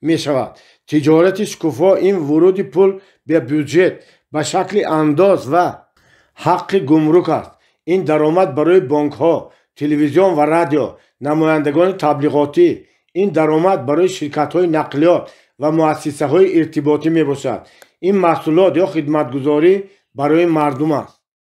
می شود. تجارت شکوفا این ورود پول به بودجه به شکل انداز و حق گمرک است. این درآمد برای بانک ها، تلویزیون و رادیو، نمایندگان تبلیغاتی. این درآمد برای شرکت های نقلیات و مؤسسه های ارتباطی می باشد. این محصولات یا خدمتگزاری برای مردم است.